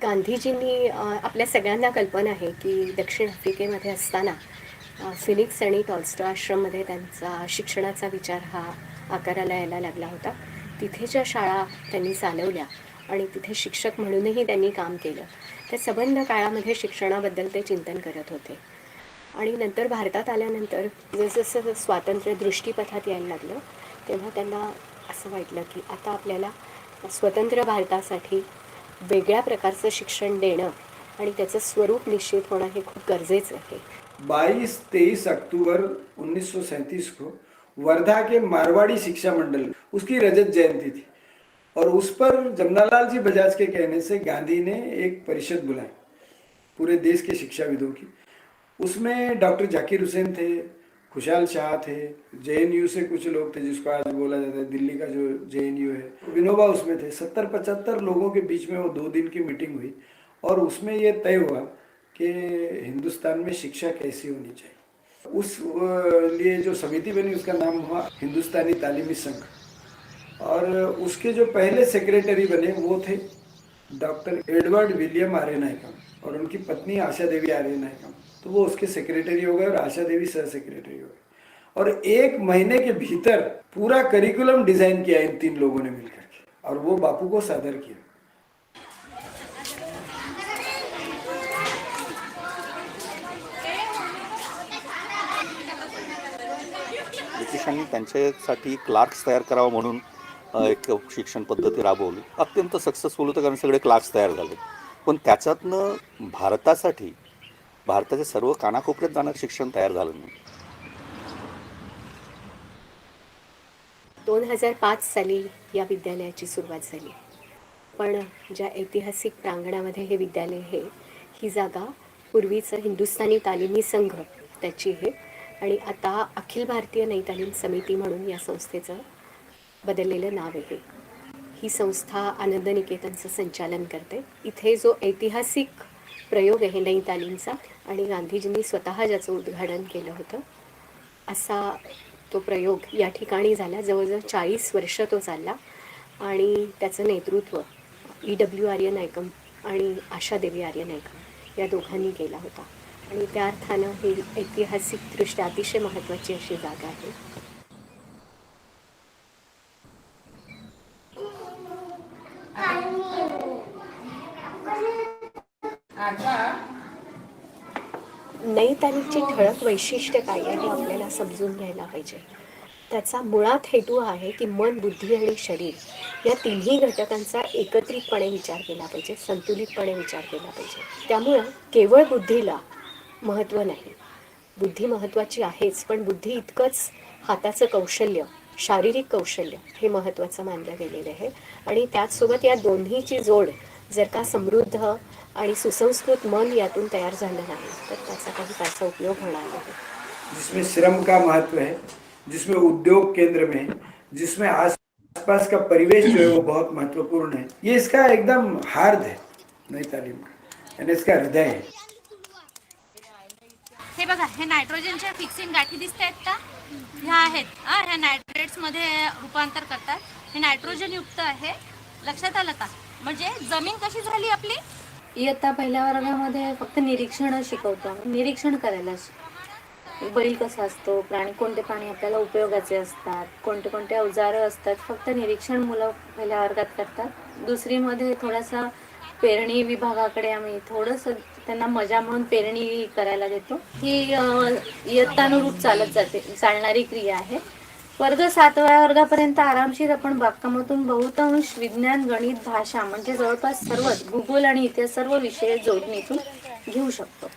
गांधीजींनी आपल्या सगळ्यांना कल्पना आहे की दक्षिण आफ्रिकेमध्ये असताना फिनिक्स आणि टॉल्स्टॉय आश्रममध्ये त्यांचा शिक्षणाचा विचार हा आकाराला यायला लागला होता. तिथे ज्या शाळा त्यांनी चालवल्या आणि तिथे शिक्षक म्हणूनही त्यांनी काम केलं, त्या संबंध काळामध्ये शिक्षणाबद्दल ते चिंतन करत होते. आणि नंतर भारतात आल्यानंतर जसजसं स्वातंत्र्य दृष्टीपथात यायला लागलं तेव्हा त्यांना असं वाटलं की आता आपल्याला स्वतंत्र भारतासाठी वेगळ्या प्रकारचं शिक्षण देणं आणि त्याचं स्वरूप निश्चित होणं हे खूप गरजेचं आहे. 22-23 अक्टूबर 1937 को वर्धा के मारवाड़ी शिक्षा मंडल उसकी रजत जयंती थी और उस पर जमनालाल जी बजाज के कहने से गांधी ने एक परिषद बुलाई पूरे देश के शिक्षाविदों की. उसमें डॉक्टर जाकिर हुसैन थे, खुशहाल शाह थे, जेएनयू से कुछ लोग थे जिसको आज बोला जाता है दिल्ली का जो जेएनयू है, विनोबा उसमें थे. 70-75 लोगों के बीच में वो 2 दिन की मीटिंग हुई और उसमें ये तय हुआ कि हिंदुस्तान में शिक्षा कैसी होनी चाहिए. उस लिए जो समिति बनी उसका नाम हुआ हिंदुस्तानी तालीमी संघ और उसके जो पहले सेक्रेटरी बने वो थे डॉक्टर एडवर्ड विलियम आर्य नायकम और उनकी पत्नी आशा देवी आर्य नायकम. तो वो उसके सेक्रेटरी हो गए और आशा देवी सह सेक्रेटरी हो गए और 1 महीने के भीतर पूरा करिकुलम डिजाइन किया इन 3 लोगों ने मिलकर के और वो बापू को सादर किया. ब्रिटिशांनी त्यांच्यासाठी क्लार्क्स तयार करावं म्हणून एक शिक्षण पद्धती राबवली. अत्यंत सक्सेसफुल होतं कारण सगळे क्लार्क्स तयार झाले. पण त्याच्यातनं भारतासाठी भारताच्या सर्व कानाकोपऱ्यात जाणारं शिक्षण तयार झालं नाही. 2005 साली या विद्यालयाची सुरुवात झाली. पण ज्या ऐतिहासिक प्रांगणामध्ये हे विद्यालय आहे ही जागा पूर्वीचं हिंदुस्थानी तालिमी संघ त्याची आहे आणि आता अखिल भारतीय नई तालीम समिती म्हणून या संस्थेचं बदललेलं नाव आहे. ही संस्था आनंद निकेतनचं संचालन करते. इथे जो ऐतिहासिक प्रयोग आहे नई तालीमचा आणि गांधीजींनी स्वतः ज्याचं उद्घाटन केलं होतं असा तो प्रयोग या ठिकाणी झाला. जवळजवळ 40 वर्ष तो चालला आणि त्याचं नेतृत्व EW आर्य नायकम आणि आशा देवी आर्य नायकम या दोघांनी केला होता आणि त्या अर्थानं ही ऐतिहासिकदृष्ट्या अतिशय महत्त्वाची अशी जागा आहे. नई तालीमची ठळक वैशिष्ट्य काय आहे हे आपल्याला समजून घ्यायला पाहिजे. त्याचा मुळात हेतू आहे की मन, बुद्धी आणि शरीर या तिन्ही घटकांचा एकत्रितपणे विचार केला पाहिजे, संतुलितपणे विचार केला पाहिजे. त्यामुळं केवळ बुद्धीला महत्त्व नाही, बुद्धी महत्त्वाची आहेच, पण बुद्धी इतकंच हाताचं कौशल्य, शारीरिक कौशल्य हे महत्त्वाचं मानलं गेलेलं आहे. आणि त्याचसोबत या दोन्हीची जोड जर का समृद्ध आणि सुसंस्कृत मन यातून तयार झालं नाही तर त्याचा काही फारसा उपयोग होणार नाही. जिसमें श्रम का महत्व है, जिसमें उद्योग केंद्र में है, जिसमें आसपास का परिवेश जो है वो बहुत महत्वपूर्ण है. ये इसका एकदम हार्द है नई तालीम का, यानी इसका हृदय है. हे बघा, हे नायट्रोजनच्या फिक्सिंग गाठी दिसत आहेत का? ह्या आहेत ह्या नायट्रेट्समध्ये रूपांतर करतात. हे नायट्रोजन युक्त आहे. लक्षात आलं का? म्हणजे जमीन कशी झाली आपली? इयत्ता पहिल्या वर्गामध्ये फक्त निरीक्षण शिकवतो. निरीक्षण करायला बैल कसा असतो, प्राणी कोणते प्राणी आपल्याला उपयोगाचे असतात, कोणते कोणते अवजारं असतात, फक्त निरीक्षण मुलं पहिल्या वर्गात करतात. दुसरीमध्ये थोडासा पेरणी विभागाकडे आम्ही थोडंसं त्यांना मजा म्हणून पेरणी करायला देतो. ही इयत्तानुरूप चालणारी क्रिया आहे. वर्ग 7व्या वर्गापर्यंत आरामशीर आपण बागकामातून बहुतांश विज्ञान, गणित, भाषा म्हणजे जवळपास सर्वच, भूगोल आणि इतिहास सर्व विषय जोडणीतून घेऊ शकतो.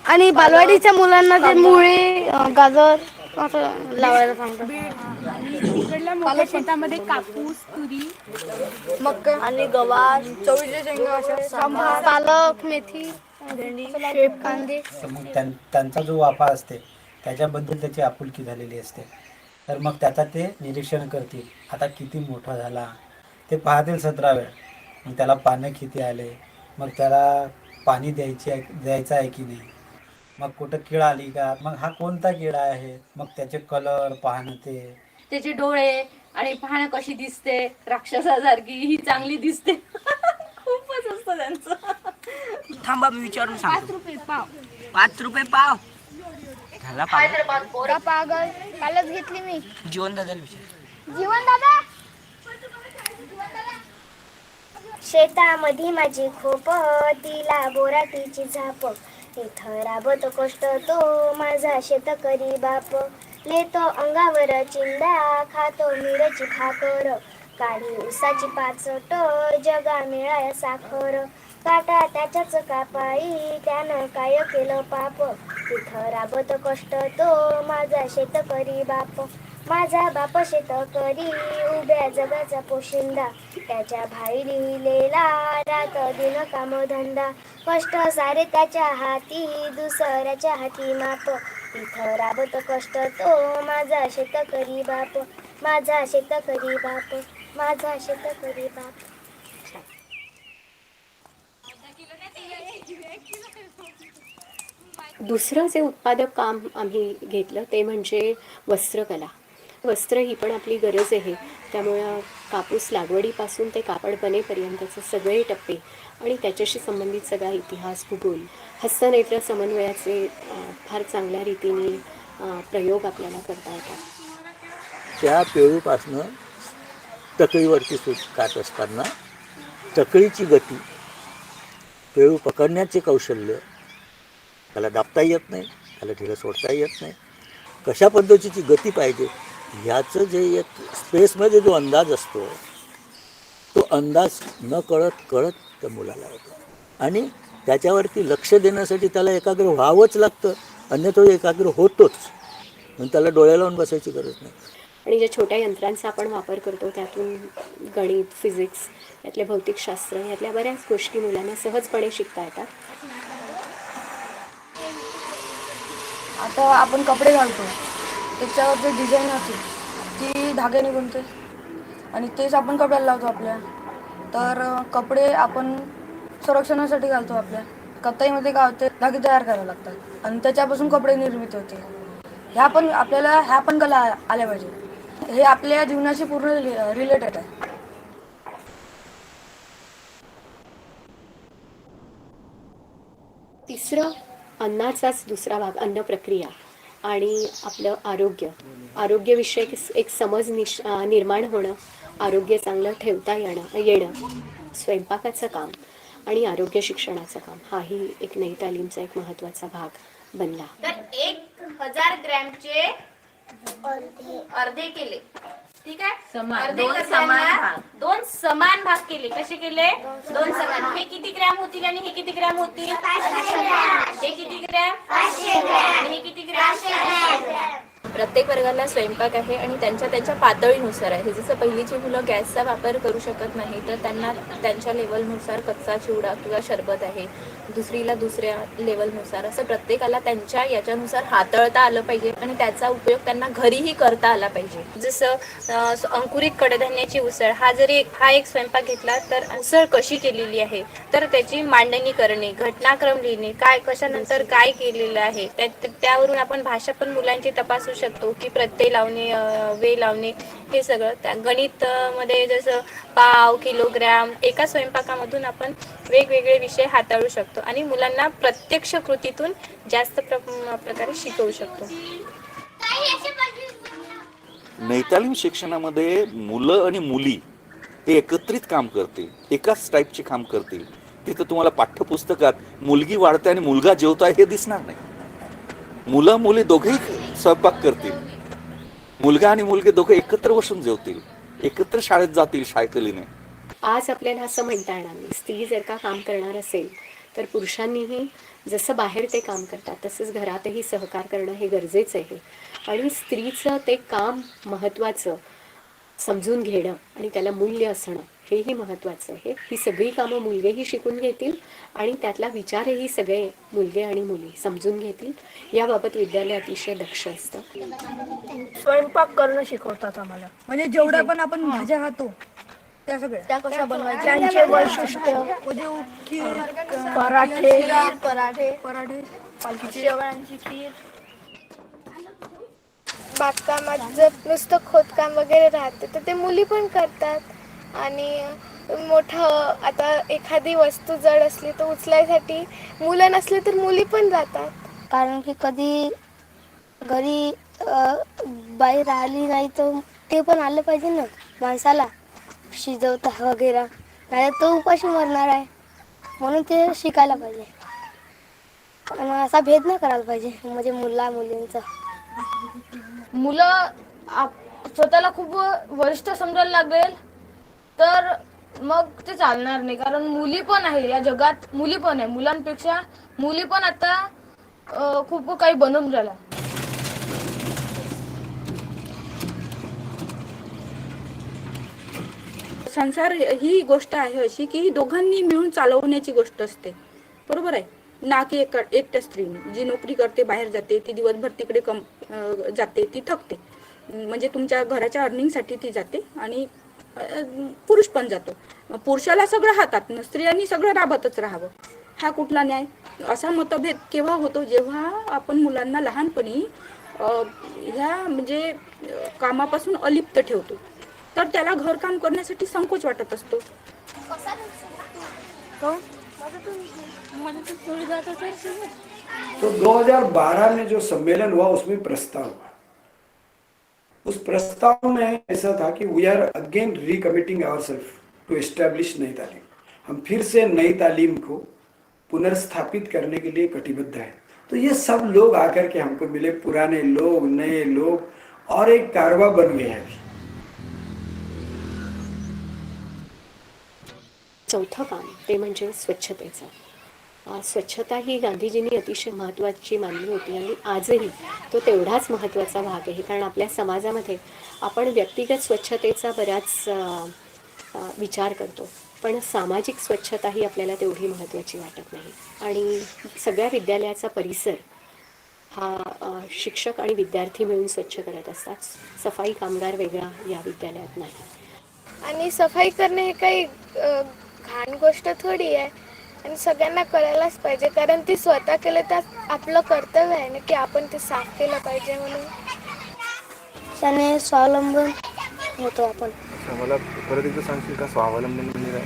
आणि बालवाडीच्या मुलांना ते मुळे, गाजर असं लावायला सांगतात. इकडल्या मोठ्या शेतामध्ये कापूस, तुरी, मक्का आणि गवार, चवळीच्या शेंगा, पालक, मेथी, शेप, कांदे. मग त्यांचा जो वाफा असते त्याच्याबद्दल त्याची आपुलकी झालेली असते. तर मग त्याचा ते निरीक्षण करतील. आता किती मोठा झाला ते पाहतील 17 वेळा. मग त्याला पानं किती आले, मग त्याला पाणी द्यायचं आहे की नाही, मग कुठं कीड आली का, मग हा कोणता किडा आहे, मग त्याचे कलर पाहणं, त्याचे डोळे आणि पाहणं कशी दिसते, राक्षसासारकी ही चांगली दिसते. खूपच असतं त्यांचं. थांबा मी विचारून सांगतो. 5 रुपये पाव. 5 रुपये पाव झाला पोरा पागल, कालच घेतली मी. जीवन दादा विचार. जीवन दादा. शेतामध्ये माझी खोप, तिला बोराटीची झाप, इथं राबतो कष्ट तो माझा शेतकरी बाप. लेतो अंगावर चिंदा, खातो मिरची भाकर, काढी उसाची पाचट, जगा मिळाय साखर. काटा त्याच्याच कापाई, त्यानं काय केलं पाप, इथं राबतो कष्ट तो माझा शेतकरी बाप. माझा बाप शेतकरी, उभ्या जगाचा पोशिंदा, त्याच्या भाई लिहिलेला रात दिन कामधंदा. कष्ट सारे त्याच्या हाती, दुसऱ्याच्या हाती माप, इथं राबत कष्ट तो माझा शेतकरी बाप. माझा शेतकरी बाप, माझा शेतकरी बाप. दुसरं जे उत्पादक काम आम्ही घेतलं ते म्हणजे वस्त्रकला. वस्त्र ही पण आपली गरज आहे. त्यामुळं कापूस लागवडीपासून ते कापड बनेपर्यंतचे सगळे टप्पे आणि त्याच्याशी संबंधित सगळा इतिहास, भूगोल, हस्तनेत्र समन्वयाचे फार चांगल्या रीतीने प्रयोग आपल्याला करता येतात. त्या पेरूपासनं टकळीवरती काट असताना टकळीची गती, पेरू पकडण्याचे कौशल्य, त्याला दाबता येत नाही, त्याला ढिलं सोडता येत नाही, कशा पद्धतीची गती पाहिजे ह्याचं जे एक स्पेसमध्ये जो अंदाज असतो तो अंदाज न कळत त्या मुलाला येतो. आणि त्याच्यावरती लक्ष देण्यासाठी त्याला एकाग्र व्हावंच लागतं, अन्यथा एकाग्र होतोच. म्हणून त्याला डोळ्या लावून बसायची गरज नाही. आणि ज्या छोट्या यंत्रांचा आपण वापर करतो त्यातून गणित, फिजिक्स, यातले भौतिकशास्त्र, यातल्या बऱ्याच गोष्टी मुलांना सहजपणे शिकता येतात. आता आपण कपडे घालतो, त्याच्यावर जे डिझाईन असते ती धाग्याने बनते आणि तेच आपण कपड्याला लावतो आपल्या. तर कपडे आपण संरक्षणासाठी घालतो. आपल्या कताईमध्ये काय होते, धागे तयार करावे लागतात आणि त्याच्यापासून कपडे निर्मिती होते. ह्या पण कला आल्या पाहिजे. हे आपल्या जीवनाशी पूर्ण रिलेटेड आहे. तिसरं अन्नाचाच दुसरा भाग, अन्न प्रक्रिया आणि आपलं आरोग्यविषयक एक समज निर्माण होणं, आरोग्य चांगलं ठेवता येणं, स्वयंपाकाचं काम आणि आरोग्य शिक्षणाचं काम, हाही एक नई तालीमचा एक महत्त्वाचा भाग बनला. तर 1000 ग्रॅमचे अर्धे केले, ठीक आहे. दोन समान भाग केले. कसे केले? 2 समान. हे किती ग्रॅम होतील आणि हे किती ग्रॅम होतील? हे किती ग्रॅम? 500 ग्रॅम. हे किती ग्रॅम? प्रत्येक वर्गाला स्वयंपाक आहे आणि त्यांच्या त्यांच्या पातळीनुसार आहे. जसं पहिलीची मुलं गॅसचा वापर करू शकत नाही, तर त्यांना त्यांच्या लेवलनुसार कच्चा चिवडा किंवा सरबत आहे. दुसरीला दुसऱ्या लेवलनुसार, असं प्रत्येकाला त्यांच्या याच्यानुसार हाताळता आलं पाहिजे आणि त्याचा उपयोग त्यांना घरीही करता आला पाहिजे. जसं अंकुरित कडधान्याची उसळ हा एक स्वयंपाक घेतला तर उसळ कशी केलेली आहे, तर त्याची मांडणी करणे, घटनाक्रम लिहिणे, काय कशानंतर काय केलेलं आहे, त्यावरून आपण भाषा पण मुलांची तपासू शकतो की प्रत्यय लावणे, वे लावणे, हे सगळं. त्या गणित मध्ये जसं पाव, किलोग्रॅम, एका स्वयंपाकामधून आपण वेगवेगळे विषय हाताळू शकतो आणि मुलांना प्रत्यक्ष कृतीतून जास्त प्रकारे शिकवू शकतो. नैतालीम शिक्षणामध्ये मुलं आणि मुली हे एकत्रित काम करतील, एकाच टाईपचे काम करतील. तिथं तुम्हाला पाठ्यपुस्तकात मुलगी वाढते आणि मुलगा जेवताय हे दिसणार नाही. मुलं मुली दोघेही स्वयंपाक करतील, मुलगा आणि मुलगे दोघे एकत्र बसून जेवतील, एकत्र शाळेत जातील सायकलीने. आज आपल्याला असं म्हणता येणार नाही, स्त्री जर का काम करणार असेल तर पुरुषांनीही जसं बाहेर ते काम करतात तसंच घरातही सहकार करणं हे गरजेचं आहे. आणि स्त्रीचं ते काम महत्त्वाचं समजून घेणं आणि त्याला मूल्य असणं हेही महत्त्वाचं आहे. ही सगळी कामं मुलगेही शिकून घेतील आणि त्यातला विचारही सगळे मुलगे आणि मुली समजून घेतील. याबाबत विद्यालय अतिशय दक्ष असतं. स्वयंपाक करणं शिकवतात आम्हाला, म्हणजे जेवढ्या पण आपण भाज्या खातो त्या सगळ्या त्या कशा बनवायच्या, त्यांचे वैशिष्ट्य, पराठे पराठे पराठे शेवयांची खीर. बागकामात जर नुसतं खोदकाम वगैरे राहते तर ते मुली पण करतात. आणि मोठं आता एखादी वस्तू जड असली तर उचलायसाठी मुलं नसली तर मुली पण जातात. कारण की कधी घरी बाई राहिली नाही तर ते पण आलं पाहिजे ना माणसाला शिजवता वगैरे, नाही तो उपाशी मरणार आहे. म्हणून ते शिकायला पाहिजे आणि असा भेद नाही करायला पाहिजे म्हणजे मुला मुलींचा. मुलं स्वतःला खूप वरिष्ठ समजायला लागेल तर मग ते चालणार नाही, कारण मुली पण आहे या जगात, मुली पण आहे. मुलांपेक्षा मुली पण आता खूप काही बनवून राहिल्या. संसार ही गोष्ट आहे अशी की दोघांनी मिळून चालवण्याची गोष्ट असते, बरोबर आहे ना. की एकट्या स्त्रीने जी नोकरी करते, बाहेर जाते, ती दिवसभर तिकडे जाते, ती थकते. म्हणजे तुमच्या घराच्या अर्निंगसाठी ती जाते आणि पुरुष पण जातो. पुरुषाला सगळं हातात, स्त्रियांनी सगळं राबतच राहावं. हा कुठला न्याय? असा मतभेद केव्हा होतो? जेव्हा आपण मुलांना लहानपणी ह्या म्हणजे कामापासून अलिप्त ठेवतो, तर त्याला घरकाम करण्यासाठी संकोच वाटत असतो. तो 2012 में जो सम्मेलन हुआ उसमें प्रस्ताव हुआ। उस प्रस्ताव में ऐसा था कि we are again recommitting ourselves to establish Nai Talim. हम फिर से नई तालीम को पुनर्स्थापित करने के लिए कटिबद्ध है। तो ये सब लोग आकर के हमको मिले, पुराने लोग, नए लोग, और एक कारवा बन गया है। चौथं काम ते म्हणजे स्वच्छतेचं. स्वच्छता ही गांधीजींनी अतिशय महत्त्वाची मानली होती आणि आजही तो तेवढाच महत्त्वाचा भाग आहे. कारण आपल्या समाजामध्ये आपण व्यक्तिगत स्वच्छतेचा बराच विचार करतो, पण सामाजिक स्वच्छता ही आपल्याला तेवढी महत्त्वाची वाटत नाही. आणि सगळ्या विद्यालयाचा परिसर हा शिक्षक आणि विद्यार्थी मिळून स्वच्छ करत असतात. सफाई कामगार वेगळा या विद्यालयात नाही. आणि सफाई करणे हे काही घाण गोष्ट थोडी आहे आणि सगळ्यांना करायलाच पाहिजे, कारण ती स्वतः केलं तर आपलं कर्तव्य आहे ना की आपण ते साफ केलं पाहिजे. म्हणून त्याने स्वावलंबन होतो आपण. मला परत एकदा सांगशील का स्वावलंबन म्हणजे काय?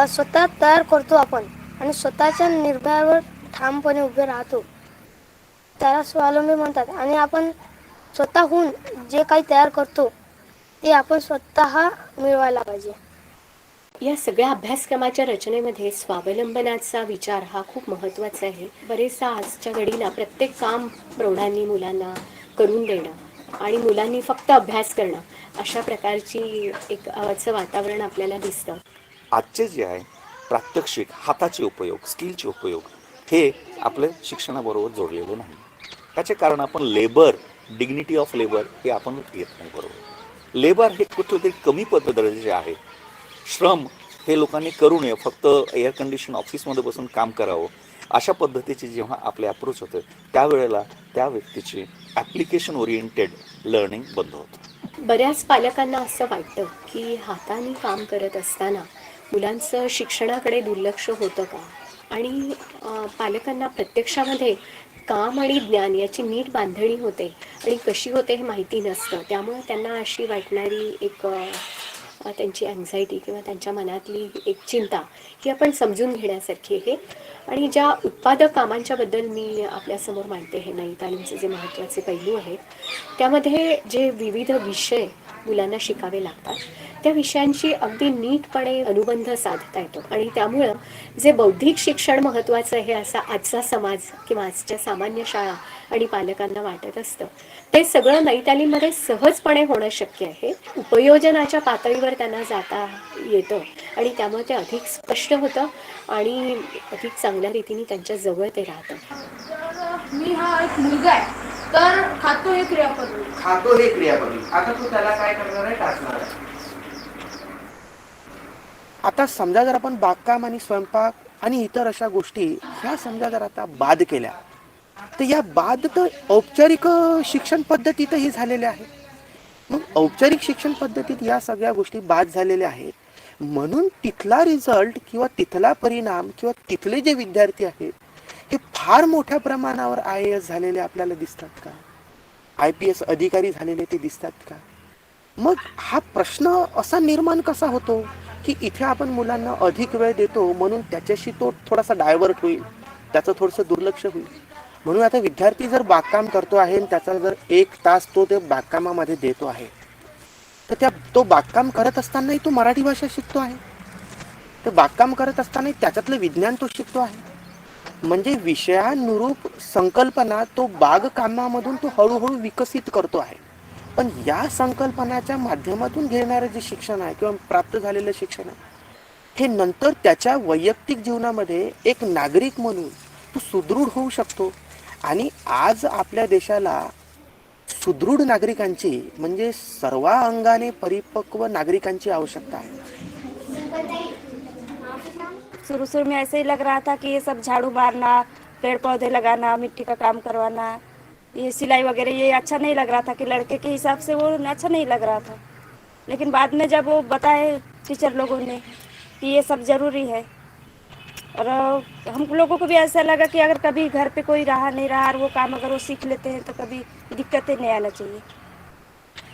स्वतः तयार करतो आपण आणि स्वतःच्या निर्भयावर ठामपणे उभे राहतो, त्याला स्वावलंबी म्हणतात. आणि आपण स्वतःहून जे काही तयार करतो ते आपण स्वतः मिळवायला पाहिजे. या सगळ्या अभ्यासक्रमाच्या रचनेमध्ये स्वावलंबनाचा विचार हा खूप महत्त्वाचा आहे. बरेचदा आजच्या घडीला प्रत्येक काम प्रौढांनी मुलांना करून देणं आणि मुलांनी फक्त अभ्यास करणं, अशा प्रकारची एक वातावरण आपल्याला दिसतं. आजचे जे आहे प्रात्यक्षिक, हाताचे उपयोग, स्किलचे उपयोग हे आपल्या शिक्षणाबरोबर जोडलेले नाही. त्याचे कारण आपण लेबर, डिग्निटी ऑफ लेबर हे आपण येत नाही बरोबर. लेबर हे कुठलं तरी कमी दर्जाचे आहे. श्रम हे लोकांनी करू नये, फक्त एअर कंडिशन ऑफिसमध्ये बसून काम करावं, अशा पद्धतीचे जेव्हा आपले अप्रोच होते त्यावेळेला त्या व्यक्तीची ॲप्लिकेशन ओरिएंटेड लर्निंग बंद होतं. बऱ्याच पालकांना असं वाटतं की हाताने काम करत असताना मुलांचं शिक्षणाकडे दुर्लक्ष होतं का, आणि पालकांना प्रत्यक्षामध्ये काम आणि ज्ञान याची नीट बांधणी होते आणि कशी होते हे माहिती नसतं. त्यामुळे त्यांना अशी वाटणारी एक त्यांची अँझायटी किंवा त्यांच्या मनातली एक चिंता ही आपण समजून घेण्यासारखी आहे. आणि ज्या उत्पादक कामांच्याबद्दल मी आपल्यासमोर मांडते हे नाही तालीमचे जे महत्त्वाचे पैलू आहेत, त्यामध्ये जे विविध विषय मुलांना शिकावे लागतात त्या विषयांची अगदी नीटपणे अनुबंध साधता येतो. आणि त्यामुळं जे बौद्धिक शिक्षण महत्त्वाचं आहे असा आजचा समाज किंवा आजच्या सामान्य शाळा आणि पालकांना वाटत असतं, ते सगळं नैतालीमध्ये सहजपणे होणं शक्य आहे. उपयोजनाच्या पातळीवर त्यांना जाता येतं आणि त्यामुळे ते अधिक स्पष्ट होतं आणि अधिक चांगल्या रीतीने त्यांच्या जवळ ते राहतं. तर मी हा एक मुलगा आहे, तर खातो हे क्रियापद. खातो हे क्रियापद. आता तो त्याला काय करणार आहे, टाकणार आहे. आता समजा जर आपण बागकाम आणि स्वयंपाक आणि इतर अशा गोष्टी ह्या समजा जर आता बाद केल्या, तर या बाद तर औपचारिक शिक्षण पद्धतीतही झालेल्या आहेत. मग औपचारिक शिक्षण पद्धतीत या सगळ्या गोष्टी बाद झालेल्या आहेत, म्हणून तिथला रिझल्ट किंवा तिथला परिणाम किंवा तिथले जे विद्यार्थी आहेत हे फार मोठ्या प्रमाणावर IAS झालेले आपल्याला दिसतात का, IPS अधिकारी झालेले ते दिसतात का. मग हा प्रश्न असा निर्माण कसा होतो की इथे आपण मुलांना अधिक वेळ देतो म्हणून त्याच्याशी तो थोडासा डायव्हर्ट होईल, त्याचं थोडंसं दुर्लक्ष होईल. म्हणून आता विद्यार्थी जर बागकाम करतो आहे आणि त्याचा जर 1 तास तो ते बागकामामध्ये देतो आहे, तर तो बागकाम करत असतानाही तो मराठी भाषा शिकतो आहे, तर बागकाम करत असतानाही त्याच्यातलं विज्ञान तो शिकतो आहे. म्हणजे विषयानुरूप संकल्पना तो बागकामामधून तो हळूहळू विकसित करतो आहे. पण या संकल्पनाच्या माध्यमातून घेणारं जे शिक्षण आहे किंवा प्राप्त झालेलं शिक्षण आहे, हे नंतर त्याच्या वैयक्तिक जीवनामध्ये एक नागरिक म्हणून तो सुदृढ होऊ शकतो. आणि आज आपल्या देशाला सुदृढ नागरिकांची म्हणजे सर्व अंगाने परिपक्व नागरिकांची आवश्यकता है. शुरू में ऐसे ही लग रहा था कि ये सब झाड़ू मारना, पेड़ पौधे लगाना, मिट्टी का काम करवाना, ये सिलाई वगैरह ये अच्छा नहीं लग रहा था कि लड़के के हिसाब से वो अच्छा नहीं लग रहा था. लेकिन बाद में जब वो बताए टीचर लोगों ने कि ये सब ज़रूरी है, और हम लोगों को भी ऐसा लगा कि अगर कभी घर पे कोई रहा नहीं रहा और वो काम अगर वो सीख लेते हैं तो कभी दिक्कतें नहीं आना चाहिए.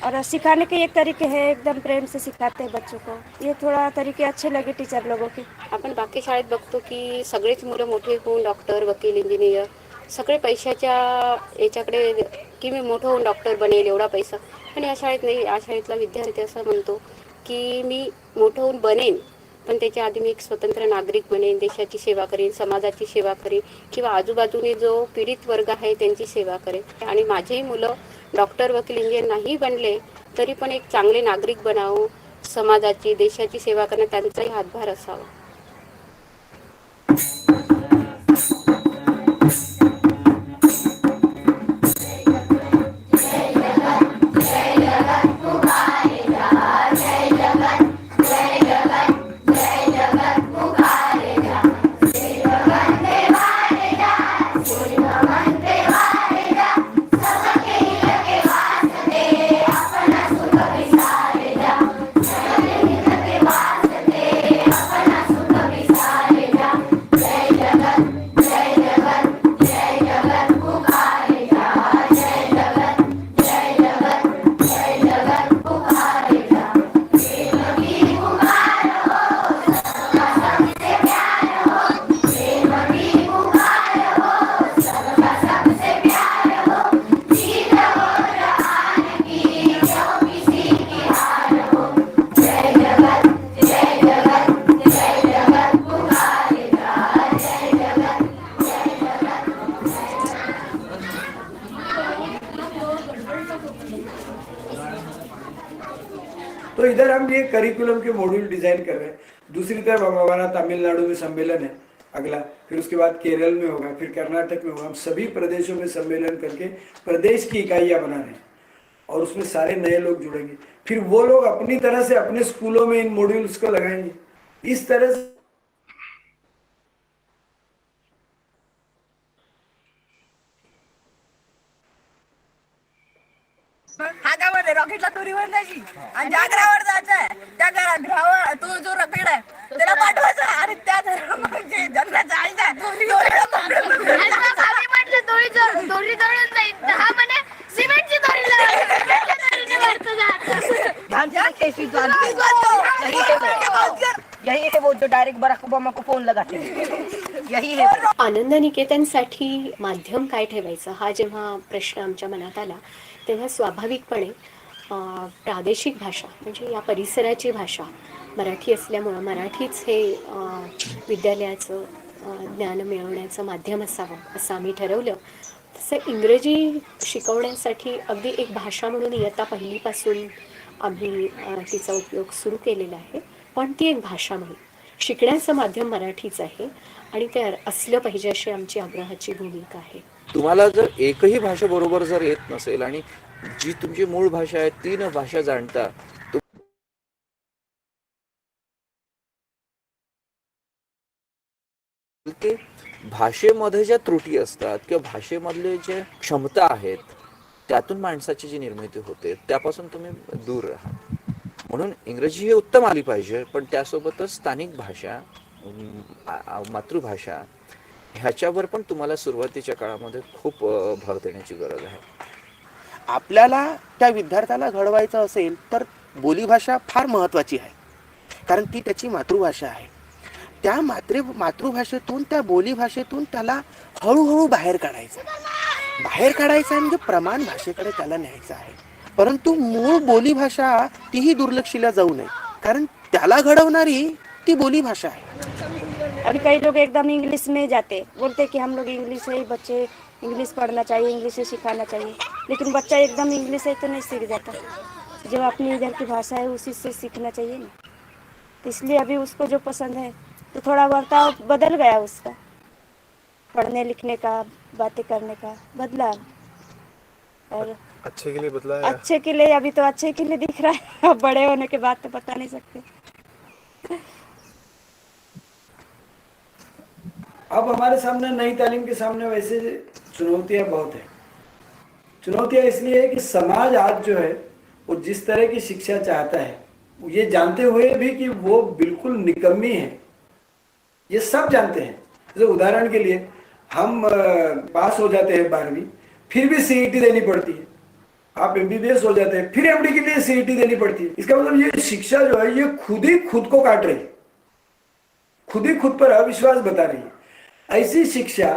और सिखाने के एक तरीके हैं, एकदम प्रेम से सिखाते हैं बच्चों को. ये थोड़ा तरीके अच्छे लगे टीचर लोगों के. आपण बाकी शाळेत बघतो की सगळेच मुलं मोठे होऊन डॉक्टर, वकील, इंजिनियर, सगळे पैशाच्या याच्याकडे की मी मोठं होऊन डॉक्टर बनेल एवढा पैसा. पण या शाळेत नाही. या शाळेतला विद्यार्थी असा म्हणतो की मी मोठं होऊन बनेन, पण त्याच्या आधी मी एक स्वतंत्र नागरिक बनेन, देशाची सेवा करेन, समाजाची सेवा करेन किंवा आजूबाजूने जो पीडित वर्ग आहे त्यांची सेवा करेन. आणि माझेही मुलं डॉक्टर, वकील, इंजिनियर नाही बनले तरी पण एक चांगले नागरिक बनावं, समाजाची, देशाची सेवा करणं त्यांचाही हातभार असावा. तो इधर हम ये करिकुलम के मॉड्यूल डिजाइन कर रहे हैं. दूसरी तरफ हमारा तमिलनाडु में सम्मेलन है अगला, फिर उसके बाद केरल में होगा, फिर कर्नाटक में होगा। हम सभी प्रदेशों में सम्मेलन करके प्रदेश की इकाइयाँ बना रहे हैं और उसमें सारे नए लोग जुड़ेंगे। फिर वो लोग अपनी तरह से अपने स्कूलों में इन मॉड्यूल्स को लगाएंगे। इस तरह से हातामध्ये रॉकेटला दोरीवर जायची आणि ज्या ग्रहावर जायचंय त्या ग्रहावर तो जो रॉकेट आहे त्याला पाठवायचा आणि त्या जन्मात जायचं दोरी जळून जाईल हा म्हणे सिमेंटची दोरी यही है वो जो डायरेक्ट बराक ओबामा को फोन लगाते यही है। आनंद निकेतनसाठी माध्यम काय ठेवायचं हा जेव्हा प्रश्न आमच्या मनात आला तेव्हा स्वाभाविकपणे प्रादेशिक भाषा म्हणजे या परिसराची भाषा मराठी असल्यामुळं मराठीच हे विद्यालयाचं ज्ञान मिळवण्याचं माध्यम असावं असं आम्ही ठरवलं। तसं इंग्रजी शिकवण्यासाठी अगदी एक भाषा म्हणून इयत्ता पहिलीपासून आम्ही तिचा उपयोग सुरू केलेला आहे, पण ती एक भाषा म्हणून शिकण्याचं माध्यम मराठीच आहे आणि ते असलं पाहिजे अशी आमची आग्रहाची भूमिका आहे। तुम्हाला जर एकही भाषा बरोबर जर येत नसेल आणि जी तुमची मूळ भाषा आहे ती न भाषा जाणता ते भाषेमध्ये ज्या त्रुटी असतात किंवा भाषेमधले जे क्षमता आहेत त्यातून माणसाची जी निर्मिती होते त्यापासून तुम्ही दूर राहा। म्हणून इंग्रजी ही उत्तम आली पाहिजे, पण त्यासोबतच स्थानिक भाषा मातृभाषा ह्याच्यावर पण तुम्हाला सुरुवातीच्या काळामध्ये खूप भर देण्याची गरज आहे। आपल्याला त्या विद्यार्थ्याला घडवायचं असेल तर बोलीभाषा फार महत्त्वाची आहे, कारण ती त्याची मातृभाषा आहे। त्या मातृभाषेतून त्या बोलीभाषेतून त्याला हळूहळू बाहेर काढायचं म्हणजे प्रमाण भाषेकडे त्याला न्यायचं आहे। परंतु मूळ बोलीभाषा तीही दुर्लक्षिल्या जाऊ नये, कारण त्याला घडवणारी ती बोलीभाषा आहे। अभी कई लोग एकदम इंग्लिश में जाते बोलते कि हम लोग इंग्लिश है, बच्चे इंग्लिश पढ़ना चाहिए, इंग्लिश से सिखाना चाहिए, लेकिन बच्चा एकदम इंग्लिश है तो नहीं सीख जाता। जो अपनी इधर की भाषा है उसी से सीखना चाहिए ना। तो इसलिए अभी उसको जो पसंद है तो थोड़ा बर्ताव बदल गया उसका, पढ़ने लिखने का, बातें करने का बदला। और अच्छे के लिए बदला है? अच्छे के लिए, अभी तो अच्छे के लिए दिख रहा है, अब बड़े होने के बाद तो बता नहीं सकते। अब हमारे सामने नई तालीम के सामने वैसे चुनौतियां बहुत है। चुनौतियां इसलिए है कि समाज आज जो है वो जिस तरह की शिक्षा चाहता है, ये जानते हुए भी कि वो बिल्कुल निकम्मी है, ये सब जानते हैं। जैसे उदाहरण के लिए हम पास हो जाते हैं 12वीं, फिर भी सीईटी देनी पड़ती है। आप एमबीबीएस हो जाते हैं, फिर एमडी के लिए सीईटी देनी पड़ती है। इसका मतलब ये शिक्षा जो है ये खुद ही खुद को काट रही है, खुद ही खुद पर अविश्वास बता रही है। ऐसी शिक्षा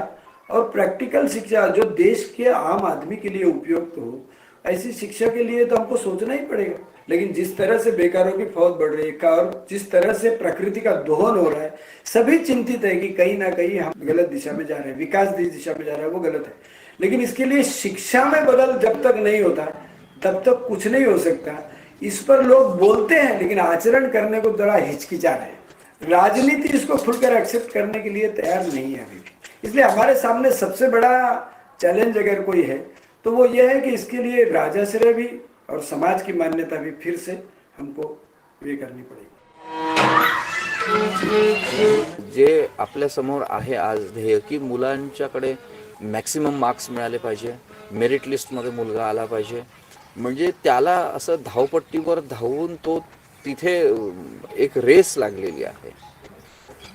और प्रैक्टिकल शिक्षा जो देश के आम आदमी के लिए उपयुक्त हो, ऐसी शिक्षा के लिए तो हमको सोचना ही पड़ेगा। लेकिन जिस तरह से बेकारों की फौज बढ़ रही है और जिस तरह से प्रकृति का दोहन हो रहा है, सभी चिंतित है कि कहीं ना कहीं हम गलत दिशा में जा रहे हैं, विकास दिशा में जा रहा है, वो गलत है। लेकिन इसके लिए शिक्षा में बदल जब तक नहीं होता तब तक कुछ नहीं हो सकता। इस पर लोग बोलते हैं लेकिन आचरण करने को जरा हिचकिचा रहे हैं। राजनीति इसको खुलकर एक्सेप्ट करने के लिए तैयार नहीं है अभी भी। इसलिए हमारे सामने सबसे बड़ा चैलेंज अगर कोई है तो वो ये है कि इसके लिए राजाश्रय भी और समाज की मान्यता भी फिर से हमको ये करनी पड़ेगी। जे आपल्या समोर आहे आज ध्येय की मुलांच्याकडे मॅक्सिमम मार्क्स मिळाले पाहिजे, मेरिट लिस्टमध्ये मुलगा आला पाहिजे, म्हणजे त्याला असं धावपट्टीवर धावून तो तिथे एक रेस लागलेली आहे।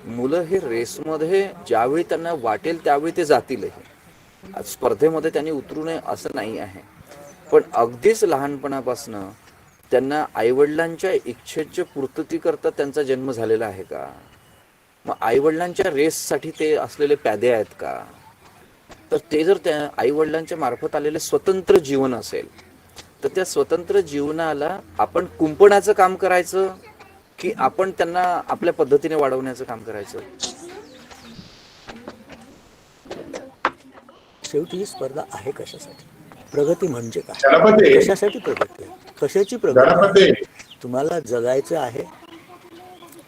मुलं हे रेसमध्ये ज्यावेळी त्यांना वाटेल त्यावेळी ते जातीलही। स्पर्धेमध्ये त्यांनी उतरू नये असं नाही आहे, पण अगदीच लहानपणापासून त्यांना आईवडिलांच्या इच्छेच्या पूर्ततेकरता त्यांचा जन्म झालेला आहे का? मग आईवडिलांच्या रेससाठी ते असलेले प्यादे आहेत का? तर ते जर त्या आईवडिलांच्या मार्फत आलेले स्वतंत्र जीवन असेल तर त्या स्वतंत्र जीवनाला आपण कुंपणाचं काम करायचं की आपण त्यांना आपल्या पद्धतीने वाढवण्याचं काम करायचं? शेवटी ही स्पर्धा आहे कशासाठी? प्रगती म्हणजे काय? कशासाठी प्रगती आहे? कशाची प्रगती? तुम्हाला जगायचं आहे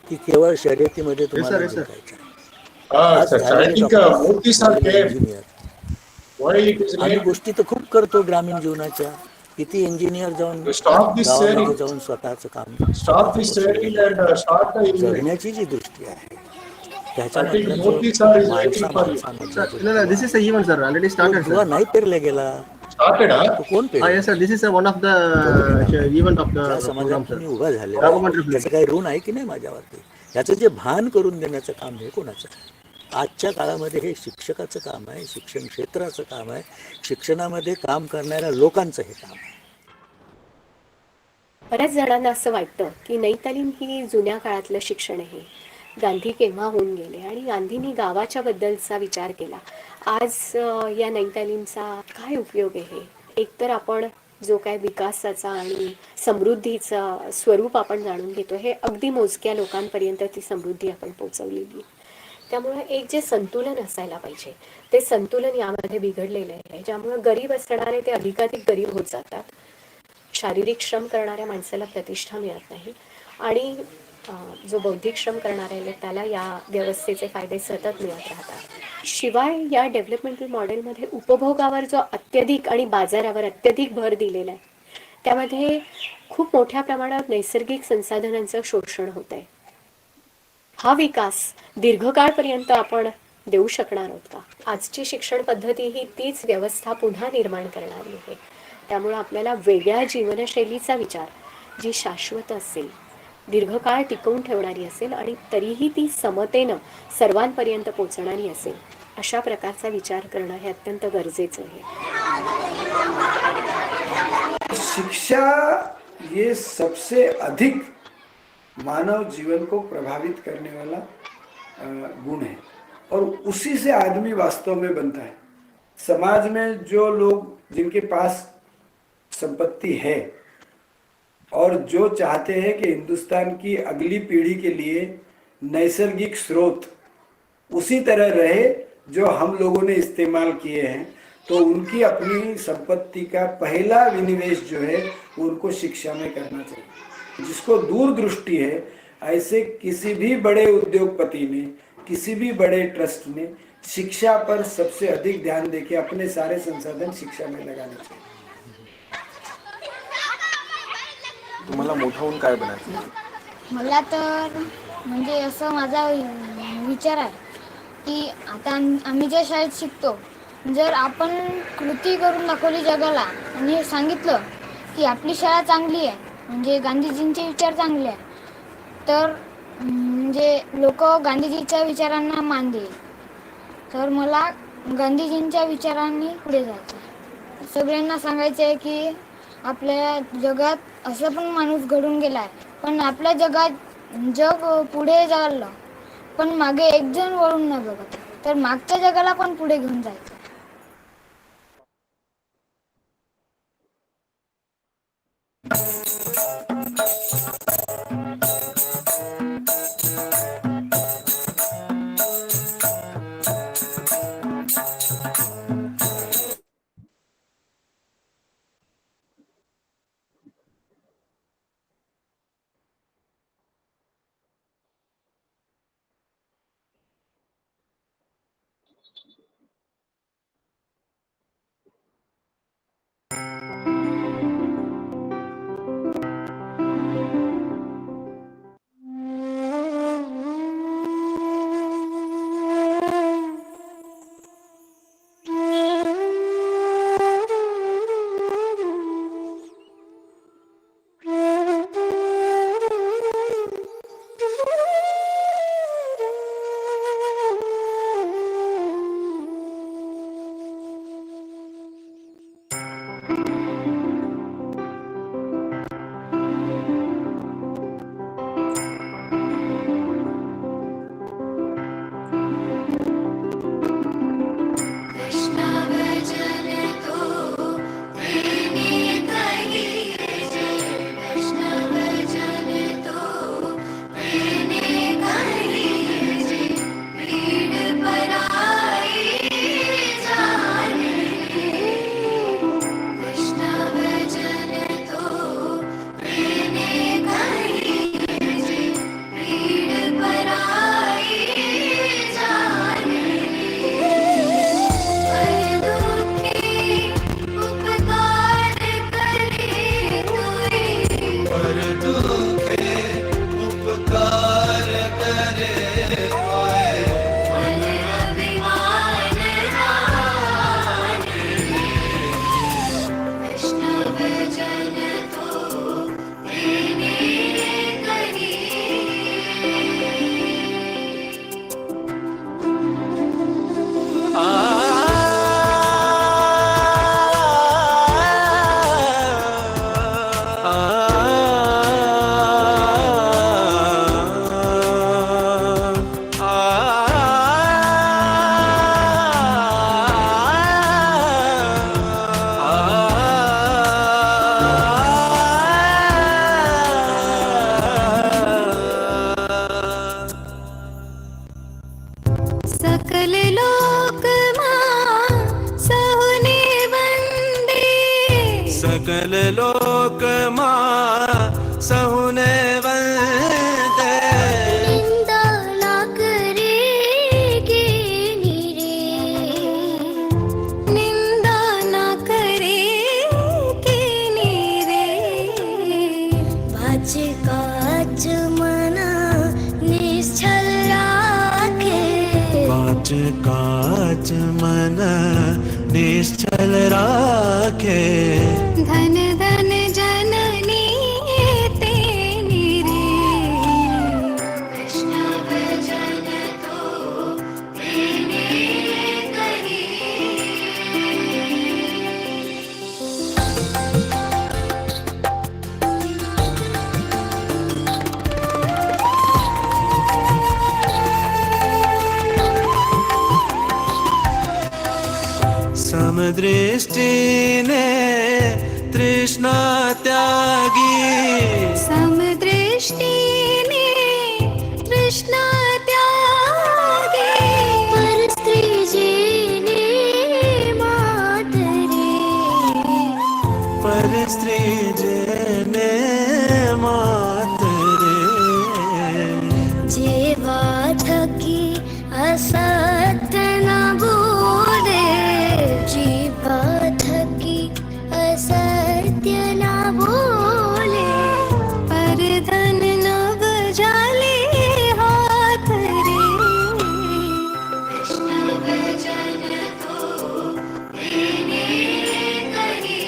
की केवळ शर्यतीमध्ये तुम्हाला जिंकायचं आहे? आज झालेले डॉक्टर इंजिनियर आम्ही गोष्टी तर खूप करतो ग्रामीण जीवनाच्या. किती इंजिनियर जाऊन गावामध्ये जाऊन स्वतःचं काम स्वतःचं पसरवलं. जगण्याची जी दृष्टी आहे त्याच्यामधला जो माणसामधला जो दुवा नाही पेरला गेला तो कोण पेरेल? ज्या समाजात तुम्ही उभा झालेला त्याचं काही ऋण आहे की नाही माझ्यावरती? याचं जे भान करून देण्याचं काम हे कोणाचं आहे? आजच्या काळामध्ये हे शिक्षकाचं काम आहे, शिक्षण क्षेत्राचं काम आहे, शिक्षणामध्ये काम करणाऱ्या लोकांचं हे काम आहे. बऱ्याच जणांना असं वाटतं की नैतालीम ही जुन्या काळातलं शिक्षण आहे. गांधी केव्हा होऊन गेले आणि गांधींनी गावाच्या बद्दलचा विचार केला. आज या नैतालीमचा काय उपयोग आहे? एकतर आपण जो काय विकासाचा आणि समृद्धीचा स्वरूप आपण जाणून घेतो हे अगदी मोजक्या लोकांपर्यंत ती समृद्धी आपण पोहोचवलेली. त्यामुळे एक जे संतुलन असायला पाहिजे ते संतुलन यामध्ये बिघडलेलं आहे, ज्यामुळे गरीब असणारे ते अधिकाधिक गरीब होत जातात. शारीरिक श्रम करणाऱ्या माणसाला प्रतिष्ठा मिळत नाही आणि जो बौद्धिक श्रम करणारा आहे त्याला या व्यवस्थेचे फायदे सतत मिळत राहतात. शिवाय या डेव्हलपमेंटल मॉडेलमध्ये उपभोगावर जो अत्यधिक आणि बाजारावर अत्यधिक भर दिलेला आहे त्यामध्ये खूप मोठ्या प्रमाणात नैसर्गिक संसाधनांचं शोषण होत आहे. हा विकास दीर्घकाळपर्यंत आपण देऊ शकणार आहोत का? आजची शिक्षण पद्धती ही तीच व्यवस्था पुन्हा निर्माण करणारी आहे. त्यामुळे आपल्याला वेगळ्या जीवनशैलीचा विचार जी शाश्वत असेल, दीर्घकाळ टिकवून ठेवणारी असेल आणि तरीही ती समतेनं सर्वांपर्यंत पोहोचणारी असेल अशा प्रकारचा विचार करणं हे अत्यंत गरजेचं आहे. शिक्षा ये सबसे अधिक मानव जीवन को प्रभावित करने वाला गुण है और उसी से आदमी वास्तव में बनता है. समाज में जो लोग जिनके पास संपत्ति है और जो चाहते हैं कि हिंदुस्तान की अगली पीढ़ी के लिए नैसर्गिक स्रोत उसी तरह रहे जो हम लोगों ने इस्तेमाल किए हैं, तो उनकी अपनी संपत्ति का पहला विनिवेश जो है उनको शिक्षा में करना चाहिए. जिसको दूरदृष्टि है, ऐसे किसी भी बड़े उद्योगपति ने, किसी भी बड़े ट्रस्ट ने शिक्षा पर सबसे अधिक ध्यान देके अपने सारे संसाधन शिक्षा में लगाने चाहिए. तुम्हाला मोठा होऊन काय बनायचं? मला तर म्हणजे असं माझा विचार आहे की आता आम्ही ज्या शाळेत शिकतो, जर आपण कृती करून दाखवली जगाला आणि सांगितलं की आपली शाळा चांगली आहे, म्हणजे गांधीजींचे विचार चांगले आहे, तर म्हणजे लोक गांधीजीच्या विचारांना मान देईल. तर मला गांधीजींच्या विचारांनी पुढे जायचं आहे. सगळ्यांना सांगायचं आहे की आपल्या जगात असं पण माणूस घडून गेला आहे, पण आपल्या जगात जग पुढे चाललं पण मागे एक जण वळून न बघत, तर मागच्या जगाला पण पुढे घेऊन जायचं. सकल लोक मा सहुने वंदे निंदा ना करेगी रे, निंदा ना करेगी रे, वाच काच मना निश्चल राखे, वाच काच मन निश्चल राखे, धन धन जननी तेनी रे, कृष्ण भजन तो तेने करी। समदृष्टीने तृष्णा त्यागी, समदृष्टीने तृष्णा त्यागे, पर स्त्री जेने मात रे, पर स्त्री जेने मात रे, जेवा थकी असत्य न बोले, जीवा थकी असत्य न बोले, पर धन न बजाले हाथ रे, कृष्ण भजन तो तेने करी।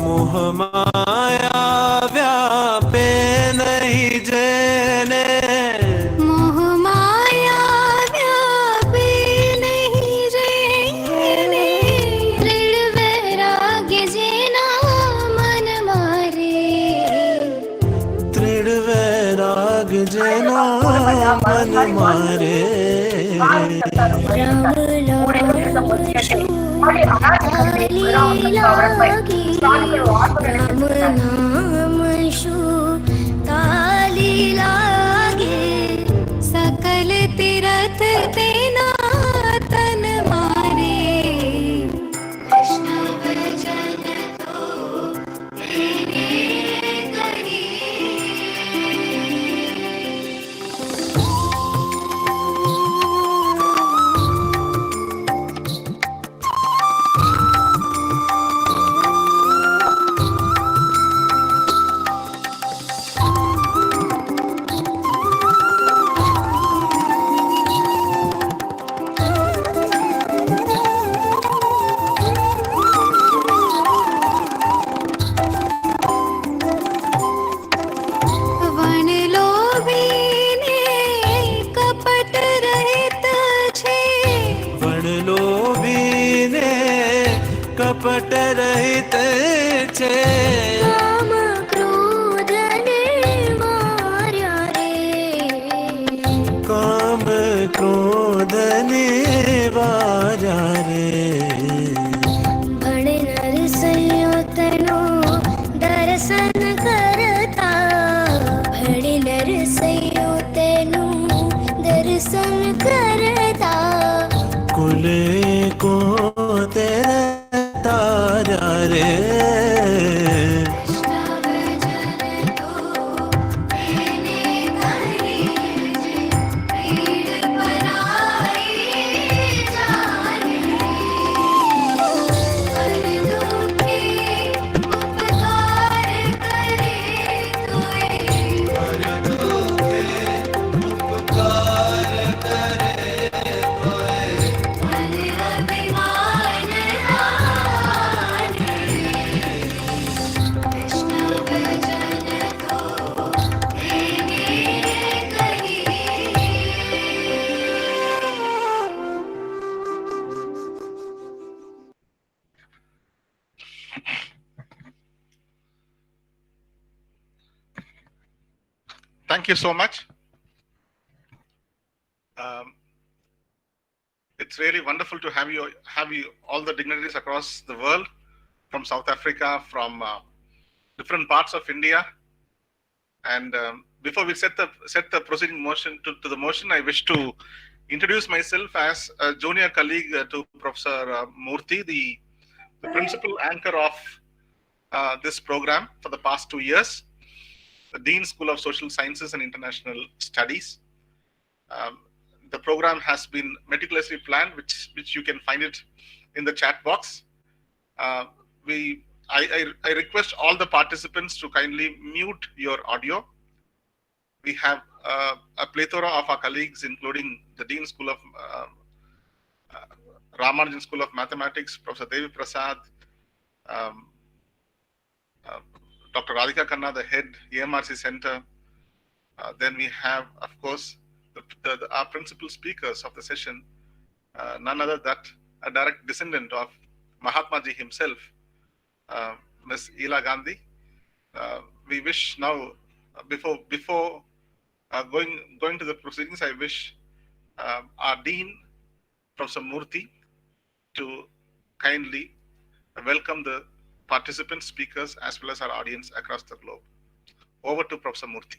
मोह माया व्यापे नहीं जेने, मोह माया व्यापे नहीं जेने, दृढ़ वैराग्य जेना मन मारे, दृढ़ वैराग जना मन मारे, राम नाम शु ताली लागे, सकल तीरथ तेना तन मारे, कृष्ण भजन तो तेने करी। वण लोभीने कपट रहित छे, वण लोभीने कपट रहित छे, काम क्रोध ने मार्या रे, काम क्रोध निवार्या रे, भण नर संयतनो दर्शन करता, भण नर संयतनो दर्शन करता, कुल को तेरे तारा रे, कृष्ण भजन तो तेने करी, पीड़ पराई जाने, पर दुखी उपकार करे तोय, पर दुखे उपकार करे तोय, मन अभिमान हारे, Thank you so much. It's really wonderful to have you all the dignitaries across the world, from South Africa, from different parts of India. And before we set the proceeding motion to the motion, I wish to introduce myself as a junior colleague to Professor Murthy, the principal anchor of this program for the past 2 years, the Dean School of Social Sciences and International Studies. The program has been meticulously planned, which you can find it in the chat box. I request all the participants to kindly mute your audio. We have a plethora of our colleagues, including the Dean School of Ramanujan School of Mathematics, Professor Devi Prasad, Dr. Radhika Khanna, the head EMRC Center. Then we have, of course, our principal speakers of the session, none other than a direct descendant of Mahatma Ji himself, Ms. Ela Gandhi. We wish now, before going to the proceedings, I wish our Dean, Professor Murthy, to kindly welcome the participant speakers as well as our audience across the globe. Over to Professor Murthy.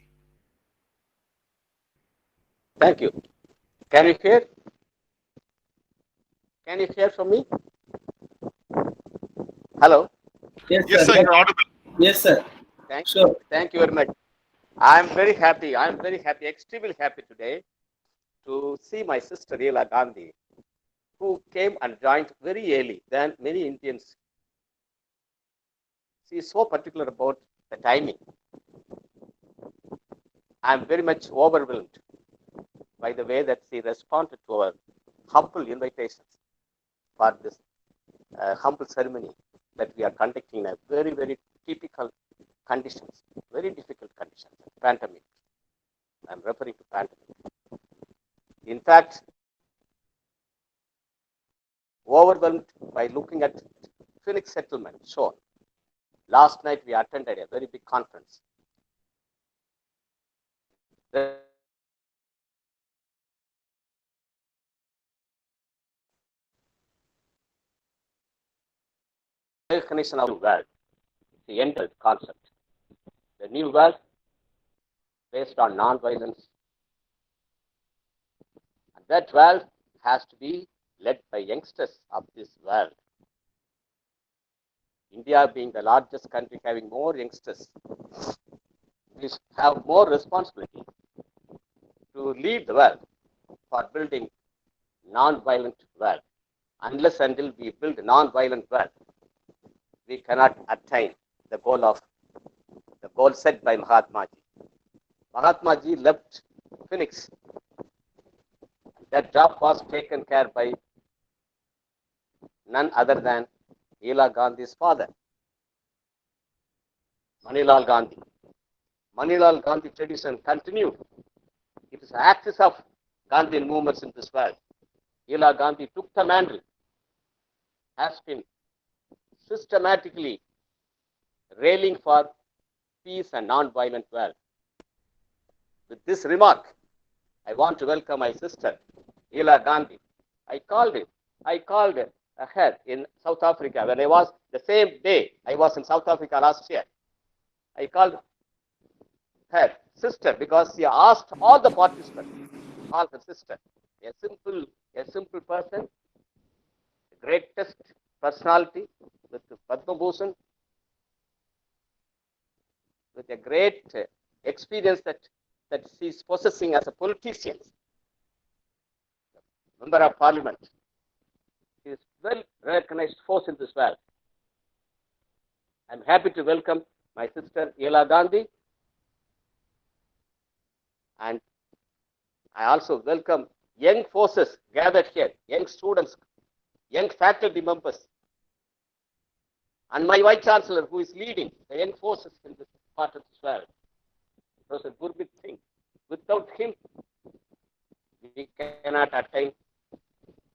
Thank you. Can you hear? Can you hear from me? Hello? Yes, sir, you're audible. Yes, sir. Thank you very much. I'm very happy, extremely happy today to see my sister Ela Gandhi, who came and joined very early than many Indians. She is so particular about the timing. I'm very much overwhelmed by the way that she responded to our humble invitations for this humble ceremony that we are conducting in a very, very typical conditions, very difficult conditions, pandemic. I'm referring to pandemic. In fact, overwhelmed by looking at Phoenix settlement shown. Last night we attended a very big conference. Recognition of the world, the ended concept. The new world based on non-violence. And that world has to be led by youngsters of this world. India being the largest country having more youngsters, we have more responsibility to lead the world for building non-violent world. Unless until we build a non-violent world, we cannot attain the goal set by Mahatma Ji. Mahatma Ji left Phoenix. That job was taken care by none other than Ela Gandhi's father, Manilal Gandhi. Manilal Gandhi tradition continued. It is axis of Gandhian movements in this world. Ela Gandhi took the mantle, has been systematically railing for peace and non-violent world. With this remark, I want to welcome my sister, Ela Gandhi. I called her in South Africa when I was, the same day I was in South Africa last year. I called her sister because she asked all the participants to call her sister. A simple person, greatest personality with Padma Bhushan, with a great experience that she is possessing as a politician, member of parliament. She is well recognized force in this world. I'm happy to welcome my sister Ela Gandhi, and I also welcome young forces gathered here, young students, young faculty members, and my Vice Chancellor who is leading the young forces in this part of this world, Professor Gurbit Singh. Without him, we cannot attain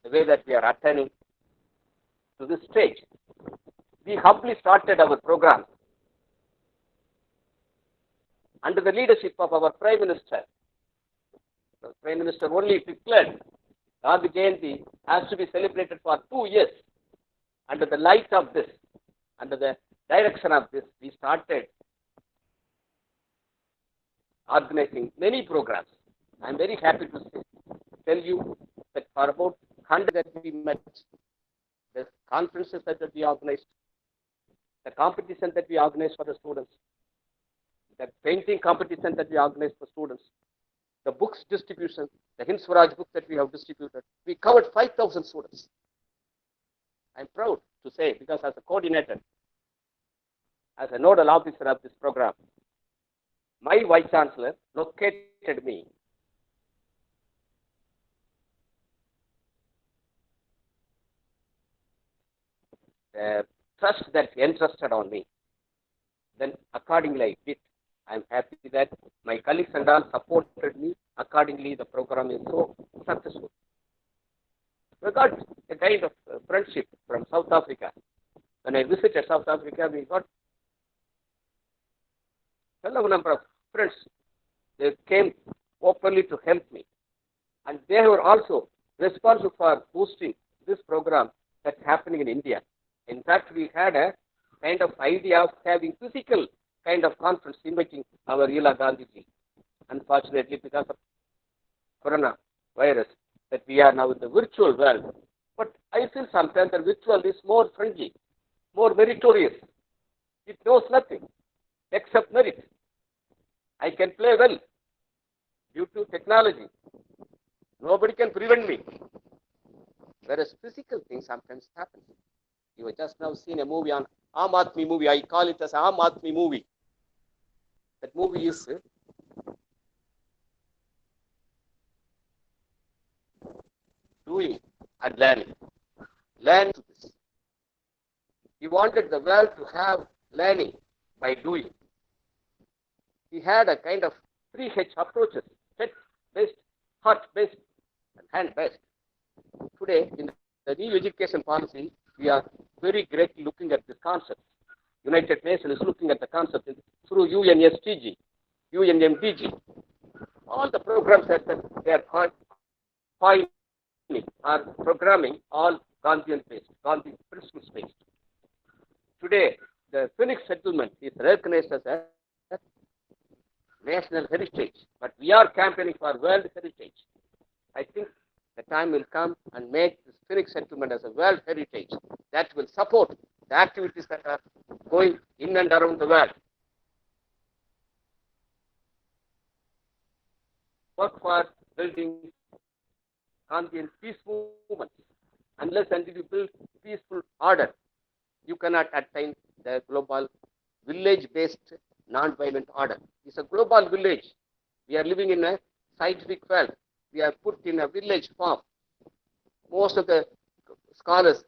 the way that we are attaining to this stage. We humbly started our program under the leadership of our Prime Minister. The Prime Minister only declared Gandhi Jayanti has to be celebrated for 2 years. Under the light of this, under the direction of this, we started organizing many programs. I am very happy to tell you that for about 100 that we met, the conferences that we organized, the competition that we organized for the students, the painting competition that we organized for students, the books distribution, the Hind Swaraj book that we have distributed, we covered 5,000 students. I'm proud to say, because as a coordinator, as a nodal officer of this program, my Vice Chancellor located me the trust that he entrusted on me. Then accordingly I did. I am happy that my colleagues and all supported me. Accordingly, the program is so successful. We got a kind of friendship from South Africa. When I visited South Africa, we got a number of friends. They came openly to help me. And they were also responsible for boosting this program that's happening in India. In fact, we had a kind of idea of having physical kind of conference inviting our Ila Gandhiji. Unfortunately, because of coronavirus, that we are now in the virtual world. But I feel sometimes the virtual is more friendly, more meritorious. It knows nothing except merit. I can play well due to technology. Nobody can prevent me. Whereas physical things sometimes happen. You have just now seen a movie on Aam Aadmi movie. I call it as Aam Aadmi movie. That movie is doing and learning. Learn to this. He wanted the world to have learning by doing. He had a kind of 3H approaches: head-based, heart-based, and hand-based. Today, in the new education policy, we are very greatly looking at this concept. United Nations is looking at the concept through UNSDG, UNMDG. All the programs that they are coining are programming all Gandhian-based, Gandhi principles-based. Today, the Phoenix settlement is recognized as a national heritage, but we are campaigning for world heritage. I think the time will come and make this Phoenix settlement as a world heritage that will support the activities that are going in and around the world. Work for building Gandhian peace movement. Unless until you build peaceful order, you cannot attain the global village-based non-violent order. It's a global village. We are living in a scientific world. We are put in a village form. Most of the scholars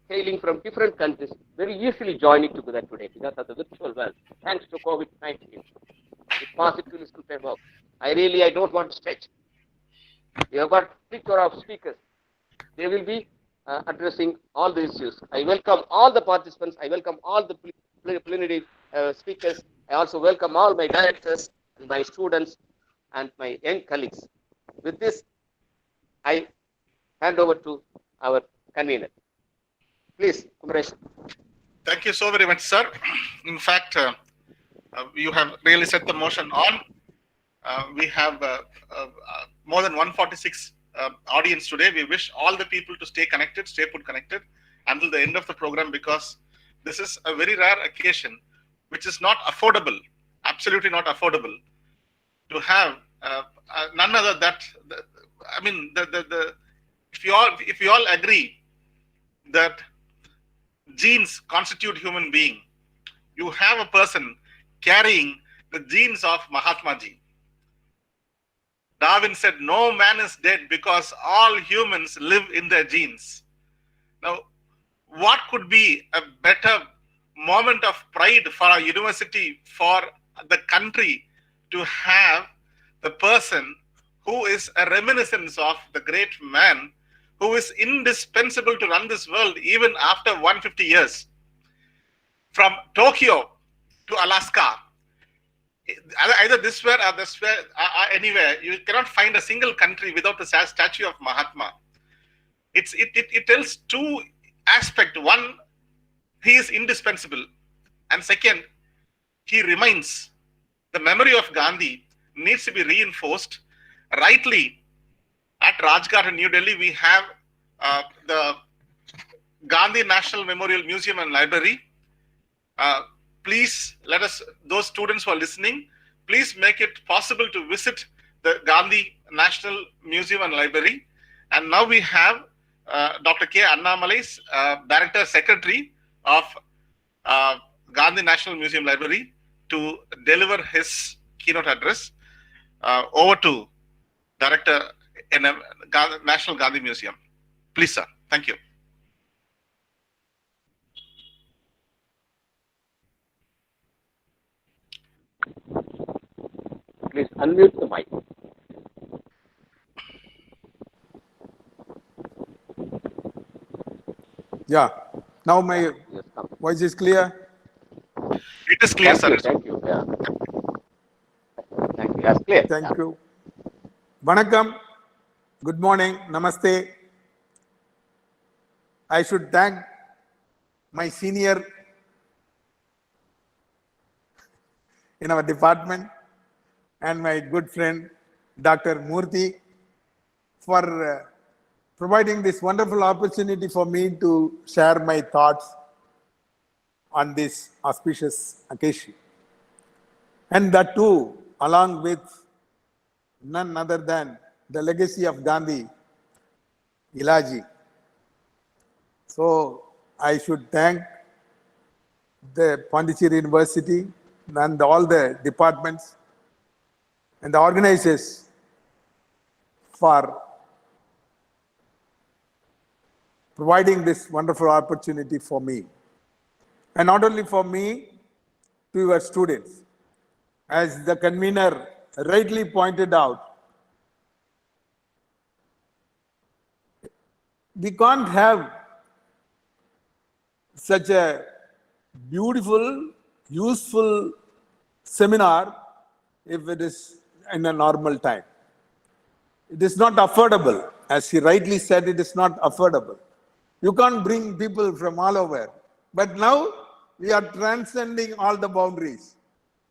hailing from different countries very easily joining together today because of the virtual world, thanks to COVID-19. It positively could work. I don't want to stretch. We have got picture of speakers. They will be addressing all the issues. I welcome all the participants. I welcome all the plenary speakers. I also welcome all my directors, and my students, and my young colleagues. With this, I hand over to our convener. Please, Kumaresh. Thank you so very much, sir. In fact, you have really set the motion on. We have more than 146 audience today. We wish all the people to stay connected, stay put connected until the end of the program, because this is a very rare occasion which is not affordable, absolutely not affordable, to have none other that, if you all agree that genes constitute human being, you have a person carrying the genes of Mahatma Ji. Darwin said, no man is dead because all humans live in their genes. Now, what could be a better moment of pride for our university, for the country, to have the person who is a reminiscence of the great man who is indispensable to run this world even after 150 years. From Tokyo to Alaska, either this way or this way, anywhere. You cannot find a single country without a statue of Mahatma. It tells two aspects. One, he is indispensable, and second, he reminds the memory of Gandhi needs to be reinforced. Rightly, at Rajghat in New Delhi, we have the Gandhi National Memorial Museum and Library. Please let us, those students who are listening, please make it possible to visit the Gandhi National Museum and Library. And now we have Dr. K. Annamalai, Director Secretary of Gandhi National Museum Library, to deliver his keynote address. Over to Director in National Gandhi Museum. Please, sir. Thank you. Please unmute the mic. Yeah. Now my voice is clear? It is clear, sir. Thank you. Yeah. Thank you. That's clear. Thank you. Vanakkam. Good morning. Namaste. I should thank my senior in our department and my good friend Dr. Murthy for providing this wonderful opportunity for me to share my thoughts on this auspicious occasion. And that too, along with none other than the legacy of Gandhi, Ilaji. So I should thank the Pondicherry University and all the departments and the organizers for providing this wonderful opportunity for me. And not only for me, to your students. As the convener rightly pointed out, we can't have such a beautiful, useful seminar if it is in a normal time. It is not affordable. As he rightly said, it is not affordable. You can't bring people from all over. But now we are transcending all the boundaries.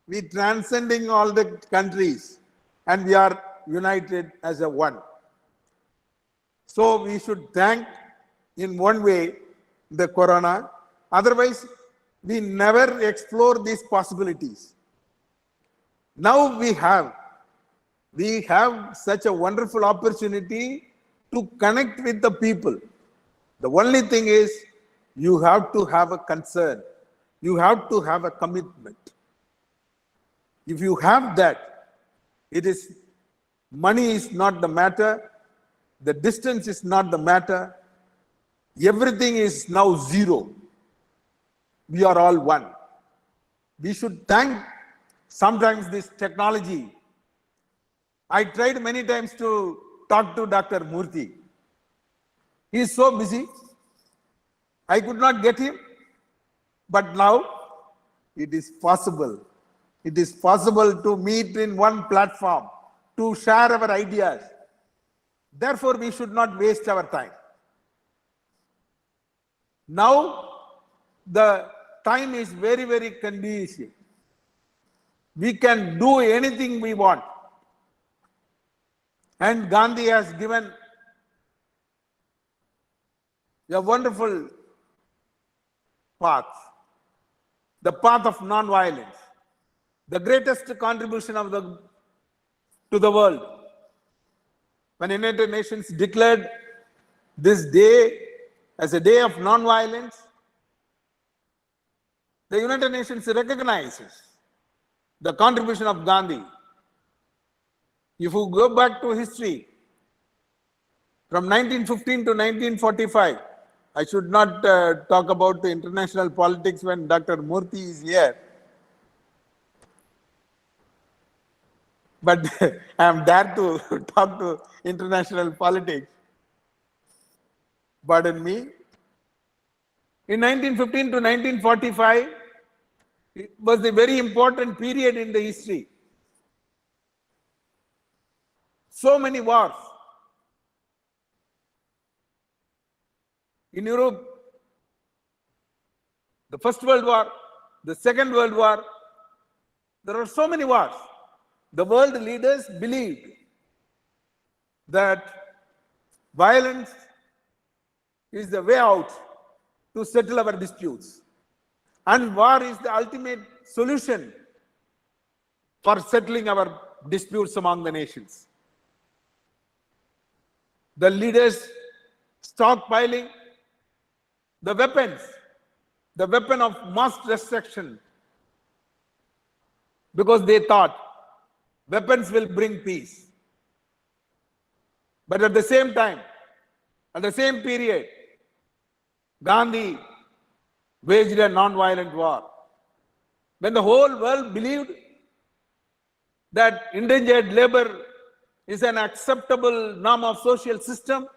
We are transcending all the countries, and we are united as a one. So we should thank in one way the corona. Otherwise, we never explore these possibilities. Now we have such a wonderful opportunity to connect with the people. The only thing is you have to have a concern. You have to have a commitment. If you have that, money is not the matter. The distance is not the matter. Everything is now zero. We are all one. We should thank sometimes this technology. I tried many times to talk to Dr. Murthy. He is so busy. I could not get him. But now it is possible. It is possible to meet in one platform, to share our ideas. Therefore, we should not waste our time. Now, the time is very, very conducive. We can do anything we want. And Gandhi has given a wonderful path, the path of non-violence, the greatest contribution to the world. When United Nations declared this day as a day of non-violence, the United Nations recognizes the contribution of Gandhi. If you go back to history, from 1915 to 1945, I should not talk about the international politics when Dr. Murthy is here. But I am dare to talk to international politics. Pardon me. In 1915 to 1945, It was a very important period in the history. So many wars. In Europe, the First World War, the Second World War, there are so many wars. The world leaders believed that violence is the way out to settle our disputes. And war is the ultimate solution for settling our disputes among the nations. The leaders stockpiling the weapons, the weapon of mass destruction, because they thought weapons will bring peace. But at the same time, at the same period, Gandhi waged a non-violent war. When the whole world believed that indentured labor is an acceptable norm of social system,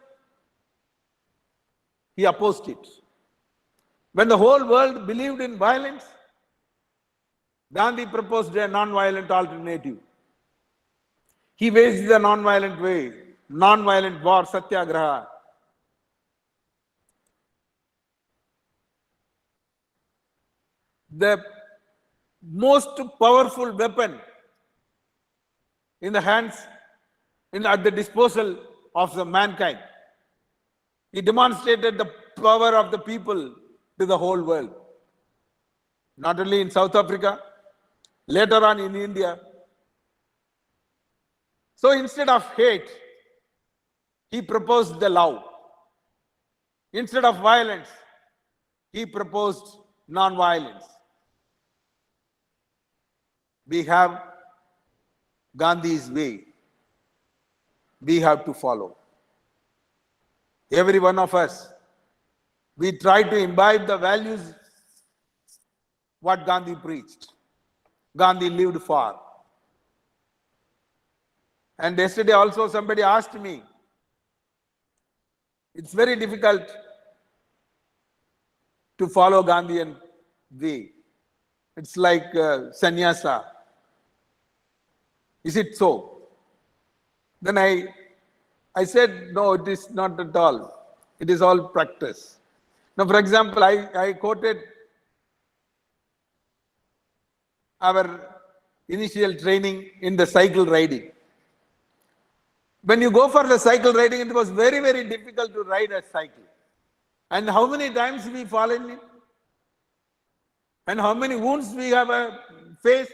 he opposed it. When the whole world believed in violence, Gandhi proposed a non-violent alternative. He waged the non-violent way, non-violent war, satyagraha. The most powerful weapon in the hands, at the disposal of the mankind. He demonstrated the power of the people to the whole world. Not only in South Africa, later on in India. So instead of hate, he proposed the love. Instead of violence, he proposed non-violence. We have Gandhi's way. We have to follow. Every one of us, we try to imbibe the values what Gandhi preached. Gandhi lived for. And yesterday also somebody asked me, it's very difficult to follow Gandhian way. It's like sannyasa. Is it so? Then I said, no, it is not at all. It is all practice. Now, for example, I quoted our initial training in the cycle riding. When you go for the cycle riding, it was very, very difficult to ride a cycle. And how many times we fallen in? And how many wounds we have faced?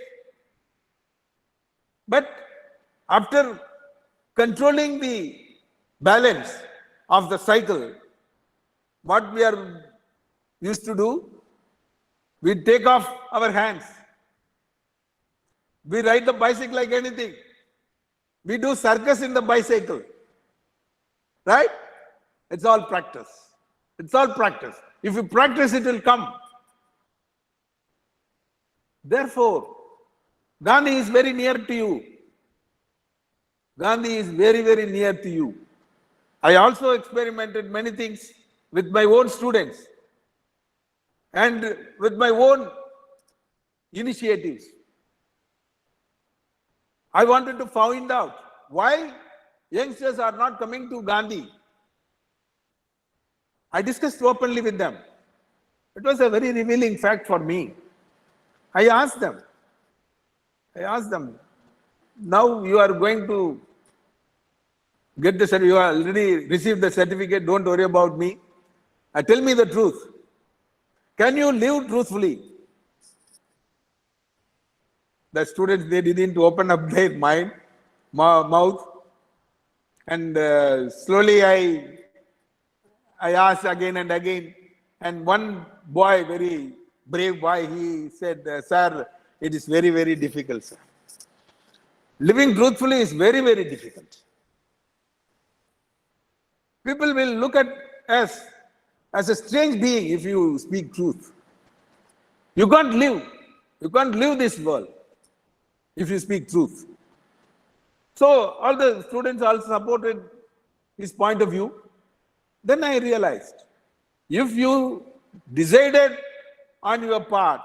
But after controlling the balance of the cycle, what we are used to do, we take off our hands. We ride the bicycle like anything. We do circus in the bicycle. Right? It's all practice. It's all practice. If you practice, it will come. Therefore, Gandhi is very near to you. Gandhi is very, very near to you. I also experimented many things with my own students and with my own initiatives. I wanted to find out why youngsters are not coming to Gandhi. I discussed openly with them. It was a very revealing fact for me. I asked them, now you are going to get the certificate, you already received the certificate, don't worry about me. Tell me the truth. Can you live truthfully? The students, they didn't open up their mouth. And slowly I asked again and again. And one boy, very brave boy, he said, sir, it is very, very difficult, sir. Living truthfully is very, very difficult. People will look at us as a strange being if you speak truth. You can't live this world if you speak truth. So all the students also supported his point of view. Then I realized, if you decided on your part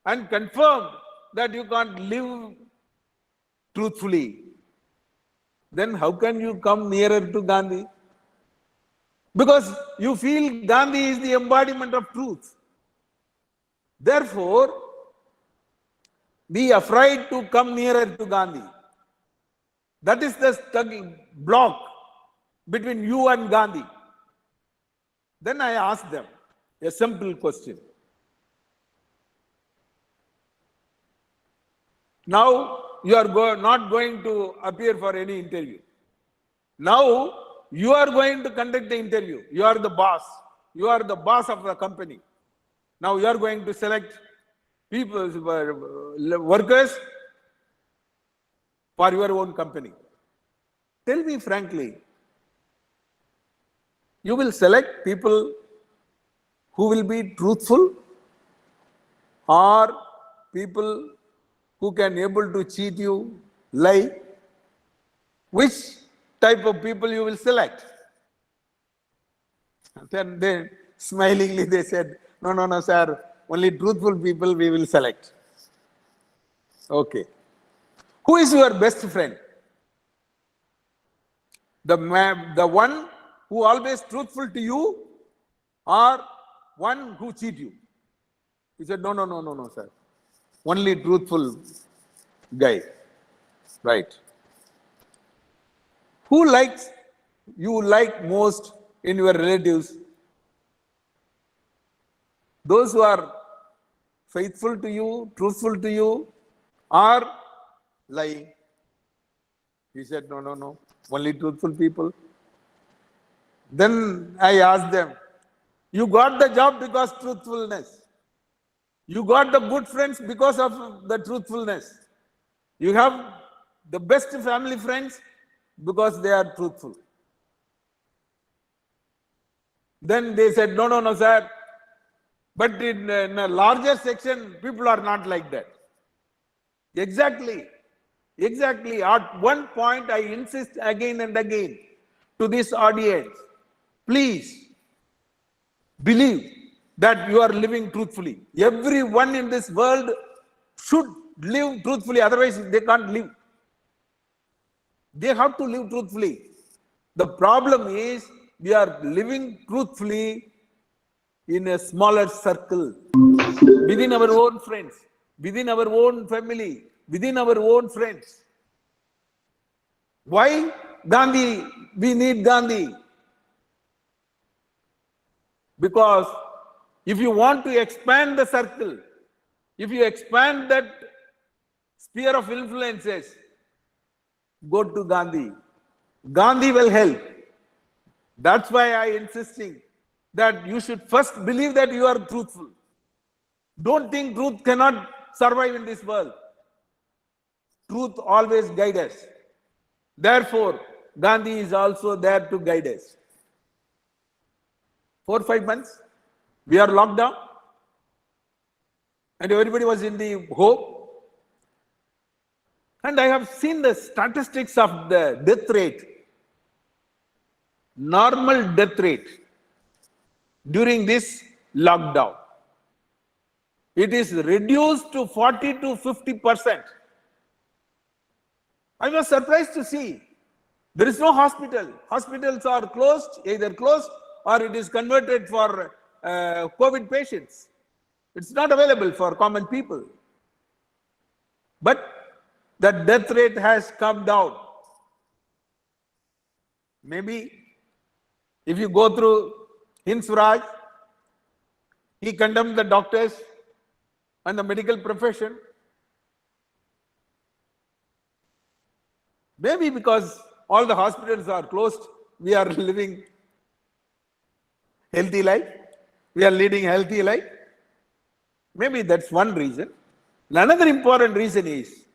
and confirmed that you can't live truthfully, then how can you come nearer to Gandhi? Because you feel Gandhi is the embodiment of truth. Therefore, be afraid to come nearer to Gandhi. That is the block between you and Gandhi. Then I asked them a simple question. Now you are not going to appear for any interview. Now you are going to conduct the interview. You are the boss. You are the boss of the company. Now you are going to select people, workers for your own company. Tell me frankly, you will select people who will be truthful or people who can able to cheat you, lie? Which type of people you will select? Then they smilingly they said, no, sir, only truthful people we will select. Okay. Who is your best friend? The one who always truthful to you or one who cheat you? He said, no, sir. Only truthful guy. Right. Who you like most in your relatives? Those who are faithful to you, truthful to you, or lying? He said, no, only truthful people. Then I asked them, you got the job because truthfulness. You got the good friends because of the truthfulness. You have the best family friends because they are truthful. Then they said, no, sir. But in a larger section, people are not like that. Exactly. At one point, I insist again and again to this audience, please believe that you are living truthfully. Everyone in this world should live truthfully, otherwise they can't live. They have to live truthfully. The problem is we are living truthfully in a smaller circle, within our own friends, within our own family, within our own friends. Why Gandhi? We need Gandhi. Because if you want to expand the circle, if you expand that sphere of influences, go to Gandhi. Gandhi will help. That's why I am insisting that you should first believe that you are truthful. Don't think truth cannot survive in this world. Truth always guides us. Therefore, Gandhi is also there to guide us. 4 or 5 months, we are locked down, and everybody was in the hope. And I have seen the statistics of the death rate, normal death rate during this lockdown. It is reduced to 40 to 50%. I was surprised to see there is no hospital. Hospitals are closed, either closed or it is converted for COVID patients. It's not available for common people. But the death rate has come down. Maybe if you go through Hinswaraj, he condemned the doctors and the medical profession. Maybe because all the hospitals are closed, we are living healthy life. We are leading healthy life. Maybe that's one reason. Another important reason is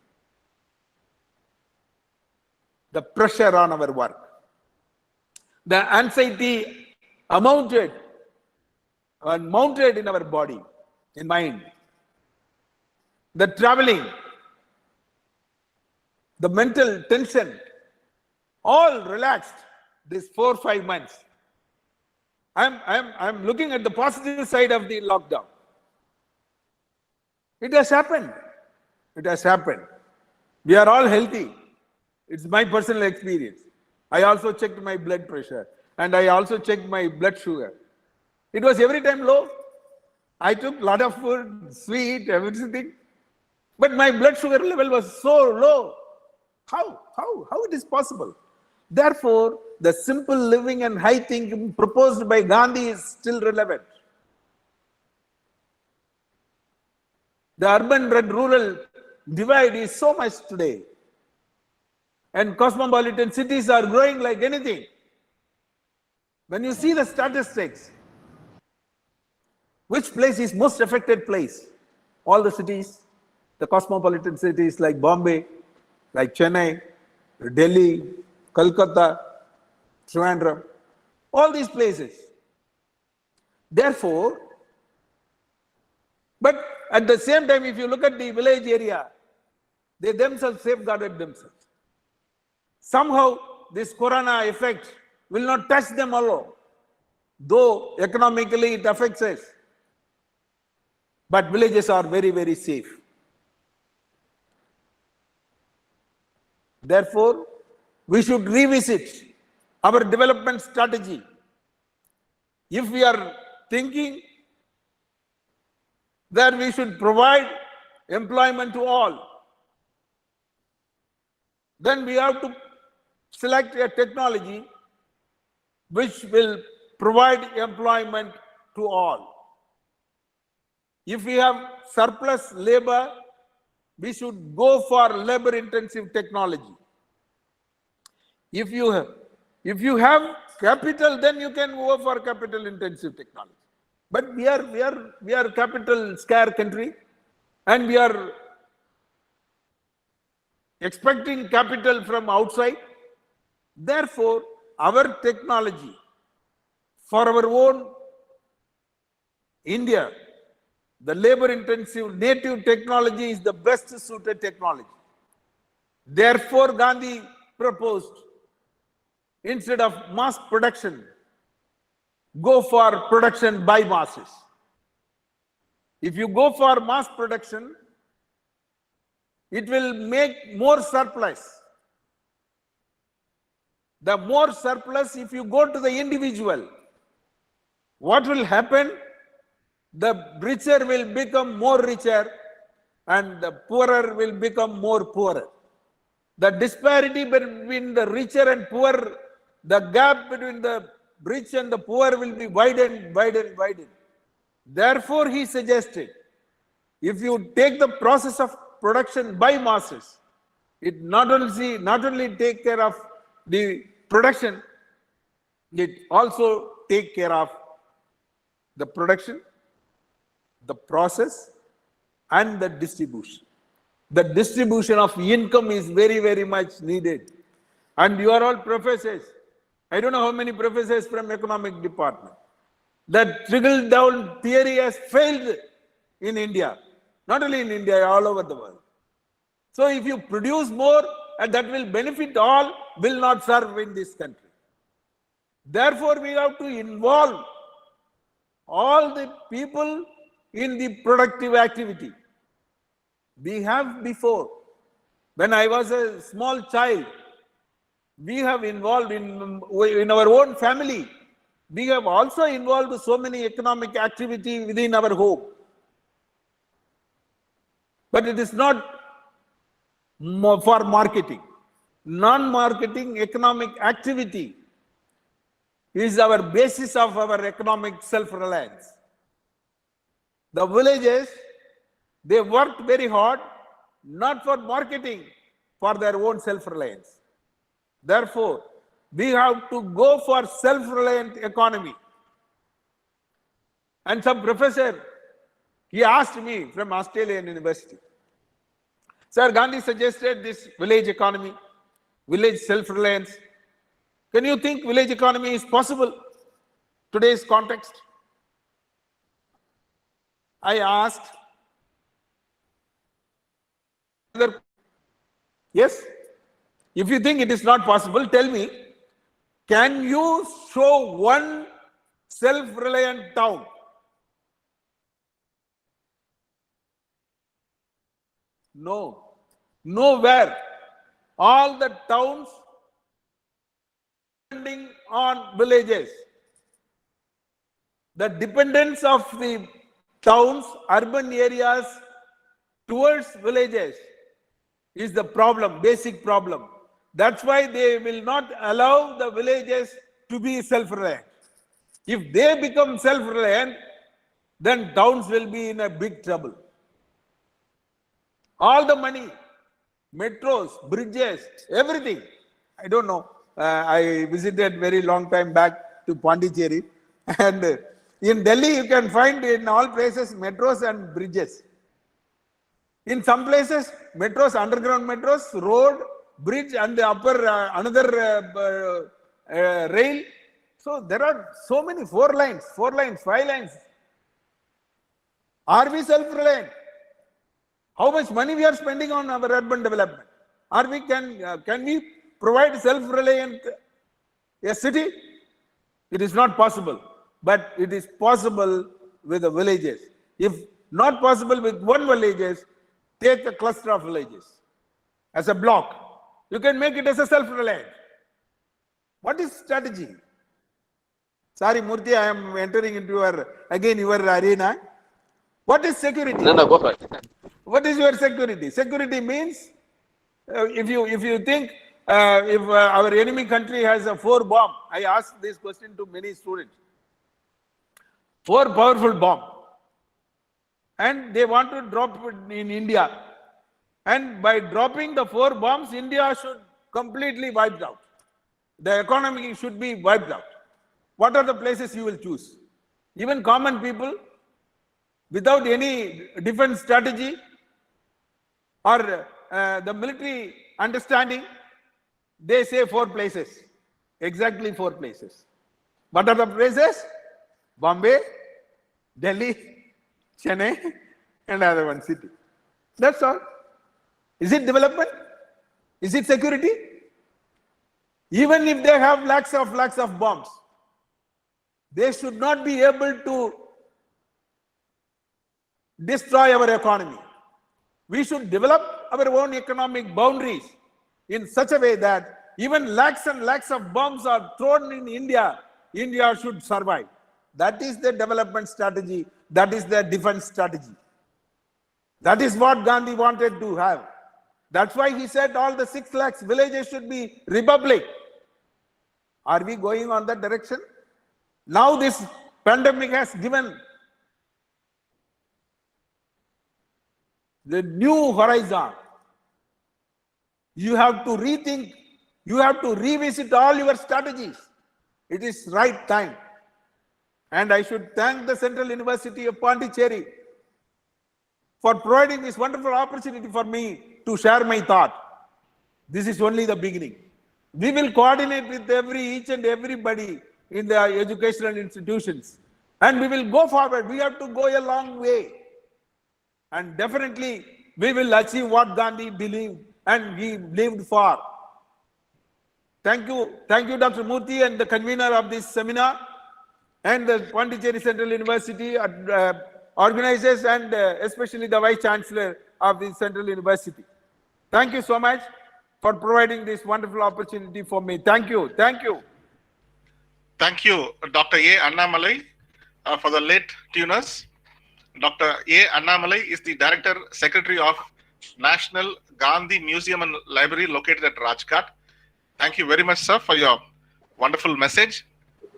the pressure on our work. The anxiety mounted in our body, in mind. The traveling, the mental tension, all relaxed this 4 or 5 months. I'm looking at the positive side of the lockdown. It has happened. It has happened. We are all healthy. It's my personal experience. I also checked my blood pressure and I also checked my blood sugar. It was every time low. I took a lot of food, sweet, everything. But my blood sugar level was so low. How it is possible? Therefore, the simple living and high thinking proposed by Gandhi is still relevant. The urban and rural divide is so much today. And cosmopolitan cities are growing like anything. When you see the statistics, which place is most affected place? All the cities, the cosmopolitan cities like Bombay, like Chennai, Delhi, Kolkata, Trivandrum, all these places. Therefore, but at the same time, if you look at the village area, they themselves safeguarded themselves. Somehow, this corona effect will not touch them alone, though economically it affects us. But villages are very, very safe. Therefore, we should revisit our development strategy. If we are thinking that we should provide employment to all, then we have to select a technology which will provide employment to all. If we have surplus labor, we should go for labor-intensive technology. If you have capital, then you can go for capital-intensive technology. But we are capital-scarce country, and we are expecting capital from outside. Therefore, our technology for our own India, the labor-intensive native technology is the best suited technology. Therefore, Gandhi proposed, instead of mass production, go for production by masses. If you go for mass production, it will make more surplus. The more surplus, if you go to the individual, what will happen? The richer will become more richer and the poorer will become more poorer. The disparity between the richer and poor, the gap between the rich and the poor will be widened. Therefore, he suggested, if you take the process of production by masses, it not only take care of the production, it also take care of the production, the process, and the distribution. The distribution of income is very, very much needed. And you are all professors. I don't know how many professors from economic department. That trickle-down theory has failed in India. Not only in India, all over the world. So if you produce more and that will benefit all, will not serve in this country. Therefore, we have to involve all the people in the productive activity. We have before, when I was a small child, we have involved in our own family. We have also involved so many economic activity within our home. But it is not for marketing. Non-marketing economic activity is our basis of our economic self-reliance. The villages, they worked very hard, not for marketing, for their own self-reliance. Therefore, we have to go for self-reliant economy. And some professor, he asked me from Australian University, Sir, Gandhi suggested this village economy, village self-reliance. Can you think village economy is possible in today's context? I asked, yes, if you think it is not possible, tell me, can you show one self-reliant town? No. Nowhere. All the towns depending on villages. The dependence of the towns, urban areas towards villages is the problem, basic problem. That's why they will not allow the villages to be self-reliant. If they become self-reliant, then towns will be in a big trouble. All the money, metros, bridges, everything. I don't know. I visited very long time back to Pondicherry, and in Delhi you can find in all places metros and bridges. In some places, metros, underground metros, road, bridge, and the upper another rail. So there are so many 4 lines, 5 lines. Are we self-reliant? How much money we are spending on our urban development? Are we can we provide self-reliant a city? It is not possible, but it is possible with the villages. If not possible with one villages, take a cluster of villages as a block. You can make it as a self-reliant. What is strategy? Sorry, Murthy, I am entering into your arena. What is security? No, go for it. What is your security? Security means if you think if our enemy country has a 4 bomb, I asked this question to many students. 4 powerful bomb, and they want to drop it in India. And by dropping the 4 bombs, India should completely wiped out. The economy should be wiped out. What are the places you will choose? Even common people, without any defense strategy or the military understanding, they say 4 places. Exactly 4 places. What are the places? Bombay, Delhi, Chennai, and another one city. That's all. Is it development? Is it security? Even if they have lakhs of bombs, they should not be able to destroy our economy. We should develop our own economic boundaries in such a way that even lakhs and lakhs of bombs are thrown in India, India should survive. That is the development strategy. That is the defense strategy. That is what Gandhi wanted to have. That's why he said all the 6 lakhs villages should be republic. Are we going on that direction? Now this pandemic has given the new horizon. You have to rethink, you have to revisit all your strategies. It is right time. And I should thank the Central University of Pondicherry for providing this wonderful opportunity for me to share my thought. This is only the beginning. We will coordinate with each and everybody in the educational institutions. And we will go forward. We have to go a long way. And definitely we will achieve what Gandhi believed and he lived for. Thank you, Dr. Murthy and the convener of this seminar, and the Pondicherry Central University organizers, and especially the Vice Chancellor of the Central University. Thank you so much for providing this wonderful opportunity for me. Thank you. Thank you. Thank you, Dr. A. Annamalai, for the late tuners. Dr. A. Annamalai is the Director Secretary of National Gandhi Museum and Library located at Rajghat. Thank you very much, sir, for your wonderful message.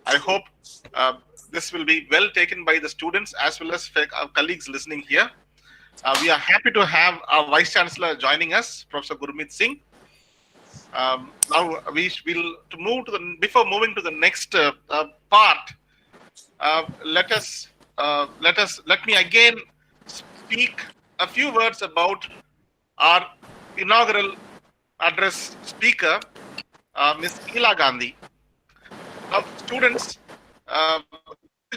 I hope this will be well taken by the students as well as our colleagues listening here. We are happy to have our Vice Chancellor joining us, Professor Gurmeet Singh. Now we will before moving to the next part. Let me again speak a few words about our inaugural address speaker, Ms. Ila Gandhi. Now, students,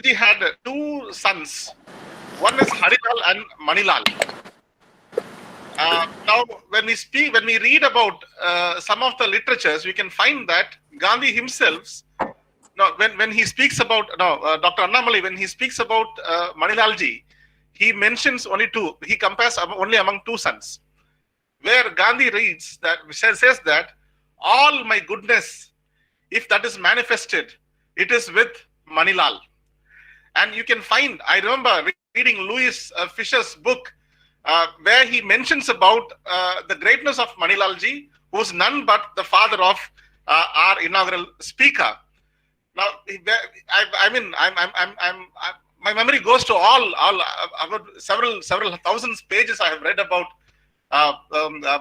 she had 2 sons. One is Harilal and Manilal. Now, when we read about some of the literatures, we can find that Gandhi himself, when he speaks about, Dr. Annamalai, when he speaks about Manilalji, he mentions only 2. He compares only among 2 sons. where Gandhi reads that, says that all my goodness, if that is manifested, it is with Manilal. And you can find, I remember reading Louis Fisher's book, where he mentions about the greatness of Manilalji, who is none but the father of our inaugural speaker. Now, my memory goes to all about several thousands pages I have read about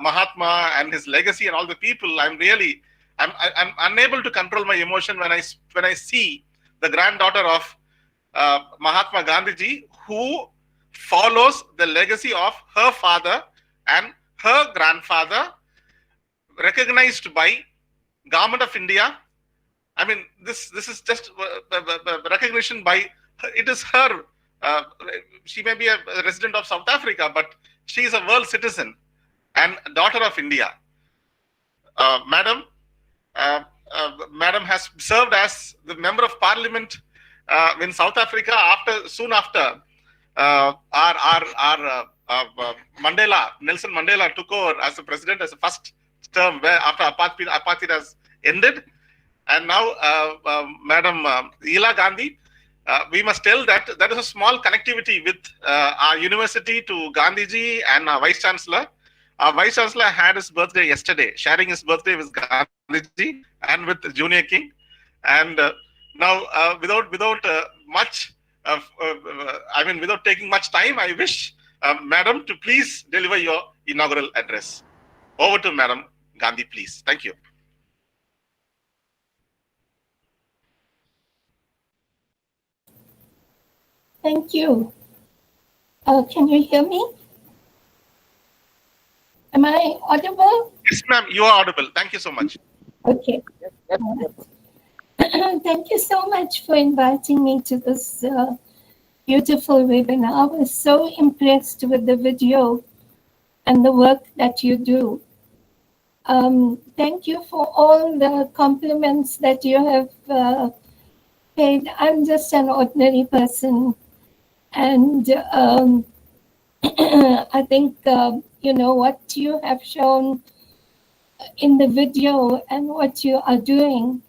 Mahatma and his legacy and all the people. I'm unable to control my emotion when I see the granddaughter of Mahatma Gandhi, who follows the legacy of her father and her grandfather, recognized by Government of India. I mean, this is just recognition by, it is her. She may be a resident of South Africa, but she is a world citizen and daughter of India. Madam has served as the member of parliament in South Africa soon after Nelson Mandela took over as the president, as the first term, where after apartheid has ended. And now Madam Ela Gandhi, we must tell that there is a small connectivity with our university to Gandhiji and our Vice Chancellor. Our Vice Chancellor had his birthday yesterday, sharing his birthday with Gandhiji and with Junior King. And now, without taking much time, I wish Madam to please deliver your inaugural address. Over to Madam Gandhi, please. Thank you. Thank you. Can you hear me? Am I audible? Yes, ma'am, you are audible. Thank you so much. Okay. Thank you so much for inviting me to this beautiful webinar. I was so impressed with the video and the work that you do. Thank you for all the compliments that you have paid. I'm just an ordinary person. And I think, what you have shown in the video and what you are doing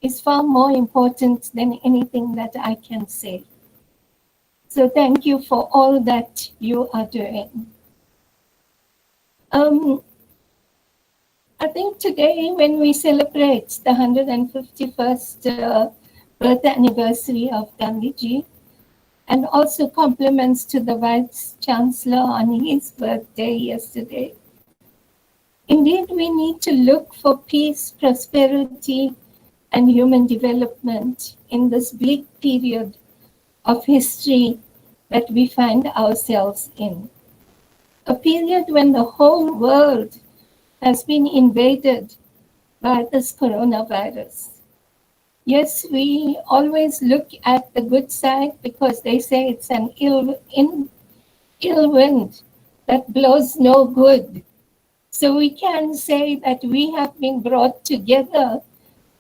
is far more important than anything that I can say. So thank you for all that you are doing. I think today, when we celebrate the 151st birth anniversary of Gandhiji, and also compliments to the Vice Chancellor on his birthday yesterday. Indeed, we need to look for peace, prosperity, and human development in this bleak period of history that we find ourselves in. A period when the whole world has been invaded by this coronavirus. Yes, we always look at the good side because they say it's an ill wind that blows no good. So we can say that we have been brought together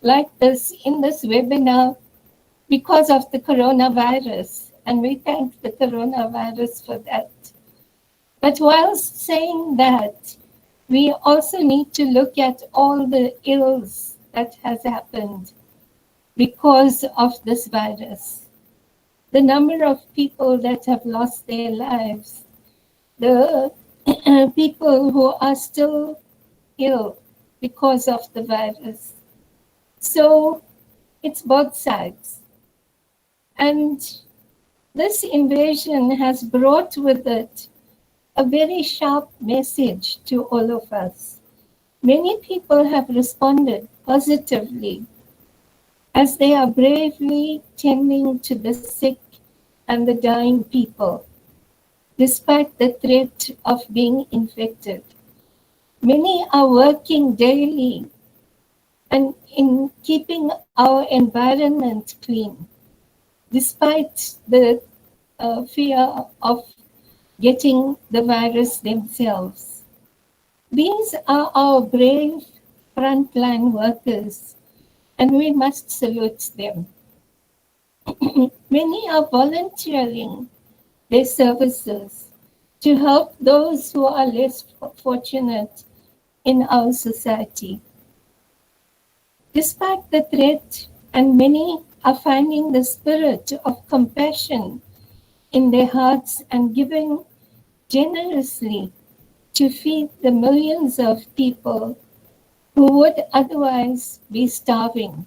like this in this webinar because of the coronavirus, and we thank the coronavirus for that. But whilst saying that, we also need to look at all the ills that has happened because of this virus. The number of people that have lost their lives, the people who are still ill because of the virus. So it's both sides. And this invasion has brought with it a very sharp message to all of us. Many people have responded positively as they are bravely tending to the sick and the dying people, despite the threat of being infected. Many are working daily and in keeping our environment clean, despite the fear of getting the virus themselves. These are our brave frontline workers, and we must salute them. Many are volunteering their services to help those who are less fortunate in our society. Despite the threat, and many are finding the spirit of compassion in their hearts and giving generously to feed the millions of people who would otherwise be starving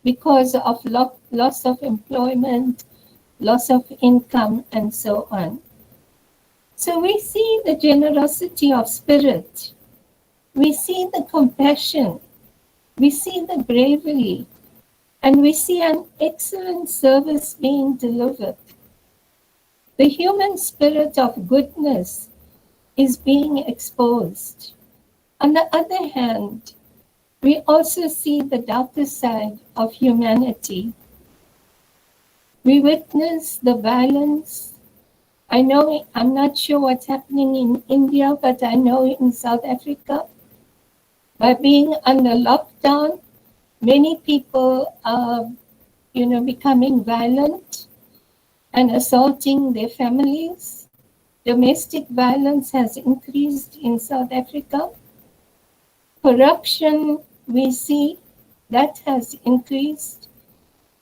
because of loss of employment, loss of income, and so on. So we see the generosity of spirit, we see the compassion, we see the bravery, and we see an excellent service being delivered. The human spirit of goodness is being exposed. On the other hand, we also see the darker side of humanity. We witness the violence. I know, I'm not sure what's happening in India, but I know in South Africa, by being under lockdown, many people are, becoming violent and assaulting their families. Domestic violence has increased in South Africa. Corruption, we see that has increased.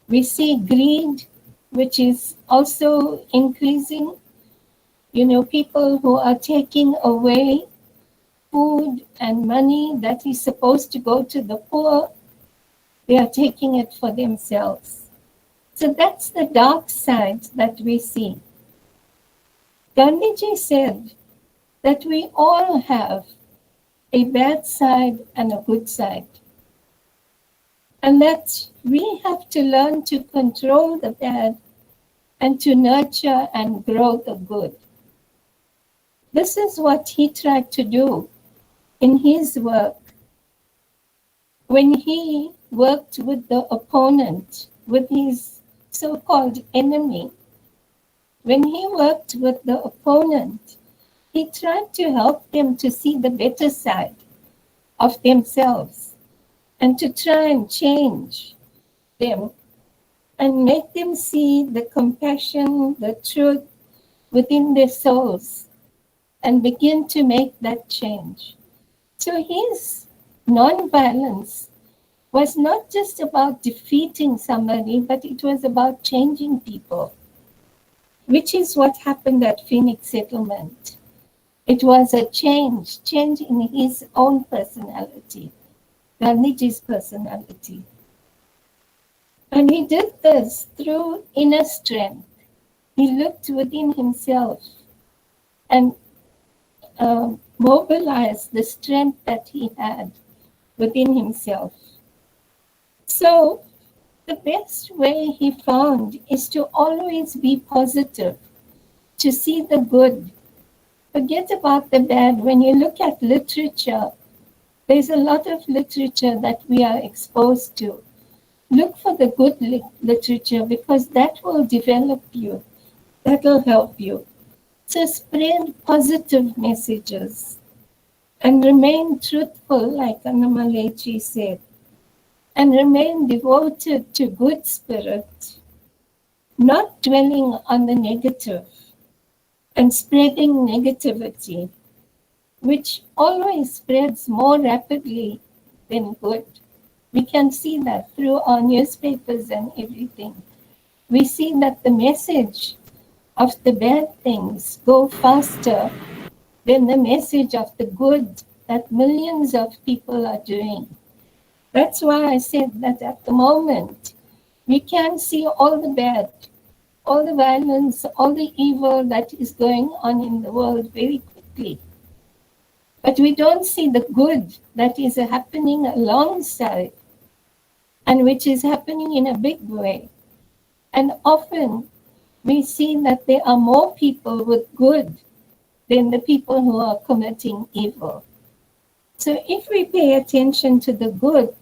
We see greed, which is also increasing. People who are taking away food and money that is supposed to go to the poor, they are taking it for themselves. So that's the dark side that we see. Gandhiji said that we all have a bad side and a good side, and that we have to learn to control the bad and to nurture and grow the good. This is what he tried to do in his work when he worked with the opponent, with his so-called enemy. When he worked with the opponent, he tried to help them to see the better side of themselves and to try and change them and make them see the compassion, the truth within their souls and begin to make that change. So his non-violence was not just about defeating somebody, but it was about changing people, which is what happened at Phoenix Settlement. It was a change in his own personality, Gandhiji's personality. And he did this through inner strength. He looked within himself and mobilized the strength that he had within himself. So the best way he found is to always be positive, to see the good. Forget about the bad. When you look at literature, there's a lot of literature that we are exposed to. Look for the good literature because that will develop you. That will help you. So spread positive messages and remain truthful, like Annamalaiji said, and remain devoted to good spirit, not dwelling on the negative and spreading negativity, which always spreads more rapidly than good. We can see that through our newspapers and everything. We see that the message of the bad things go faster than the message of the good that millions of people are doing. That's why I said that at the moment, we can see all the bad, all the violence, all the evil that is going on in the world very quickly. But we don't see the good that is happening alongside and which is happening in a big way. And often we see that there are more people with good than the people who are committing evil. So if we pay attention to the good,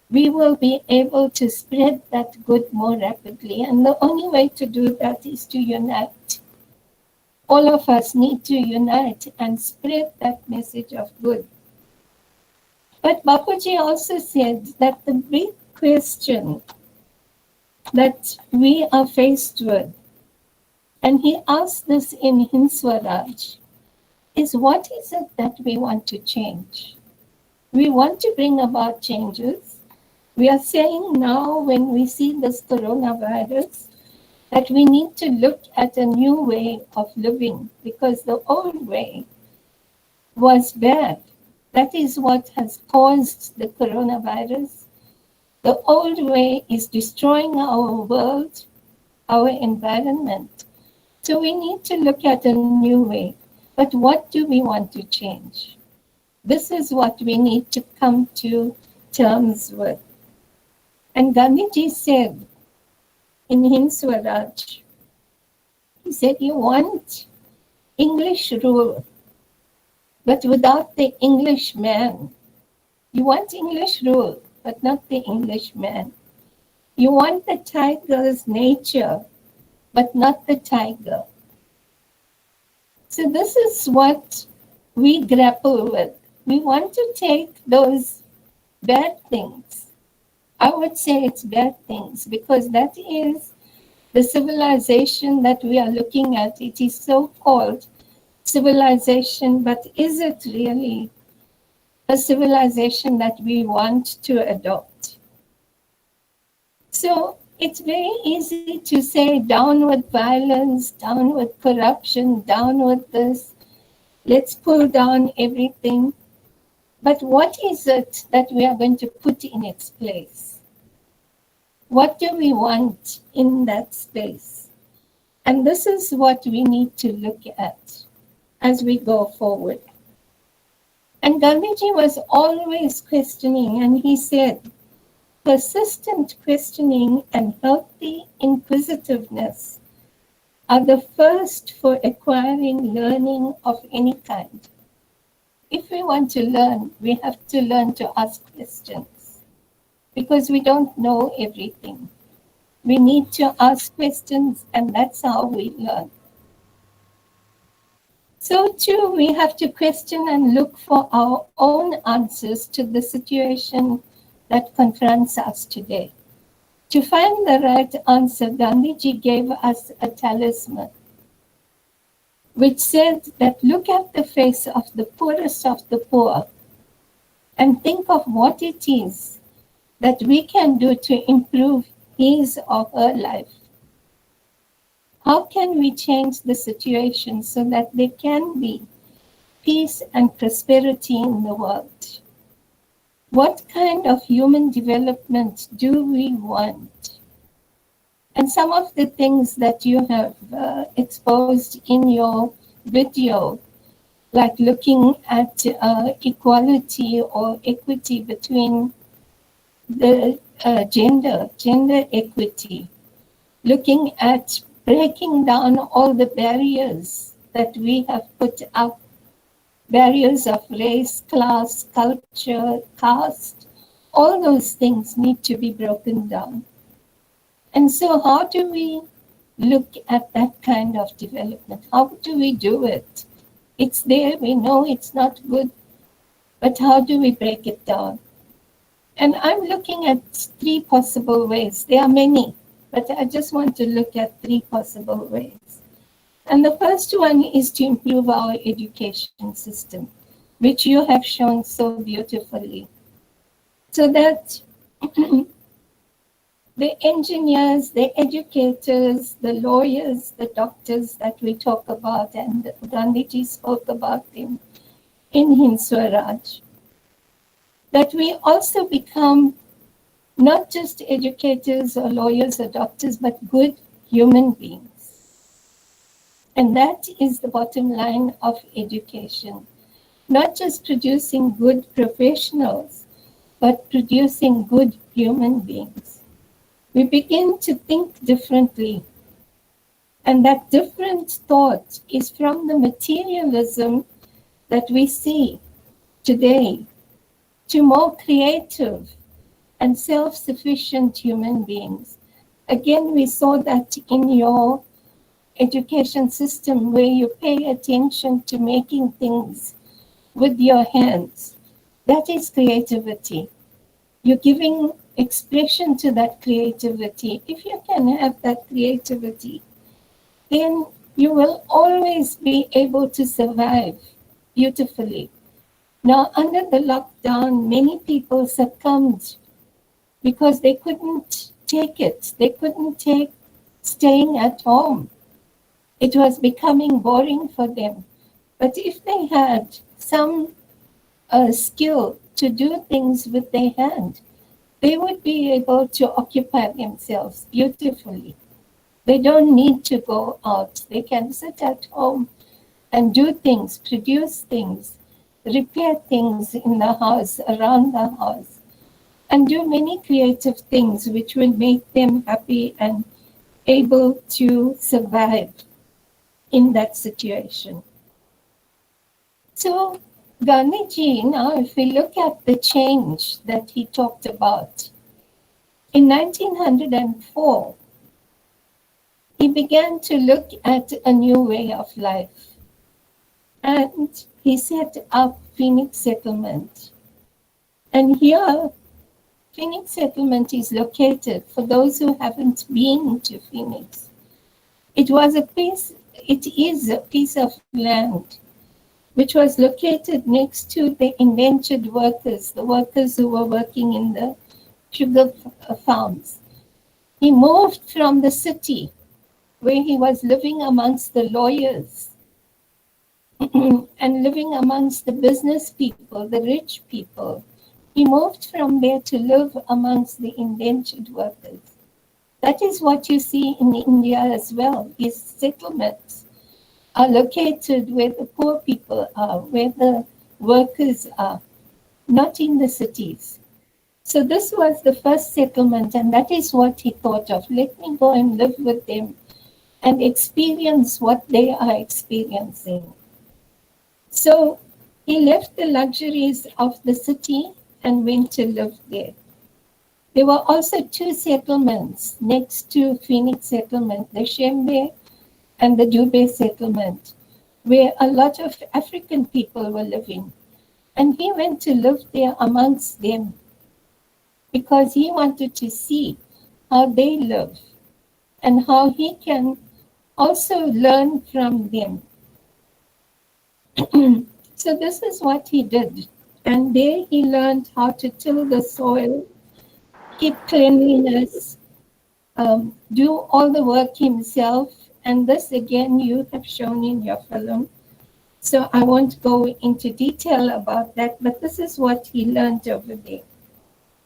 we will be able to spread that good more rapidly. And the only way to do that is to unite. All of us need to unite and spread that message of good. But Bapuji also said that the big question that we are faced with And he asked this in Hind Swaraj, is what is it that we want to change? We want to bring about changes. We are saying now when we see this coronavirus that we need to look at a new way of living because the old way was bad. That is what has caused the coronavirus. The old way is destroying our world, our environment. So we need to look at a new way. But what do we want to change? This is what we need to come to terms with. And Gandhiji said in Hind Swaraj, he said, you want English rule, but without the English man. You want English rule, but not the English man. You want the tiger's nature, but not the tiger. So this is what we grapple with. We want to take those bad things. I would say it's bad things because that is the civilization that we are looking at. It is so-called civilization, but is it really a civilization that we want to adopt? So it's very easy to say down with violence, down with corruption, down with this. Let's pull down everything. But what is it that we are going to put in its place? What do we want in that space? And this is what we need to look at as we go forward. And Gandhiji was always questioning, and he said, persistent questioning and healthy inquisitiveness are the first for acquiring learning of any kind. If we want to learn, we have to learn to ask questions because we don't know everything. We need to ask questions, and that's how we learn. So too, we have to question and look for our own answers to the situation that confronts us today. To find the right answer, Gandhiji gave us a talisman, which said that look at the face of the poorest of the poor and think of what it is that we can do to improve his or her life. How can we change the situation so that there can be peace and prosperity in the world? What kind of human development do we want? And some of the things that you have exposed in your video, like looking at equality or equity between the gender equity, looking at breaking down all the barriers that we have put up, barriers of race, class, culture, caste, all those things need to be broken down. And so how do we look at that kind of development? How do we do it? It's there, we know it's not good, but how do we break it down? And I'm looking at three possible ways. There are many, but I just want to look at three possible ways. And the first one is to improve our education system, which you have shown so beautifully, so that the engineers, the educators, the lawyers, the doctors that we talk about, and Gandhiji spoke about them in Hind Swaraj, that we also become not just educators or lawyers or doctors, but good human beings. And that is the bottom line of education. Not just producing good professionals, but producing good human beings. We begin to think differently. And that different thought is from the materialism that we see today to more creative and self-sufficient human beings. Again, we saw that in your education system where you pay attention to making things with your hands. That is creativity. You're giving expression to that creativity. If you can have that creativity then you will always be able to survive beautifully. Now, under the lockdown, many people succumbed because they couldn't take it. They couldn't take staying at home. It was becoming boring for them. But if they had some skill to do things with their hand, they would be able to occupy themselves beautifully. They don't need to go out. They can sit at home and do things, produce things, repair things in the house, around the house, and do many creative things which will make them happy and able to survive in that situation. So Gandhiji, now if we look at the change that he talked about, in 1904, he began to look at a new way of life. And he set up Phoenix Settlement. And here, Phoenix Settlement is located, for those who haven't been to Phoenix. It is a piece of land which was located next to the indentured workers, the workers who were working in the sugar farms. He moved from the city where he was living amongst the lawyers and living amongst the business people, the rich people. He moved from there to live amongst the indentured workers. That is what you see in India as well. These settlements are located where the poor people are, where the workers are, not in the cities. So this was the first settlement, and that is what he thought of. Let me go and live with them and experience what they are experiencing. So he left the luxuries of the city and went to live there. There were also two settlements next to Phoenix Settlement, the Shembe and the Dubé Settlement, where a lot of African people were living. And he went to live there amongst them because he wanted to see how they live and how he can also learn from them. So this is what he did. And there he learned how to till the soil, keep cleanliness, do all the work himself. And this again you have shown in your film. So I won't go into detail about that, but this is what he learned over there.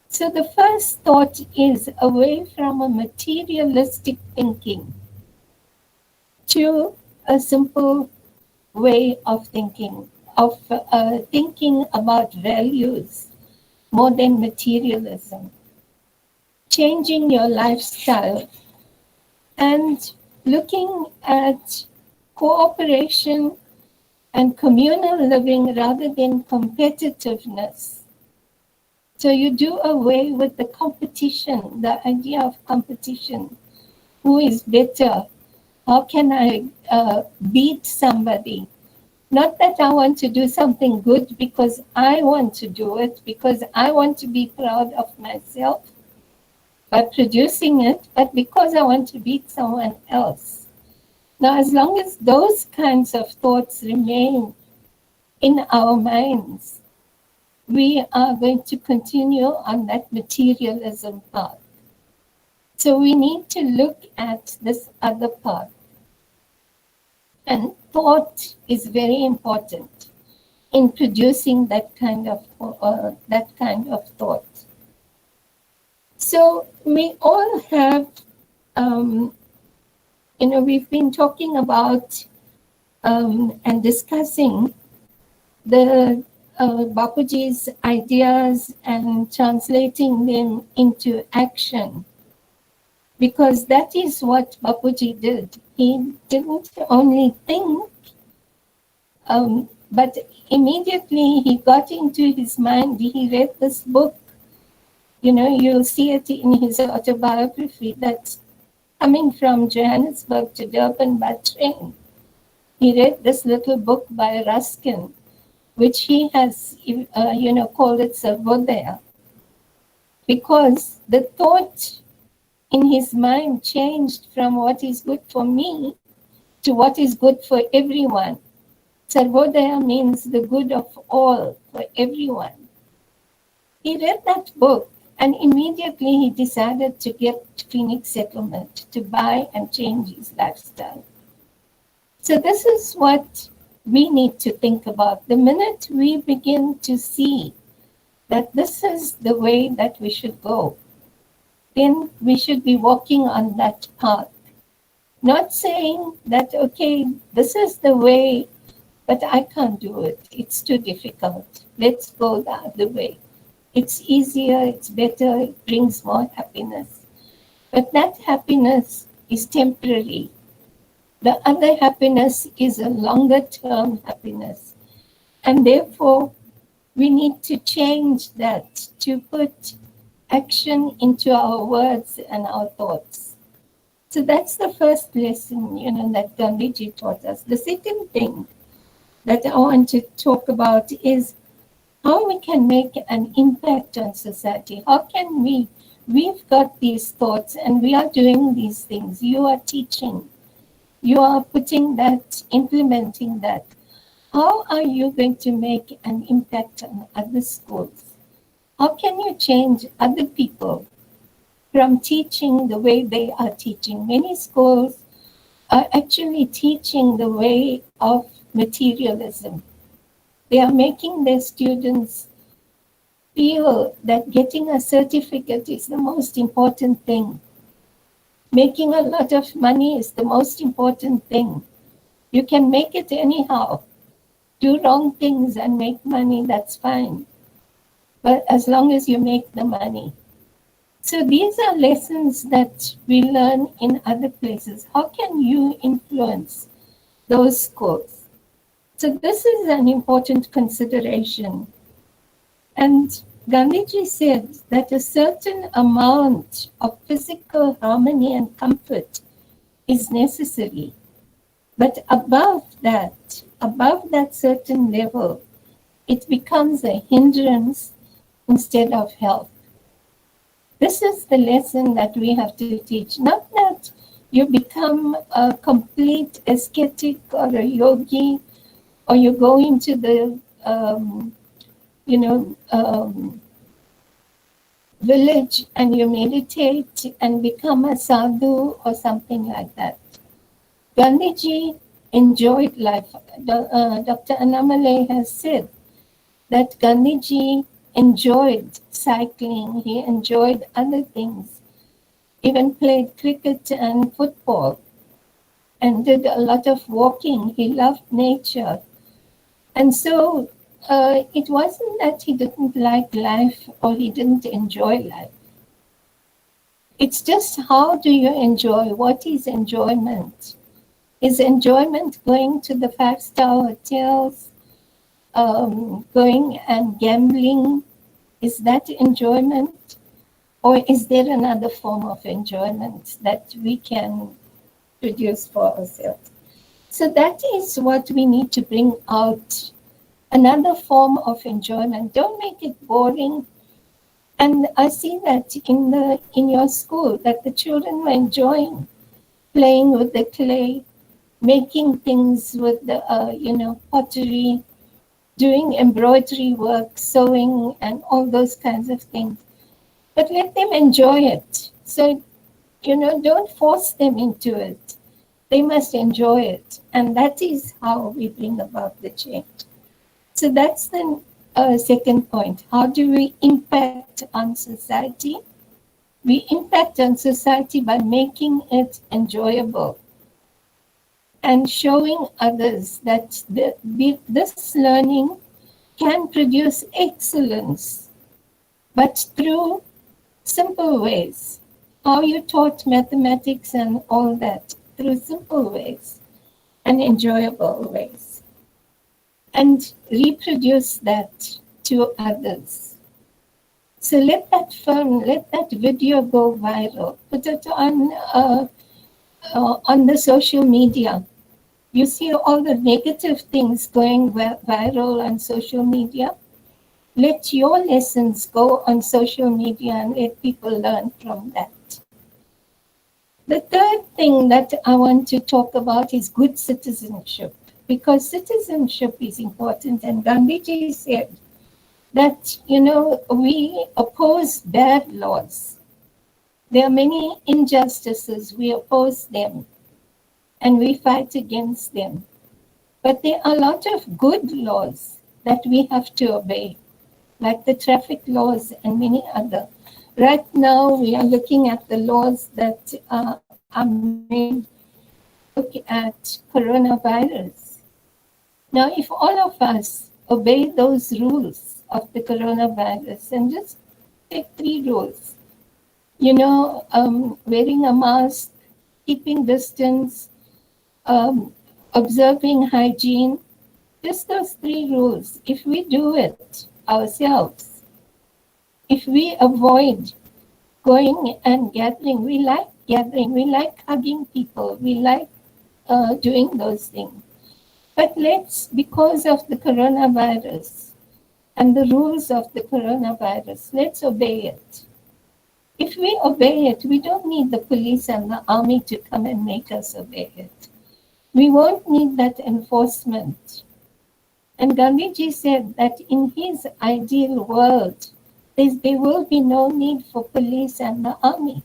So the first thought is away from a materialistic thinking to a simple way of thinking about values more than materialism. Changing your lifestyle and looking at cooperation and communal living rather than competitiveness. So you do away with the competition, the idea of competition. Who is better? How can I beat somebody? Not that I want to do something good because I want to do it, because I want to be proud of myself by producing it, but because I want to beat someone else. Now, as long as those kinds of thoughts remain in our minds, we are going to continue on that materialism path. So we need to look at this other path. And thought is very important in producing that kind of thought. So we all have, we've been talking about and discussing the Bapuji's ideas and translating them into action. Because that is what Bapuji did. He didn't only think, but immediately he got into his mind, he read this book. You'll see it in his autobiography, that's coming from Johannesburg to Durban by train. He read this little book by Ruskin, which he has, called it Sarvodaya. Because the thought in his mind changed from what is good for me to what is good for everyone. Sarvodaya means the good of all, for everyone. He read that book and immediately he decided to get Phoenix Settlement to buy and change his lifestyle. So this is what we need to think about. The minute we begin to see that this is the way that we should go, then we should be walking on that path. Not saying that, okay, this is the way, but I can't do it. It's too difficult. Let's go the other way. It's easier, it's better, it brings more happiness. But that happiness is temporary. The other happiness is a longer term happiness. And therefore, we need to change that to put action into our words and our thoughts. So that's the first lesson, that Gandhiji taught us. The second thing that I want to talk about is how we can make an impact on society. How can we've got these thoughts and we are doing these things. You are teaching. You are putting that, implementing that. How are you going to make an impact on other schools? How can you change other people from teaching the way they are teaching? Many schools are actually teaching the way of materialism. They are making their students feel that getting a certificate is the most important thing. Making a lot of money is the most important thing. You can make it anyhow. Do wrong things and make money, that's fine. But as long as you make the money. So these are lessons that we learn in other places. How can you influence those schools? So this is an important consideration. And Gandhiji said that a certain amount of physical harmony and comfort is necessary. But above that certain level, it becomes a hindrance instead of help. This is the lesson that we have to teach. Not that you become a complete ascetic or a yogi, or you go into the, village and you meditate and become a sadhu or something like that. Gandhiji enjoyed life. Dr. Annamalai has said that Gandhiji enjoyed cycling, he enjoyed other things, even played cricket and football, and did a lot of walking. He loved nature. And so it wasn't that he didn't like life or he didn't enjoy life. It's just how do you enjoy? What is enjoyment? Is enjoyment going to the 5-star hotels, going and gambling? Is that enjoyment? Or is there another form of enjoyment that we can produce for ourselves? So that is what we need to bring out. Another form of enjoyment. Don't make it boring. And I see that in your school, that the children were enjoying playing with the clay, making things with the pottery, doing embroidery work, sewing, and all those kinds of things. But let them enjoy it. So, don't force them into it. They must enjoy it. And that is how we bring about the change. So that's the second point. How do we impact on society? We impact on society by making it enjoyable and showing others that this learning can produce excellence, but through simple ways. How you taught mathematics and all that, through simple ways and enjoyable ways. And reproduce that to others. So let that video go viral. Put it on the social media. You see all the negative things going viral on social media. Let your lessons go on social media and let people learn from that. The third thing that I want to talk about is good citizenship, because citizenship is important. And Gandhiji said that, we oppose bad laws. There are many injustices, we oppose them and we fight against them. But there are a lot of good laws that we have to obey, like the traffic laws and many other. Right now, we are looking at the laws that are made look at coronavirus. Now, if all of us obey those rules of the coronavirus, and just take 3 rules, wearing a mask, keeping distance, observing hygiene, just those 3 rules. If we do it ourselves, if we avoid going and gathering, we like hugging people, we like doing those things. But because of the coronavirus and the rules of the coronavirus, let's obey it. If we obey it, we don't need the police and the army to come and make us obey it. We won't need that enforcement. And Gandhiji said that in his ideal world, there will be no need for police and the army.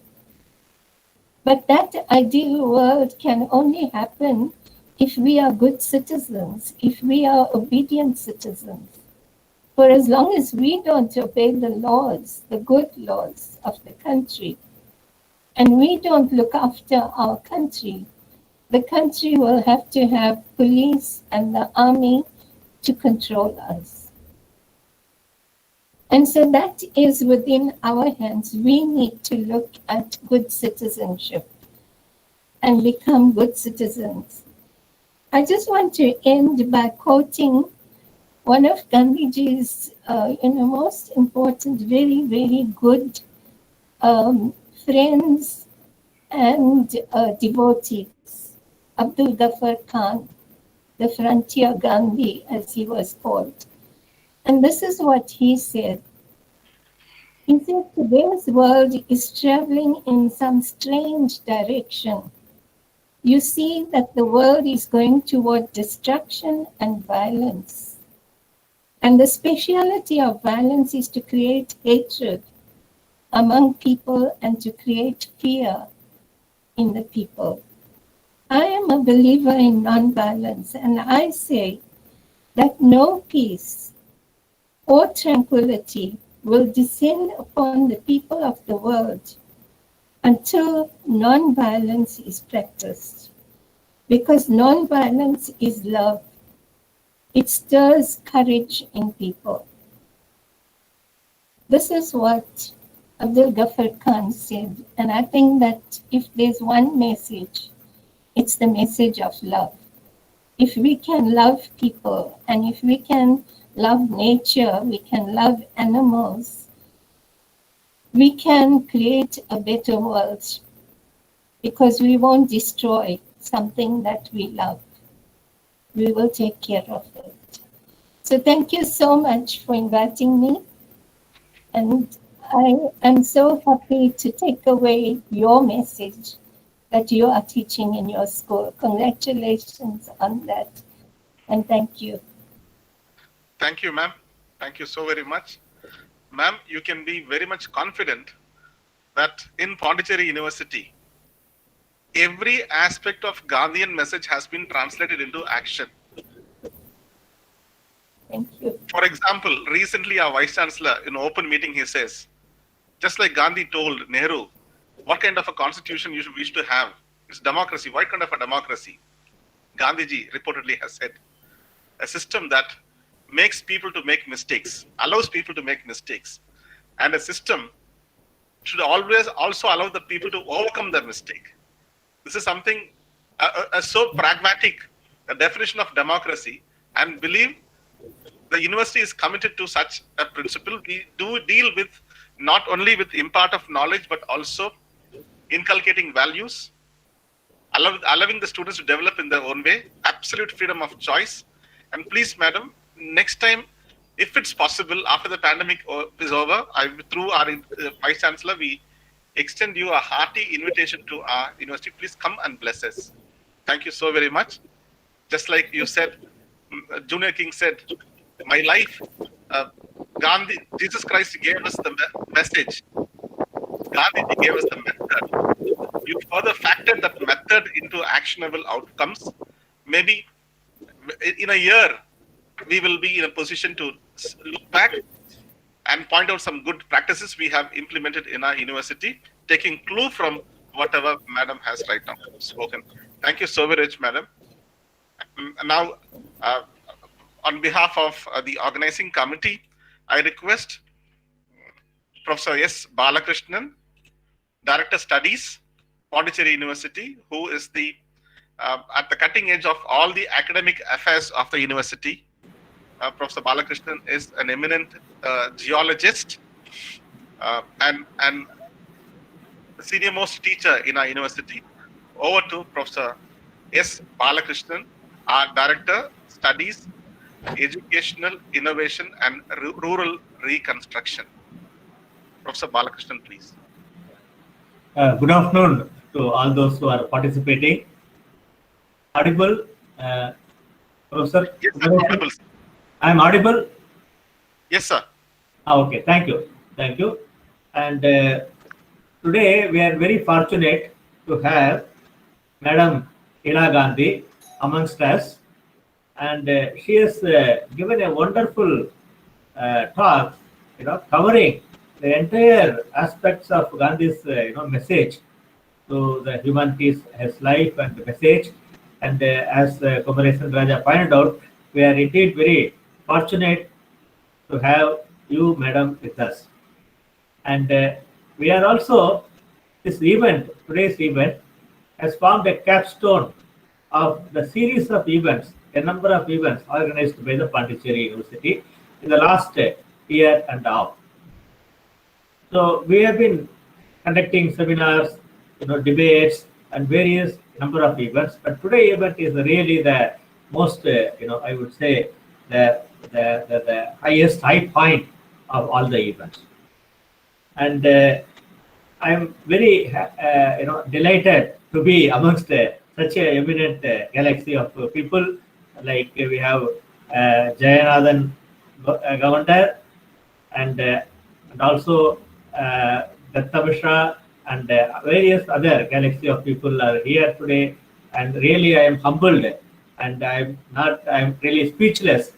But that ideal world can only happen if we are good citizens, if we are obedient citizens. For as long as we don't obey the laws, the good laws of the country, and we don't look after our country, the country will have to have police and the army to control us. And so that is within our hands. We need to look at good citizenship and become good citizens. I just want to end by quoting one of Gandhiji's most important, very, very good friends and devotees, Abdul Ghaffar Khan, the frontier Gandhi, as he was called. And this is what he said. He said, today's world is traveling in some strange direction. You see that the world is going toward destruction and violence. And the speciality of violence is to create hatred among people and to create fear in the people. I am a believer in nonviolence, and I say that no peace or tranquility will descend upon the people of the world until nonviolence is practiced. Because nonviolence is love. It stirs courage in people. This is what Abdul Ghaffar Khan said, and I think that if there's one message, it's the message of love. If we can love people, and if we can love nature, we can love animals, we can create a better world, because we won't destroy something that we love. We will take care of it. So thank you so much for inviting me. And I am so happy to take away your message that you are teaching in your school. Congratulations on that. And thank you. Thank you, ma'am. Thank you so very much. Ma'am, you can be very much confident that in Pondicherry University, every aspect of Gandhian message has been translated into action. Thank you. For example, recently our Vice Chancellor, in an open meeting, he says, just like Gandhi told Nehru, what kind of a constitution you should wish to have? It's democracy. What kind of a democracy? Gandhiji reportedly has said, a system that makes people to make mistakes, allows people to make mistakes, and a system should always also allow the people to overcome their mistake. This is something so pragmatic, a definition of democracy, and believe the university is committed to such a principle. We do deal with not only with impart of knowledge, but also inculcating values, allowing the students to develop in their own way, absolute freedom of choice. And please, madam, next time, if it's possible, after the pandemic is over, through our Vice Chancellor, we extend you a hearty invitation to our university. Please come and bless us. Thank you so very much. Just like you said, Junior King said, my life, Gandhi, Jesus Christ gave us the message. Gandhi gave us the method. You further factored that method into actionable outcomes. Maybe in a year, we will be in a position to look back and point out some good practices we have implemented in our university, taking clue from whatever Madam has right now spoken. Thank you so very much, Madam. Now, on behalf of the organizing committee, I request Professor S. Balakrishnan, Director Studies, Pondicherry University, who is the at the cutting edge of all the academic affairs of the university. Professor Balakrishnan is an eminent geologist and senior most teacher in our university. Over to Professor S. Balakrishnan, our Director Studies, Educational Innovation and Rural Reconstruction. Professor Balakrishnan, please. Good afternoon to all those who are participating. Audible, Professor? Yes, I'm audible. I'm audible? Yes, sir. Okay, thank you. Thank you. And today we are very fortunate to have Madam Ila Gandhi amongst us. And she has given a wonderful talk, covering the entire aspects of Gandhi's, message to the humanities, his life and the message. And as Kumaresan Raja pointed out, we are indeed very fortunate to have you, Madam, with us. And we are also, this event, today's event, has formed a capstone of the series of events, a number of events organized by the Pondicherry University in the last year and a half. So we have been conducting seminars, debates, and various number of events. But today event is really the most, I would say, the highest high point of all the events. And I am very, delighted to be amongst such a eminent galaxy of people. Like we have Jayanathan Governor and also Datta Mishra and various other galaxy of people are here today. And really I am humbled and I'm really speechless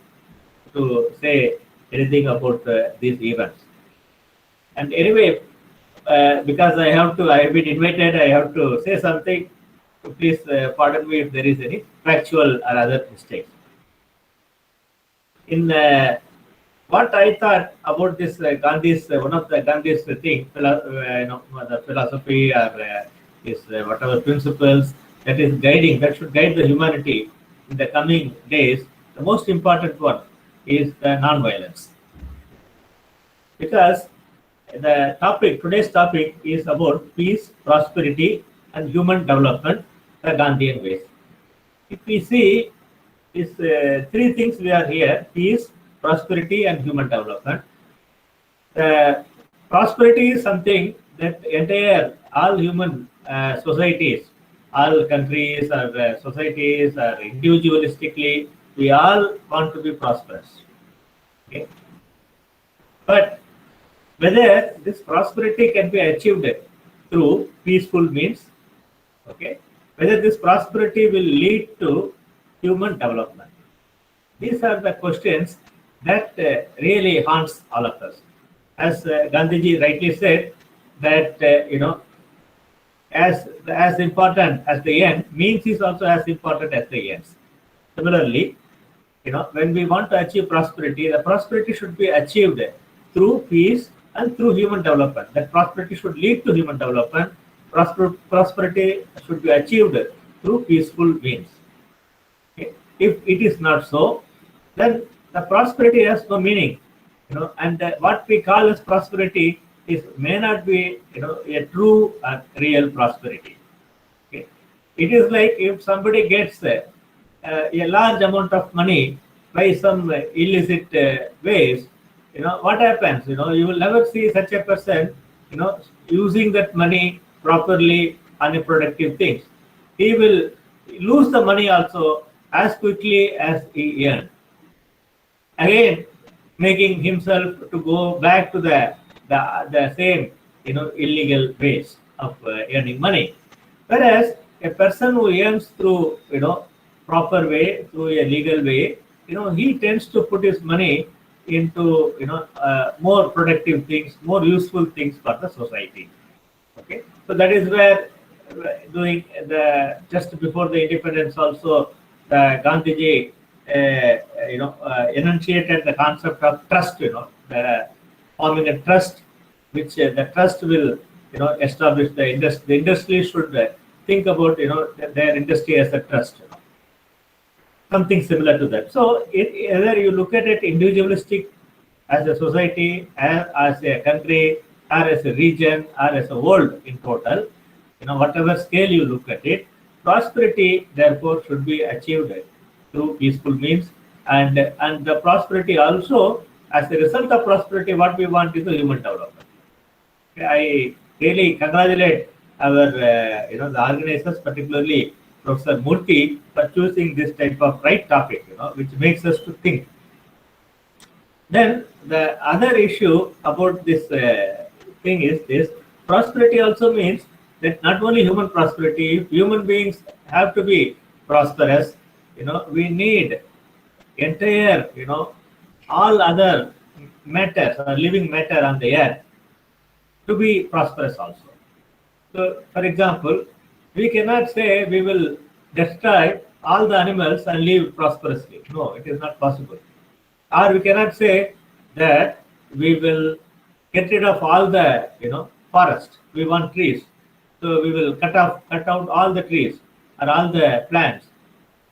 to say anything about these events. And anyway, because I have been invited, I have to say something. Please pardon me if there is any factual or other mistakes. In what I thought about this Gandhi's, one of the Gandhi's thing, the philosophy or his whatever principles that is guiding, that should guide the humanity in the coming days, the most important one is the non-violence. Because the topic, today's topic is about peace, prosperity, and human development, the Gandhian ways. If we see these three things we are here, peace, prosperity, and human development. Prosperity is something that entire, all human societies, all countries or societies or individualistically, we all want to be prosperous. Okay? But whether this prosperity can be achieved through peaceful means, okay, whether this prosperity will lead to human development. These are the questions that really haunts all of us. As Gandhiji rightly said, that as important as the end, means is also as important as the ends. Similarly, when we want to achieve prosperity, the prosperity should be achieved through peace and through human development. That prosperity should lead to human development. Prosperity should be achieved through peaceful means. Okay? If it is not so, then the prosperity has no meaning. And what we call as prosperity may not be a true real prosperity. Okay? It is like if somebody gets a large amount of money by some illicit ways, what happens? You will never see such a person using that money properly on productive things, he will lose the money also as quickly as he earned. Again, making himself to go back to the same illegal ways of earning money. Whereas a person who earns through proper way, through a legal way, he tends to put his money into more productive things, more useful things for the society. Okay, so that is where doing the just before the independence also the Gandhiji enunciated the concept of trust. The forming a trust, which the trust will establish the industry. The industry should think about their industry as a trust. Something similar to that. So either you look at it individualistic as a society, as a country, or as a region, or as a world in total, whatever scale you look at it, prosperity therefore should be achieved through peaceful means, and the prosperity also, as a result of prosperity, what we want is the human development. I really congratulate our the organizers, particularly Professor Murthy, for choosing this type of right topic, which makes us to think. Then the other issue about this thing is this: prosperity also means that not only human prosperity, if human beings have to be prosperous, we need entire, all other matters or living matter on the earth to be prosperous also. So, for example, we cannot say we will destroy all the animals and live prosperously. No, it is not possible. Or we cannot say that we will get rid of all the forest. We want trees, so we will cut out all the trees or all the plants.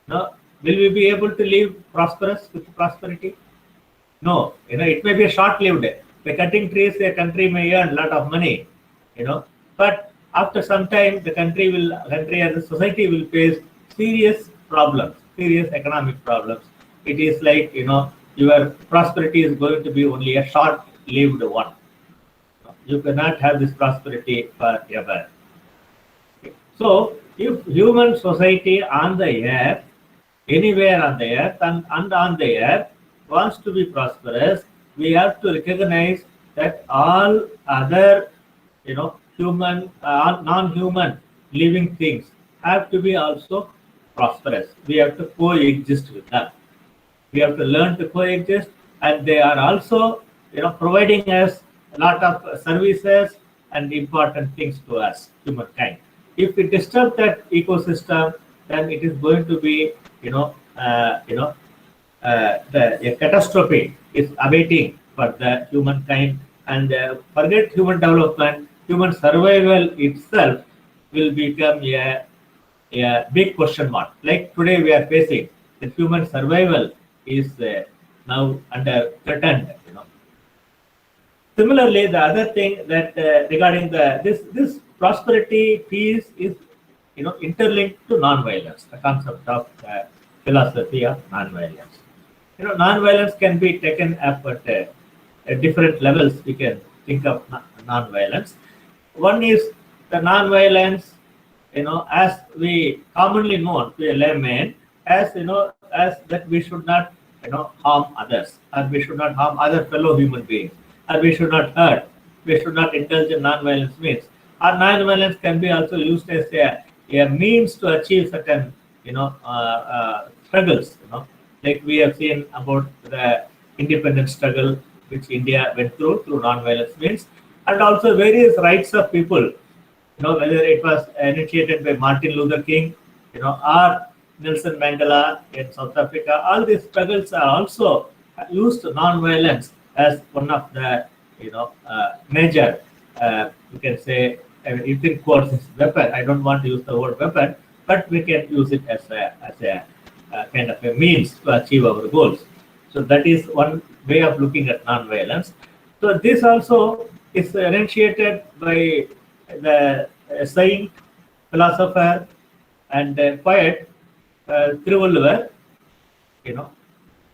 No, will we be able to live prosperous with prosperity? No, it may be short-lived. By cutting trees, a country may earn a lot of money, but after some time, the country as a society will face serious problems, serious economic problems. It is like, your prosperity is going to be only a short-lived one. You cannot have this prosperity forever. So, if human society on the earth, anywhere on the earth and on the earth, wants to be prosperous, we have to recognize that all other, human, non-human living things have to be also prosperous. We have to coexist with them. We have to learn to coexist, and they are also, providing us a lot of services and important things to us, humankind. If we disturb that ecosystem, then it is going to be, a catastrophe is awaiting for the humankind, and forget human development, human survival itself will become a big question mark. Like today we are facing, that human survival is now under threatened. Similarly, the other thing that regarding this prosperity piece is interlinked to non-violence, the concept of philosophy of non-violence. Non-violence can be taken up at different levels. We can think of non-violence. One is the non-violence, as we commonly known to a layman, as as that we should not, harm others, or we should not harm other fellow human beings, or we should not hurt, we should not indulge in non-violence means. Or non-violence can be also used as a means to achieve certain, struggles. Like we have seen about the independence struggle which India went through non-violence means, and also various rights of people. Whether it was initiated by Martin Luther King, or Nelson Mandela in South Africa, all these struggles are also used non-violence as one of the, major, you can say, you can quote this weapon. I don't want to use the word weapon, but we can use it as a kind of a means to achieve our goals. So that is one way of looking at non-violence. So this also is initiated by the saint, philosopher, and poet Thiruvalluvar,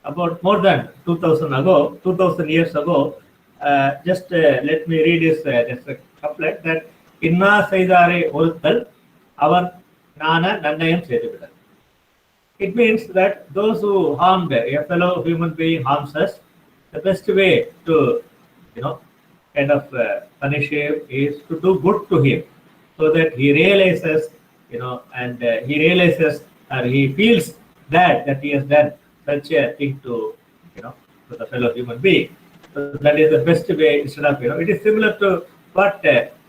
about more than 2,000 years ago. Just let me read his couplet that Inna Saidare Orthal, our Nana Nandayam Sedibidal. It means that those who harmed a fellow human being harms us, the best way to, kind of punish him is to do good to him, so that he realizes, and he realizes or he feels that he has done such a thing to, to the fellow human being. So that is the best way. Instead of, it is similar to what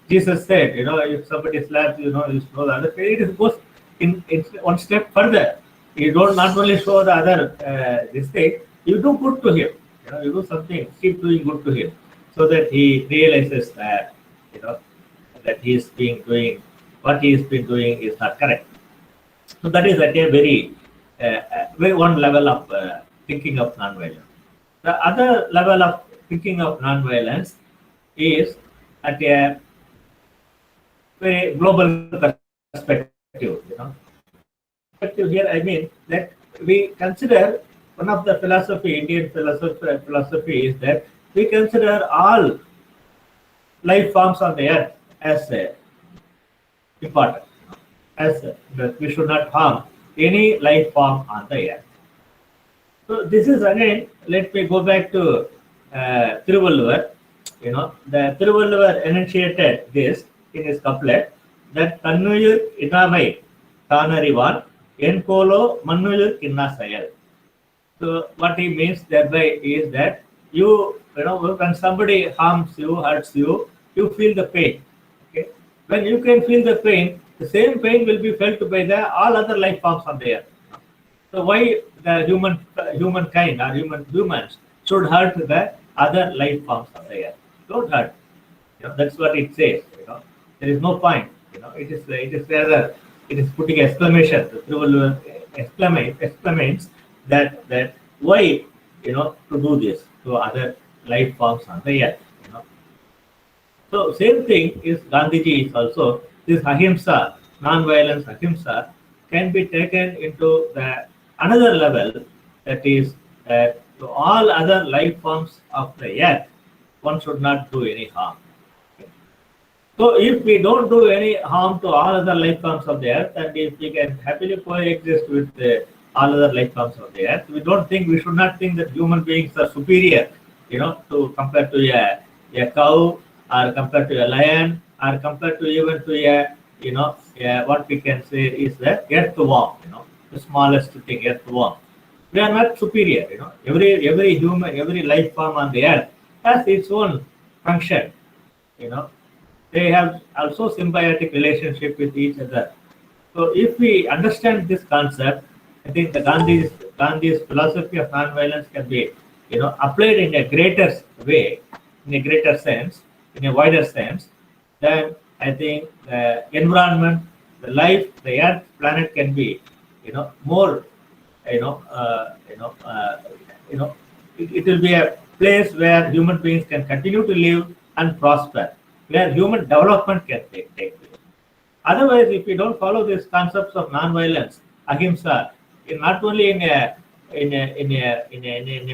Jesus said. If somebody slaps, you show the other. It goes in one step further. You don't not only show the other this thing. You do good to him. You do something. Keep doing good to him, so that he realizes that, that he is doing what he has been doing is not correct. So that is at a very one level of thinking of non-violence. The other level of thinking of non-violence is at a very global perspective. Perspective here, I mean that we consider one of the Indian philosophy is that we consider all life forms on the earth as important, as that we should not harm any life form on the earth. So this is again, let me go back to Thiruvalluvar. The Thiruvalluvar enunciated this in his couplet that Kannuyur Inamai Kanarivan Enkolo Mannuyur Kinna Sayal. So what he means thereby is that when somebody harms you, hurts you, you feel the pain. Okay? When you can feel the pain, the same pain will be felt by all other life forms on the earth. So why the humankind or humans should hurt the other life forms on the earth? Don't hurt. That's what it says. There is no point. It is rather, it is putting exclamation. The Thiruvalluvar exclamates that why to do this to other life forms on the earth. So same thing is Gandhiji is also, this ahimsa, non-violence ahimsa, can be taken into the another level, that is to all other life forms of the earth one should not do any harm. So if we don't do any harm to all other life forms of the earth, and if we can happily coexist with all other life forms of the earth, we should not think that human beings are superior, to compare to a cow, or compared to a lion, or compared to even to what we can say is the earthworm, the smallest thing, earthworm. We are not superior, every human, every life form on the earth has its own function, they have also symbiotic relationship with each other. So if we understand this concept, I think the Gandhi's philosophy of non-violence can be, applied in a greater way, in a greater sense, in a wider sense. Then I think the environment, the life, the earth, planet can be, more, it will be a place where human beings can continue to live and prosper, where human development can take place. Otherwise, if we don't follow these concepts of non-violence, ahimsa, not only in a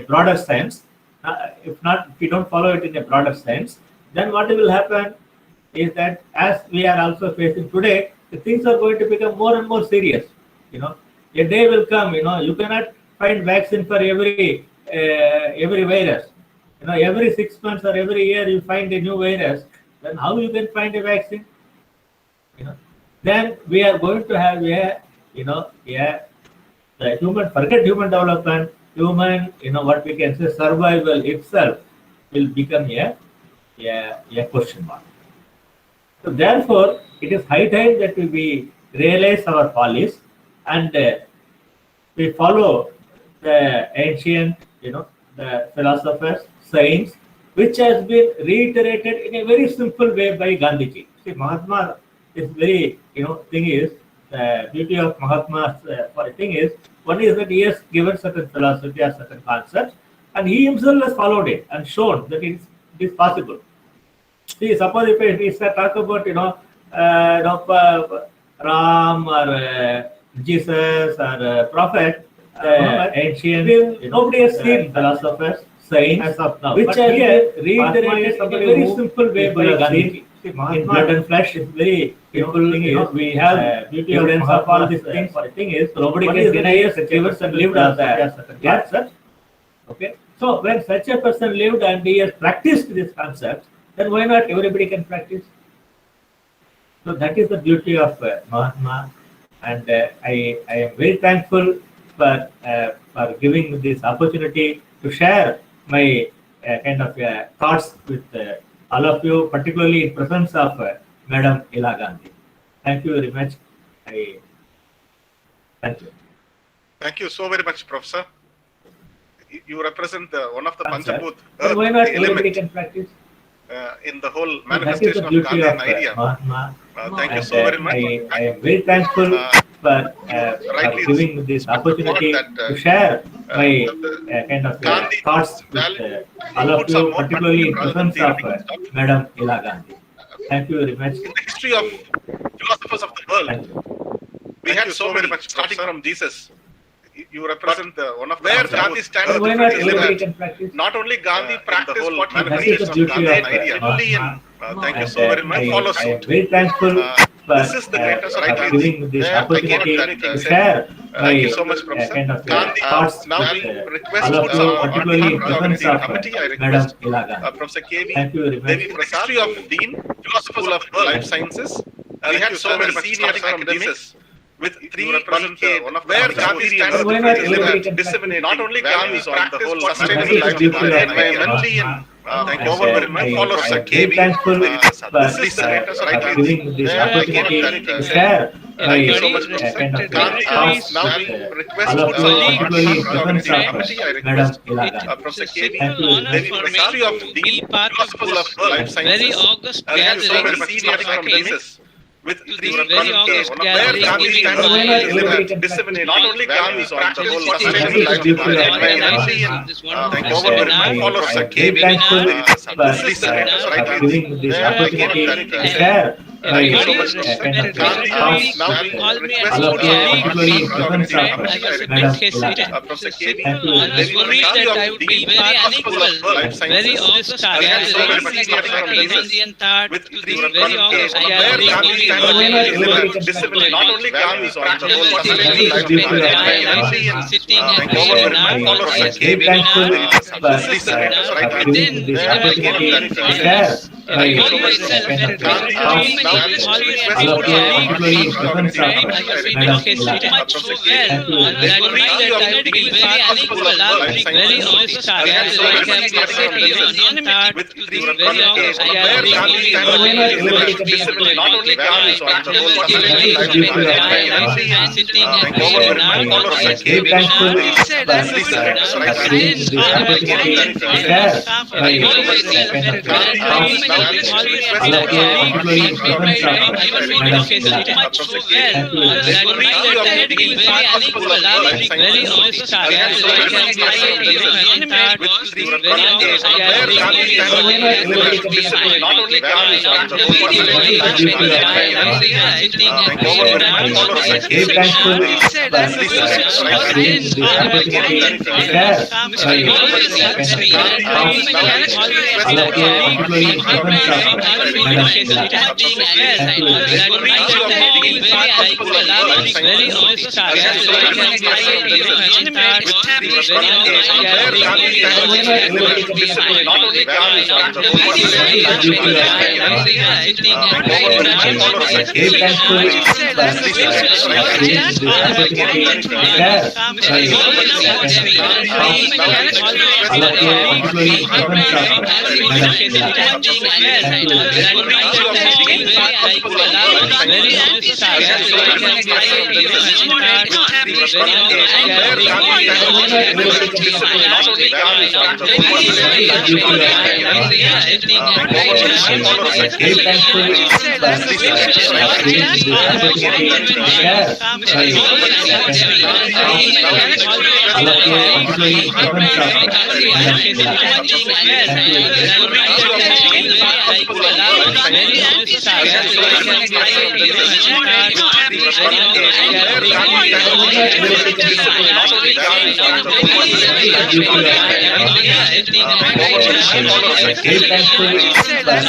broader sense, if we don't follow it in a broader sense, then what will happen is that as we are also facing today, the things are going to become more and more serious. A day will come, you cannot find vaccine for every virus. Every 6 months or every year you find a new virus. Then how you can find a vaccine? Then we are going to have forget human development, what we can say survival itself will become a question mark. So therefore, it is high time that we realize our follies and we follow the ancient, the philosophers, saints, which has been reiterated in a very simple way by Gandhiji. See, Mahatma is very, thing is, the beauty of Mahatma's thing is, one is that he has given certain philosophy or certain concepts, and he himself has followed it and shown that it is possible. See, suppose if we talk about, Ram or Jesus or prophet, ancient, nobody has seen philosophers, saints as of now, which has been reiterated in a very simple way by Gandhi. in blood and flesh is very simple thing. We have evidence of all these things. The thing is, nobody can deny such a person lived on that. Yes, sir. Okay. So when such a person lived and he has practiced this concept, then why not everybody can practice? So that is the beauty of Mahatma, and I am very thankful for giving this opportunity to share my kind of thoughts with all of you, particularly in presence of Madam Ila Gandhi. Thank you very much. Thank you. Thank you so very much, Professor. You represent one of the Panchabhut Why not everybody element can practice? in the whole So that is manifestation the of beauty Gandhian of idea. Mahatma. Thank you And, so very much. I am very thankful for rightly giving this opportunity to share my kind of thoughts with all of you, particularly in presence of Madam Ila Gandhi. Thank you very much. In the history of philosophers of the world, we had so very much, starting from Jesus. You represent one of the where Gandhi stands. Why not everybody can practice? Not only Gandhi practiced what he That is the preached of beauty of Gandhian idea. Mahatma. Thank you And, so very much. Follow I am suit. very thankful for This is the greatest for giving this opportunity to share thank you my so much, Professor. kind of Gandhi, thoughts now with we request all of for you, on particularly in behalf of the presence of committee, I Madam request Ila Gandhi. Professor K.V. Thank you very much. Devi Prasad, history of Dean, philosophers of life sciences. We had so many senior academics with three represent one of where Gandhi stands. Why not everybody can disseminate not only Gandhi's on the whole That sustainable is the beauty of environmentally and thank you so very much. Follow I Sir am very K.V. thankful Devi Prasad. This is the greatest for right giving this opportunity to share my Thank you so much, Professor. kind of Gandhi, thoughts now we with request all of you, on particularly in behalf of presence the of committee, I Madam request Ila Gandhi. Professor K.V. Thank you very Devi much. Prasad, history of Dean, philosophers of life sciences. Thank you so very much, senior academics with three represent one of where Gandhi stands. Why not everybody can disseminate not only Gandhi's on the whole That sustainable is the beauty of environmentally and thank you so very much. Follow I Sir am very K.V. thankful Devi Prasad. This is the greatest right for giving this opportunity to share my Thank you so much, kind of Gandhi. thoughts Now we with request all of you, on particularly in behalf of presence the of committee, I Madam request Ila Gandhi. Professor K.V. Thank you very much. Devi Prasad, history of Dean, philosophers of life sciences. Thank you so very much, senior academics with three represent where Gandhi stands. Disseminate not only Gandhi's on the whole sustainable environmentally and thank you so very much. Follow Sir K.V. Devi Prasad. This is the greatest right giving this opportunity to share my Thank you so much, kind of Gandhi. thoughts Now we with request all of you, particularly in on presence of Madam Ila Gandhi. Professor K.V. Thank you very much. History of Dean, philosophers of life sciences. Thank you so very much, with three represent where Gandhi stands. Disseminate not only Gandhi's on the whole sustainable environmentally and thank you so very much. Follow Sir Very K.V. thankful Devi Prasad. for This is the greatest right giving this opportunity to share my kind of thoughts with all of you, particularly in presence of Madam Ila Gandhi. Thank you very much. not only Gandhi's on the whole Very thankful for giving this opportunity to share my kind of thoughts with all of you, particularly in presence of Madam Ila Gandhi. Thank you Very thankful that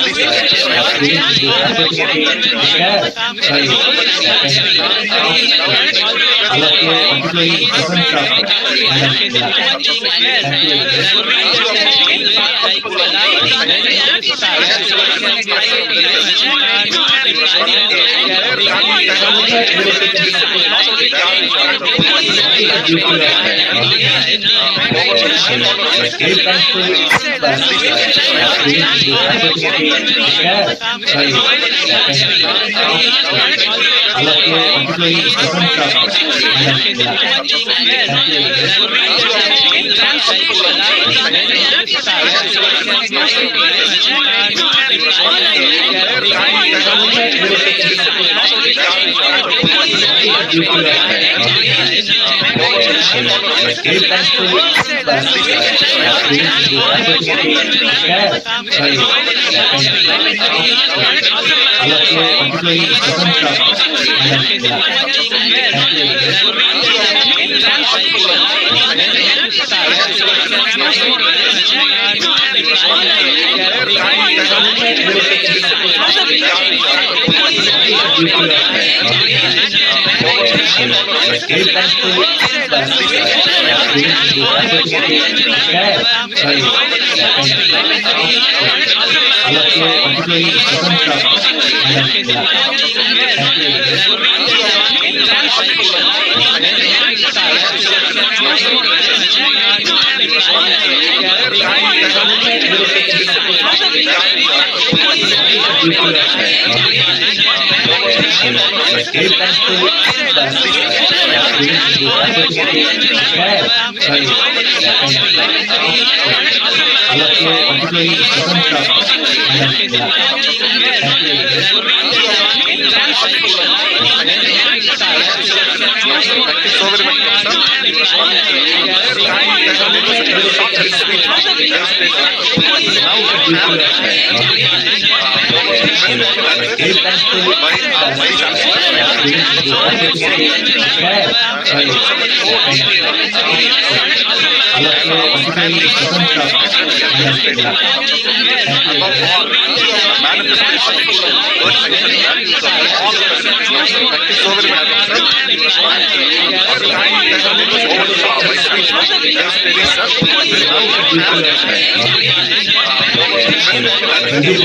giving the opportunity to share by all of you, particularly the presence of Madam Ila. Thank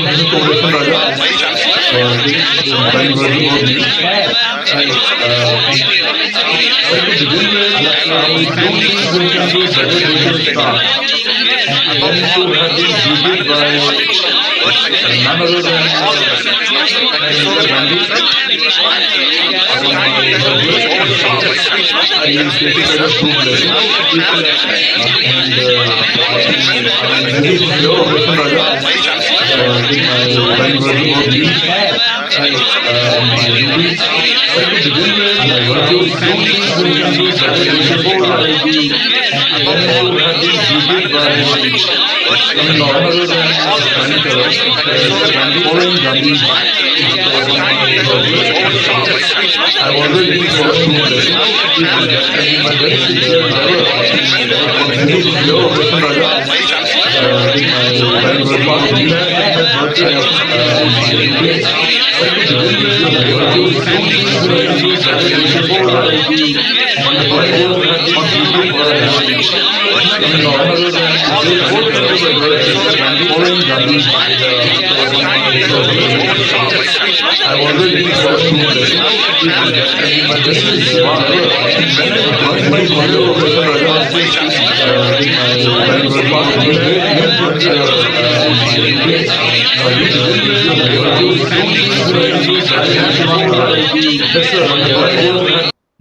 you very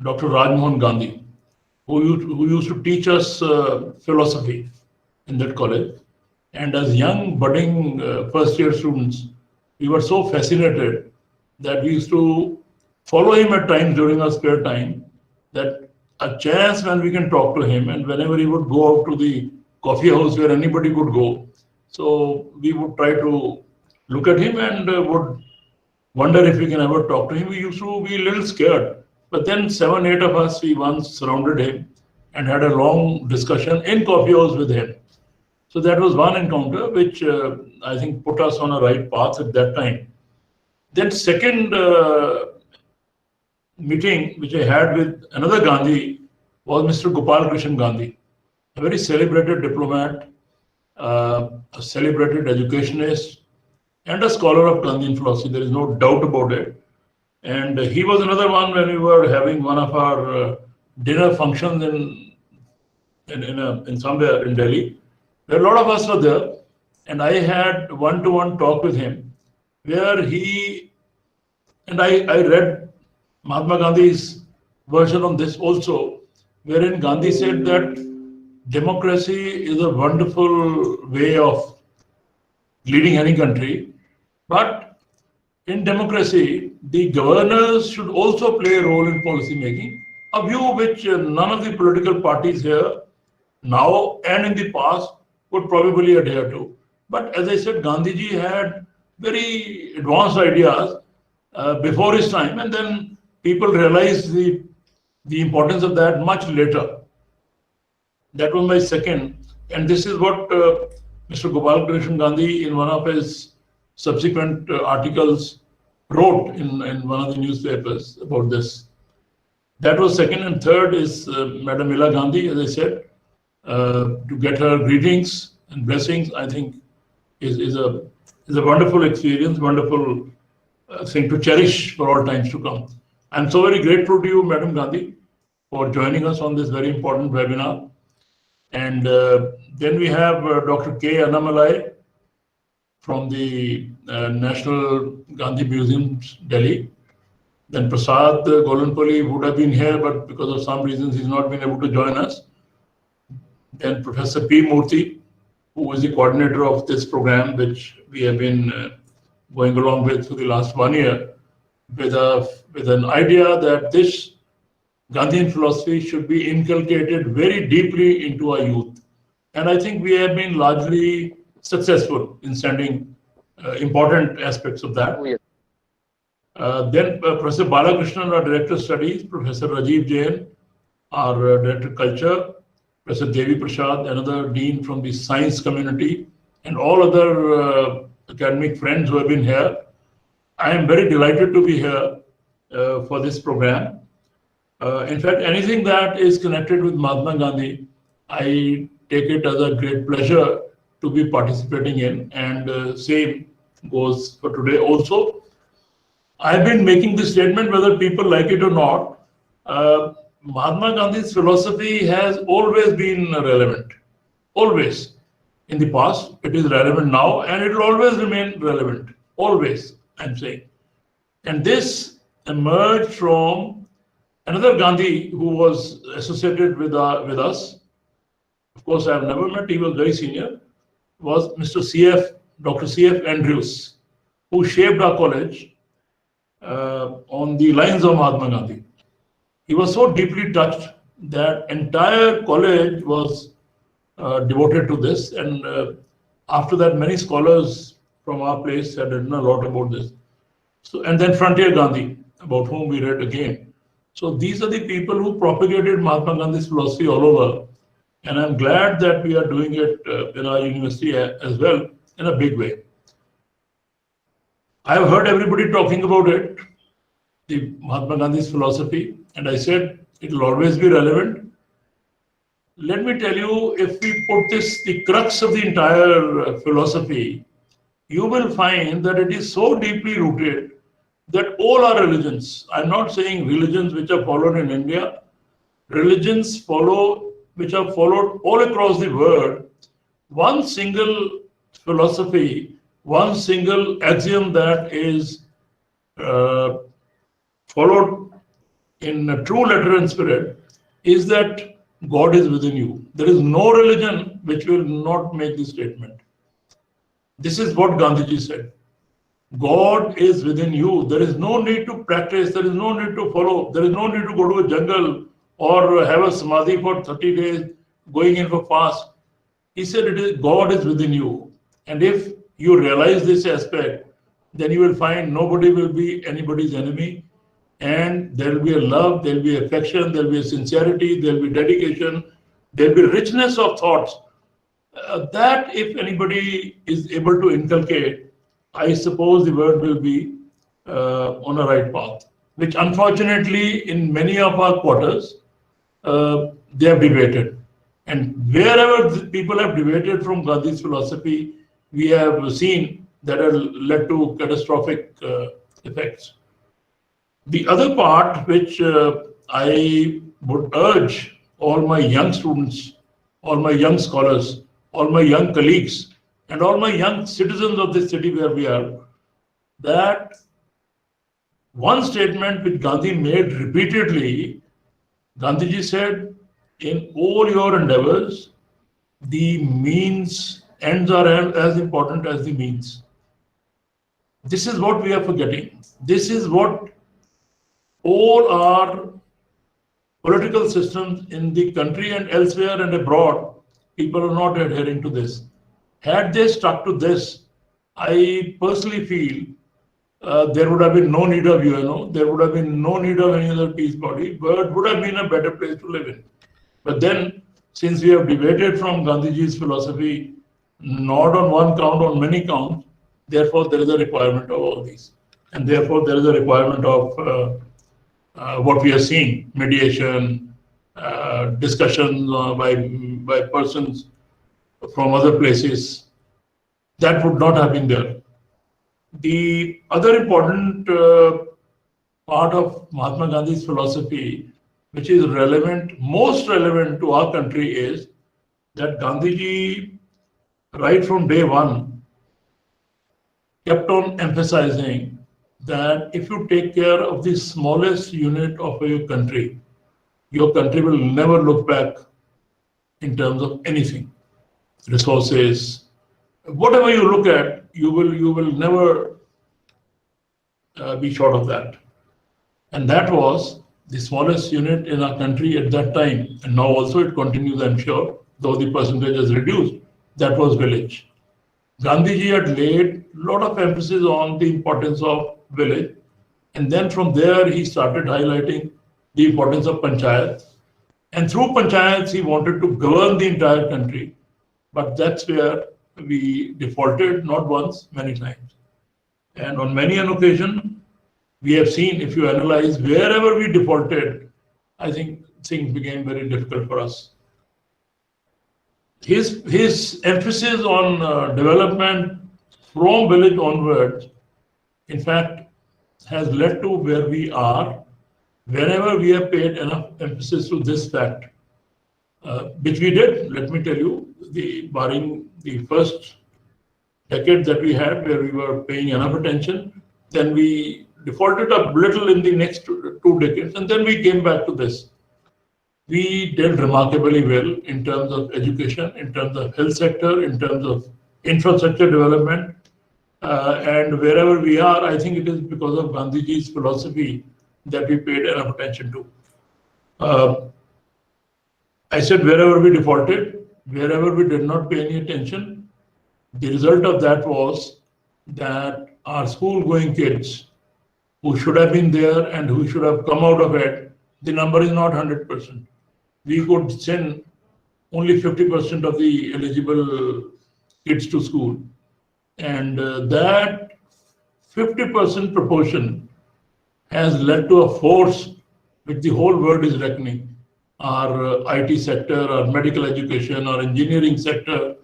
Dr. Mahatma Gandhi, who used to teach us philosophy in that college. And as young budding first year students, we were so fascinated that we used to follow him at times during our spare time, that a chance when we can talk to him, and whenever he would go out to the coffee house where anybody could go, so we would try to look at him and would wonder if we can ever talk to him. We used to be a little scared, but then 7, 8 of us, we once surrounded him and had a long discussion in coffee house with him. So that was one encounter which I think put us on a right path at that time. Then second meeting which I had with another Gandhi was Mr. Gopal Krishan Gandhi, a very celebrated diplomat, a celebrated educationist, and a scholar of Gandhian philosophy. There is no doubt about it. And he was another one when we were having one of our dinner functions in somewhere in Delhi. Where a lot of us were there, and I had one-to-one talk with him, where he and I read Mahatma Gandhi's version on this also, wherein Gandhi said that democracy is a wonderful way of leading any country, but in democracy, the governors should also play a role in policy making, a view which none of the political parties here now and in the past would probably adhere to. But as I said, Gandhiji had very advanced ideas before his time, and then people realized the importance of that much later. That was my second, and this is what Mr. Gopal Krishan Gandhi, in one of his subsequent articles, wrote in one of the newspapers about this. That was second, and third is Madam Ila Gandhi, as I said, to get her greetings and blessings. I think is a wonderful experience, wonderful thing to cherish for all times to come. I'm so very grateful to you, Madam Gandhi, for joining us on this very important webinar. And then we have Dr. K. Annamalai from the National Gandhi Museum, Delhi. Then Prasad Golanpalli would have been here, but because of some reasons he's not been able to join us. Then Professor P. Murthy, who is the coordinator of this program, which we have been going along with for the last 1 year, with an idea that this Gandhian philosophy should be inculcated very deeply into our youth. And I think we have been largely successful in sending important aspects of that. Then Professor Balakrishnan, our Director of Studies, Professor Rajiv Jain, our Director of Culture, Professor Devi Prasad, another Dean from the science community, and all other academic friends who have been here. I am very delighted to be here for this program. In fact, anything that is connected with Mahatma Gandhi, I take it as a great pleasure to be participating in, and same goes for today also. I've been making this statement whether people like it or not. Mahatma Gandhi's philosophy has always been relevant, always. In the past, it is relevant now, and it will always remain relevant, always, I'm saying. And this emerged from another Gandhi who was associated with us. Of course, I have never met, he was very senior, was Dr. C.F. Andrews, who shaped our college on the lines of Mahatma Gandhi. He was so deeply touched that entire college was devoted to this, and after that many scholars from our place had written a lot about this. So, and then Frontier Gandhi, about whom we read again. So these are the people who propagated Mahatma Gandhi's philosophy all over, and I'm glad that we are doing it in our university as well in a big way. I have heard everybody talking about it, the Mahatma Gandhi's philosophy, and I said it will always be relevant. Let me tell you, if we put this, the crux of the entire philosophy, you will find that it is so deeply rooted that all our religions, I'm not saying religions which are followed in India, religions which are followed all across the world, one single philosophy, one single axiom that is followed in a true letter and spirit is that God is within you. There is no religion which will not make this statement. This is what Gandhiji said. God is within you. There is no need to practice. There is no need to follow. There is no need to go to a jungle or have a samadhi for 30 days, going in for fast. He said God is within you. And if you realize this aspect, then you will find nobody will be anybody's enemy. And there will be a love, there will be affection, there will be a sincerity, there will be dedication, there will be richness of thoughts. That if anybody is able to inculcate, I suppose the world will be on a right path, which unfortunately in many of our quarters, they have debated. And wherever people have debated from Gandhi's philosophy, we have seen that have led to catastrophic effects. The other part which I would urge all my young students, all my young scholars, all my young colleagues, and all my young citizens of this city where we are, that one statement which Gandhi made repeatedly, Gandhiji said, in all your endeavors, the ends are as important as the means. This is what we are forgetting. This is what all our political systems in the country and elsewhere and abroad, people are not adhering to this. Had they stuck to this, I personally feel there would have been no need of UNO, there would have been no need of any other peace body, but would have been a better place to live in. But then, since we have debated from Gandhiji's philosophy, not on one count, on many counts, therefore there is a requirement of all these. And therefore there is a requirement of what we are seeing, mediation, discussions by persons from other places. That would not have been there. The other important part of Mahatma Gandhi's philosophy, which is most relevant to our country, is that Gandhiji, right from day one, kept on emphasizing that if you take care of the smallest unit of your country will never look back in terms of anything, resources, whatever you look at, you will never be short of that. And that was the smallest unit in our country at that time, and now also it continues, I'm sure, though the percentage has reduced. That was village. Gandhiji had laid a lot of emphasis on the importance of village, and then from there he started highlighting the importance of panchayats. And through panchayats, he wanted to govern the entire country. But that's where we defaulted, not once, many times. And on many an occasion, we have seen, if you analyze, wherever we defaulted, I think things became very difficult for us. His emphasis on development from village onwards, in fact, has led to where we are, whenever we have paid enough emphasis to this fact, which we did, let me tell you, barring the first decade that we had where we were paying enough attention, then we defaulted a little in the next two decades, and then we came back to this. We did remarkably well in terms of education, in terms of health sector, in terms of infrastructure development, and wherever we are, I think it is because of Gandhiji's philosophy that we paid enough attention to. I said wherever we defaulted, wherever we did not pay any attention, the result of that was that our school-going kids who should have been there and who should have come out of it, the number is not 100%. We could send only 50% of the eligible kids to school. And that 50% proportion has led to a force which the whole world is reckoning. Our IT sector, our medical education, our engineering sector,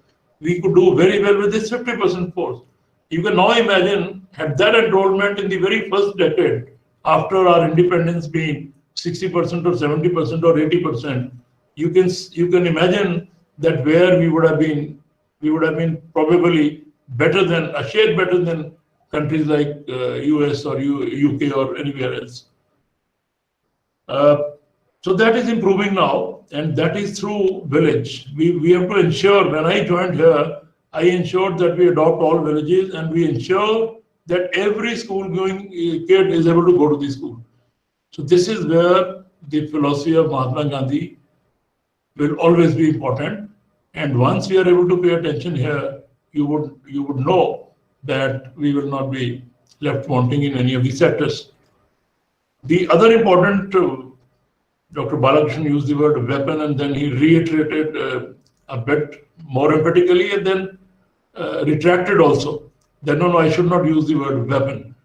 we could do very well with this 50% force. You can now imagine, had that enrollment in the very first decade, after our independence being 60% or 70% or 80%, you can imagine that where we would have been probably better than, a shade better than countries like US or UK or anywhere else. So that is improving now, and that is through village. We have to ensure, when I joined here, I ensured that we adopt all villages and we ensure that every school-going kid is able to go to the school. So this is where the philosophy of Mahatma Gandhi will always be important. And once we are able to pay attention here, you would know that we will not be left wanting in any of these sectors. The other important, Dr. Balakrishnan used the word weapon, and then he reiterated a bit more emphatically and then retracted also. Then, no, I should not use the word weapon.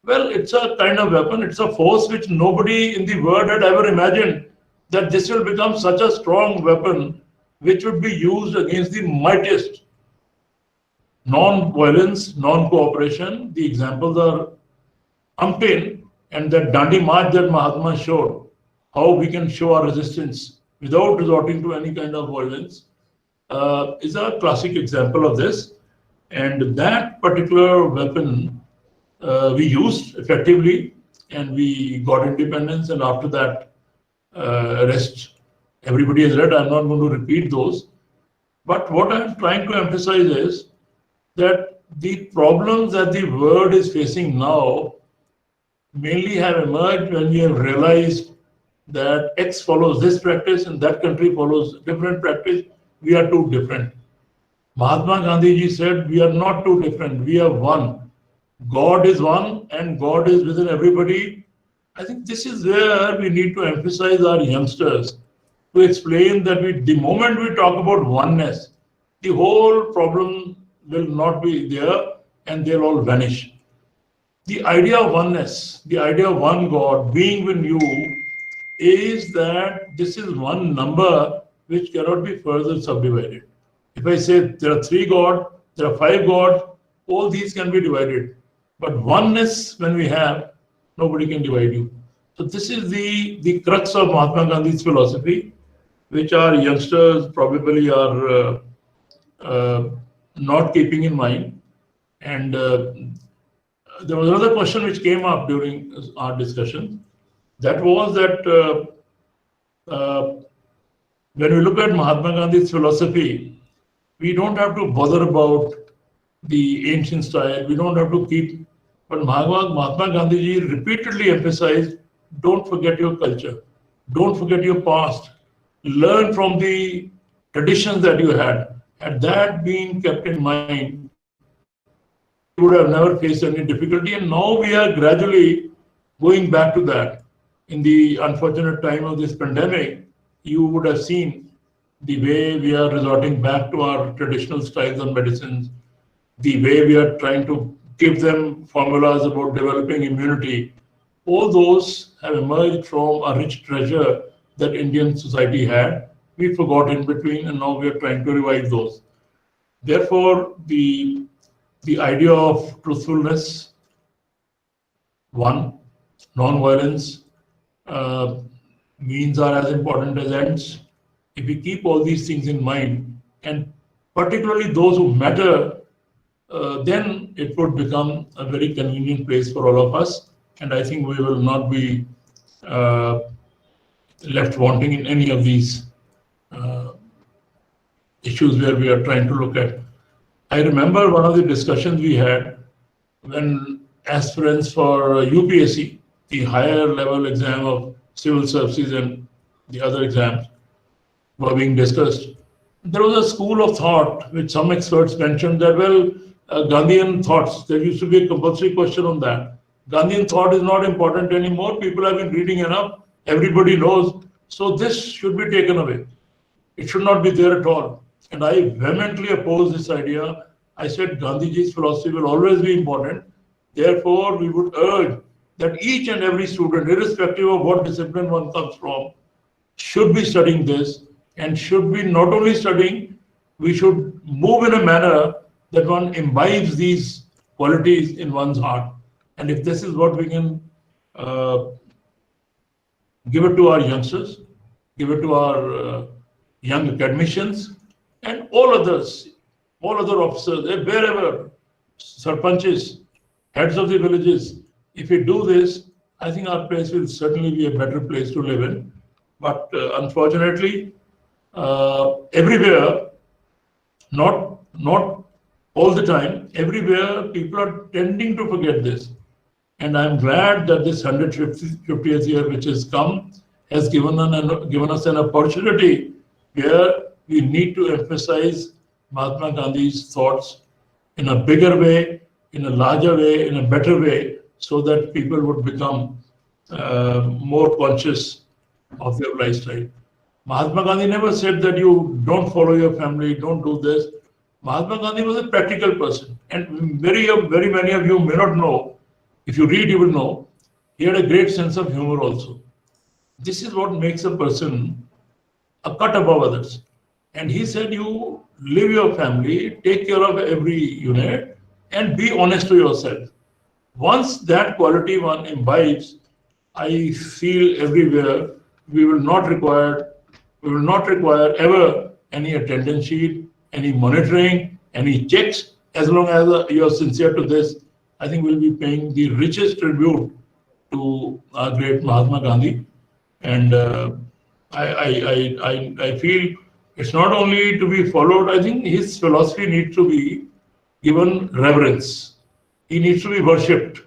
Well, it's a kind of weapon, it's a force which nobody in the world had ever imagined that this will become such a strong weapon which would be used against the mightiest. Non-violence, non-cooperation, the examples are umpteen, and that Dandi March that Mahatma showed, how we can show our resistance without resorting to any kind of violence, is a classic example of this. And that particular weapon we used effectively, and we got independence. And after that, rest everybody has read. I'm not going to repeat those. But what I'm trying to emphasize is that the problems that the world is facing now mainly have emerged when we have realized that X follows this practice and that country follows different practice. We are too different. Mahatma Gandhi ji said, we are not too different, we are one. God is one and God is within everybody. I think this is where we need to emphasize our youngsters to explain that the moment we talk about oneness, the whole problem will not be there and they'll all vanish. The idea of oneness, the idea of one God being with you is that this is one number which cannot be further subdivided. If I say there are 3 gods, there are 5 gods, all these can be divided. But oneness, when we have, nobody can divide you. So this is the crux of Mahatma Gandhi's philosophy, which our youngsters probably are not keeping in mind. And there was another question which came up during our discussion. That was that when we look at Mahatma Gandhi's philosophy, we don't have to bother about the ancient style. We don't have to keep. But Mahatma Gandhi ji repeatedly emphasized, don't forget your culture. Don't forget your past. Learn from the traditions that you had. Had that been kept in mind, we would have never faced any difficulty. And now we are gradually going back to that. In the unfortunate time of this pandemic, you would have seen the way we are resorting back to our traditional styles of medicines, the way we are trying to give them formulas about developing immunity. All those have emerged from a rich treasure that Indian society had. We forgot in between, and now we are trying to revive those. Therefore, the idea of truthfulness, one, non-violence, means are as important as ends. If we keep all these things in mind, and particularly those who matter, then it would become a very convenient place for all of us. And I think we will not be left wanting in any of these issues where we are trying to look at. I remember one of the discussions we had when aspirants for UPSC, the higher level exam of civil services and the other exams, were being discussed. There was a school of thought which some experts mentioned that, well, Gandhian thoughts, there used to be a compulsory question on that. Gandhian thought is not important anymore. People have been reading enough. Everybody knows. So this should be taken away. It should not be there at all. And I vehemently oppose this idea. I said Gandhiji's philosophy will always be important. Therefore, we would urge that each and every student, irrespective of what discipline one comes from, should be studying this, and should be not only studying, we should move in a manner that one imbibes these qualities in one's heart. And if this is what we can give it to our youngsters, give it to our young academicians, and all others, all other officers, wherever, sarpanches, heads of the villages, if we do this, I think our place will certainly be a better place to live in. But unfortunately, everywhere, not all the time, everywhere people are tending to forget this. And I'm glad that this 150th year which has come has given us an opportunity where we need to emphasize Mahatma Gandhi's thoughts in a bigger way, in a larger way, in a better way, so that people would become more conscious of their lifestyle. Mahatma Gandhi never said that you don't follow your family, don't do this. Mahatma Gandhi was a practical person, and very many of you may not know. If you read, you will know. He had a great sense of humor also. This is what makes a person a cut above others. And he said, you live your family, take care of every unit, and be honest to yourself. Once that quality one imbibes, I feel everywhere we will not require ever any attendance sheet, any monitoring, any checks. As long as you are sincere to this, I think we'll be paying the richest tribute to our great Mahatma Gandhi. And I feel it's not only to be followed, I think his philosophy needs to be given reverence. He needs to be worshipped,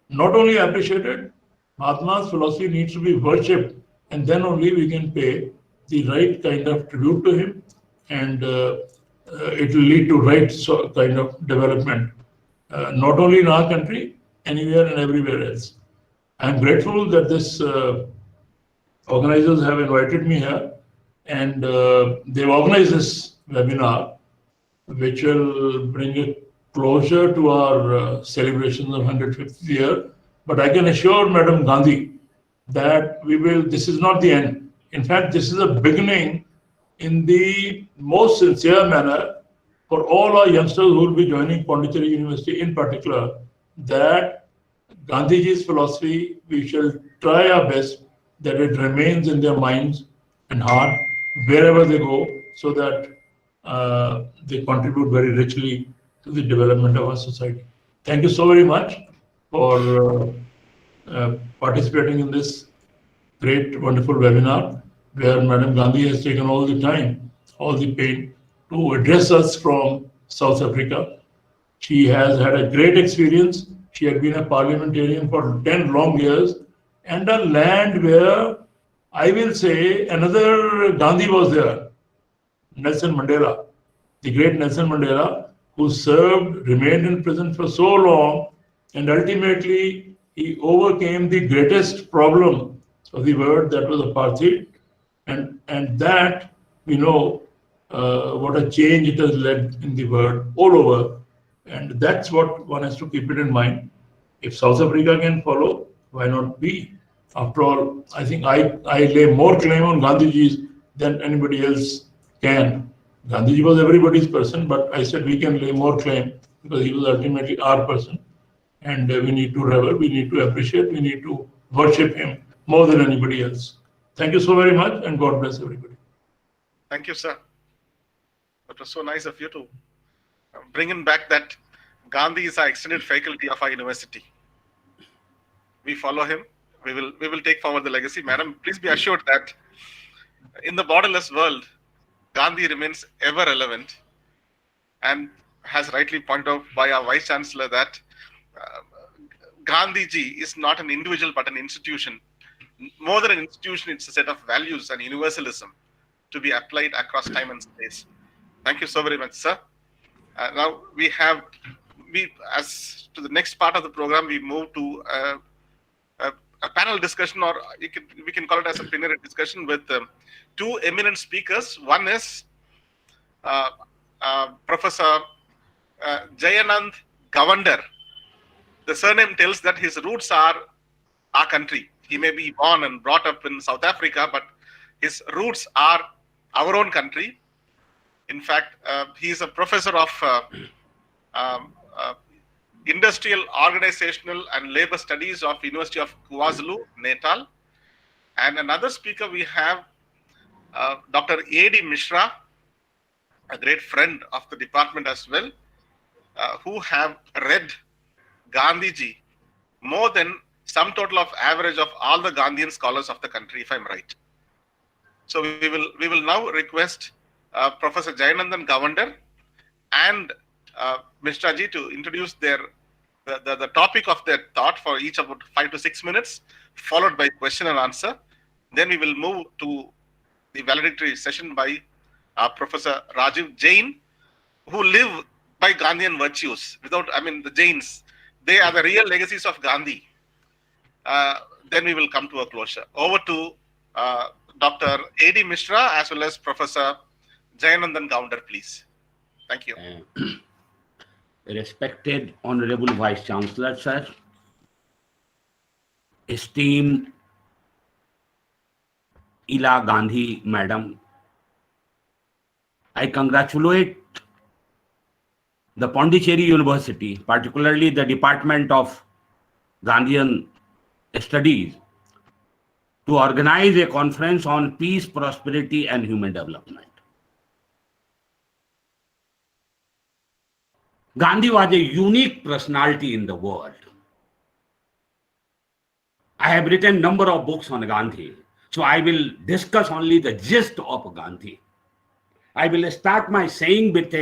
not only appreciated. Mahatma's philosophy needs to be worshipped, and then only we can pay the right kind of tribute to him, and it will lead to right kind of development, not only in our country, anywhere and everywhere else. I'm grateful that this organizers have invited me here, and they've organized this webinar, which will bring it closer to our celebrations of 150th year. But I can assure Madam Gandhi that this is not the end. In fact, this is a beginning in the most sincere manner for all our youngsters who will be joining Pondicherry University in particular, that Gandhiji's philosophy, we shall try our best that it remains in their minds and heart wherever they go, so that they contribute very richly to the development of our society. Thank you so very much for participating in this great, wonderful webinar, where Madam Gandhi has taken all the time, all the pain to address us from South Africa. She has had a great experience. She had been a parliamentarian for 10 long years, and a land where I will say another Gandhi was there, Nelson Mandela, the great Nelson Mandela, who served, remained in prison for so long, and ultimately he overcame the greatest problem of the world, that was apartheid, and that we know what a change it has led in the world all over, and that's what one has to keep it in mind. If South Africa can follow, why not we? After all, I think I lay more claim on Gandhiji's than anybody else can. Gandhiji was everybody's person, but I said we can lay more claim because he was ultimately our person. And we need to revel, we need to appreciate, we need to worship him more than anybody else. Thank you so very much, and God bless everybody. Thank you, sir. It was so nice of you to bring in back that Gandhi is our extended faculty of our university. We follow him. We will take forward the legacy. Madam, please be assured that in the borderless world, Gandhi remains ever relevant, and has rightly pointed out by our Vice Chancellor that Gandhiji is not an individual but an institution. More than an institution, it's a set of values and universalism to be applied across time and space. Thank you so very much, sir. Now as to the next part of the program, we move to a panel discussion, or we can call it as a plenary discussion with two eminent speakers. One is Professor Jayanand Gavander. The surname tells that his roots are our country. He may be born and brought up in South Africa, but his roots are our own country. In fact, he is a professor of Industrial, Organizational and Labor Studies of University of KwaZulu, Natal. And another speaker we have Dr. A.D. Mishra, a great friend of the department as well, who have read Gandhiji more than sum total of average of all the Gandhian scholars of the country, if I'm right. So we will now request Professor Jayanandan Gavander and Mishra ji to introduce the topic of their thought for each about 5 to 6 minutes, followed by question and answer. Then we will move to the valedictory session by Professor Rajiv Jain, who live by Gandhian virtues. The Jains, they are the real legacies of Gandhi. Then we will come to a closure. Over to Dr. A.D. Mishra as well as Professor Jayanandan Gounder, please. Thank you. Respected Honorable Vice Chancellor, sir, esteemed Ila Gandhi, Madam, I congratulate the Pondicherry University, particularly the Department of Gandhian Studies, to organize a conference on peace, prosperity, and human development. Gandhi was a unique personality in the world. I have written a number of books on Gandhi, so I will discuss only the gist of Gandhi. I will start my saying with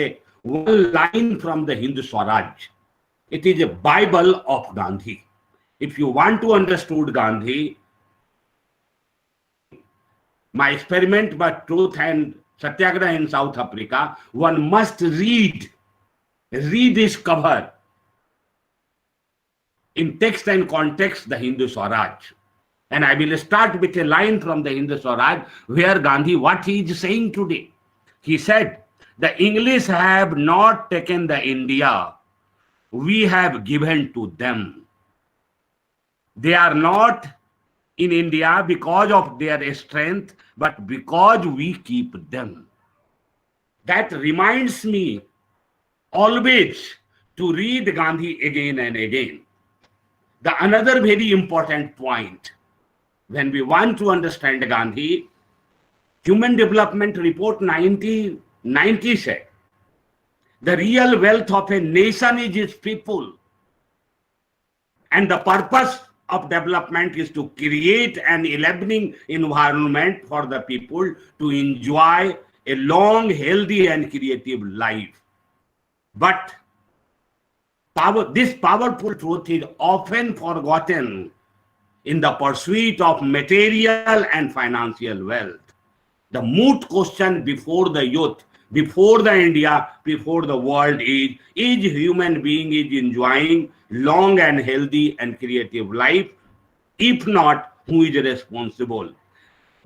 one line from the Hindu Swaraj. It is a Bible of Gandhi. If you want to understand Gandhi, my experiment by Truth and Satyagraha in South Africa, one must read this cover in text and context the Hindu Swaraj. And I will start with a line from the Hindu Swaraj where Gandhi, what he is saying today. He said, the English have not taken the India, we have given to them. They are not in India because of their strength, but because we keep them. That reminds me always to read Gandhi again and again. Another very important point, when we want to understand Gandhi, Human Development Report 1990 said, the real wealth of a nation is its people. And the purpose of development is to create an enabling environment for the people to enjoy a long, healthy, and creative life. But this powerful truth is often forgotten in the pursuit of material and financial wealth. The moot question before the youth, before the India, before the world is human being is enjoying long and healthy and creative life? If not, who is responsible?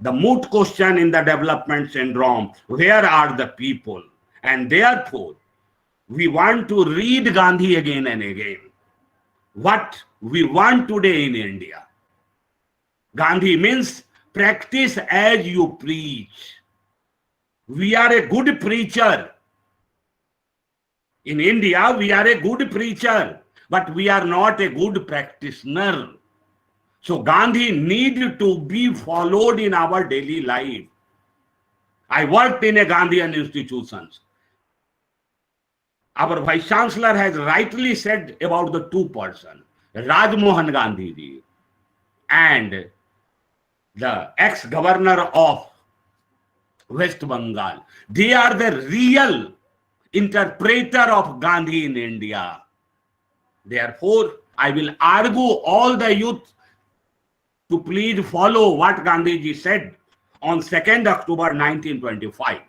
The moot question in the development syndrome, where are the people? And therefore, we want to read Gandhi again and again. What we want today in India. Gandhi means practice as you preach. We are a good preacher. In India, we are a good preacher, but we are not a good practitioner. So Gandhi needs to be followed in our daily life. I worked in a Gandhian institutions. Our Vice Chancellor has rightly said about the two persons, Rajmohan Gandhi ji and the ex-governor of West Bengal. They are the real interpreter of Gandhi in India. Therefore, I will argue all the youth to please follow what Gandhiji said on 2nd October 1925.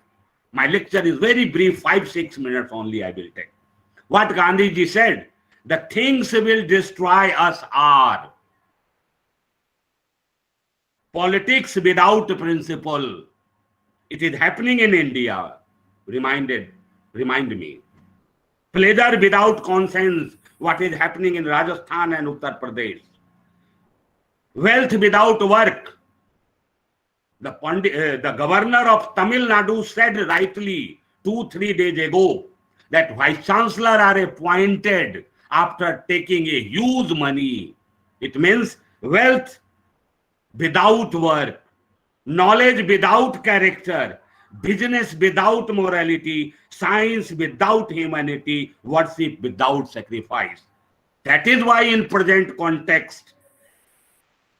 My lecture is very brief, 5-6 minutes only I will take. What Gandhiji said, the things will destroy us are politics without principle. It is happening in India. Remind me. Pleasure without conscience. What is happening in Rajasthan and Uttar Pradesh. Wealth without work. The governor of Tamil Nadu said rightly 2-3 days ago that Vice Chancellor are appointed after taking a huge money. It means wealth without work, knowledge without character, business without morality, science without humanity, worship without sacrifice. That is why in present context,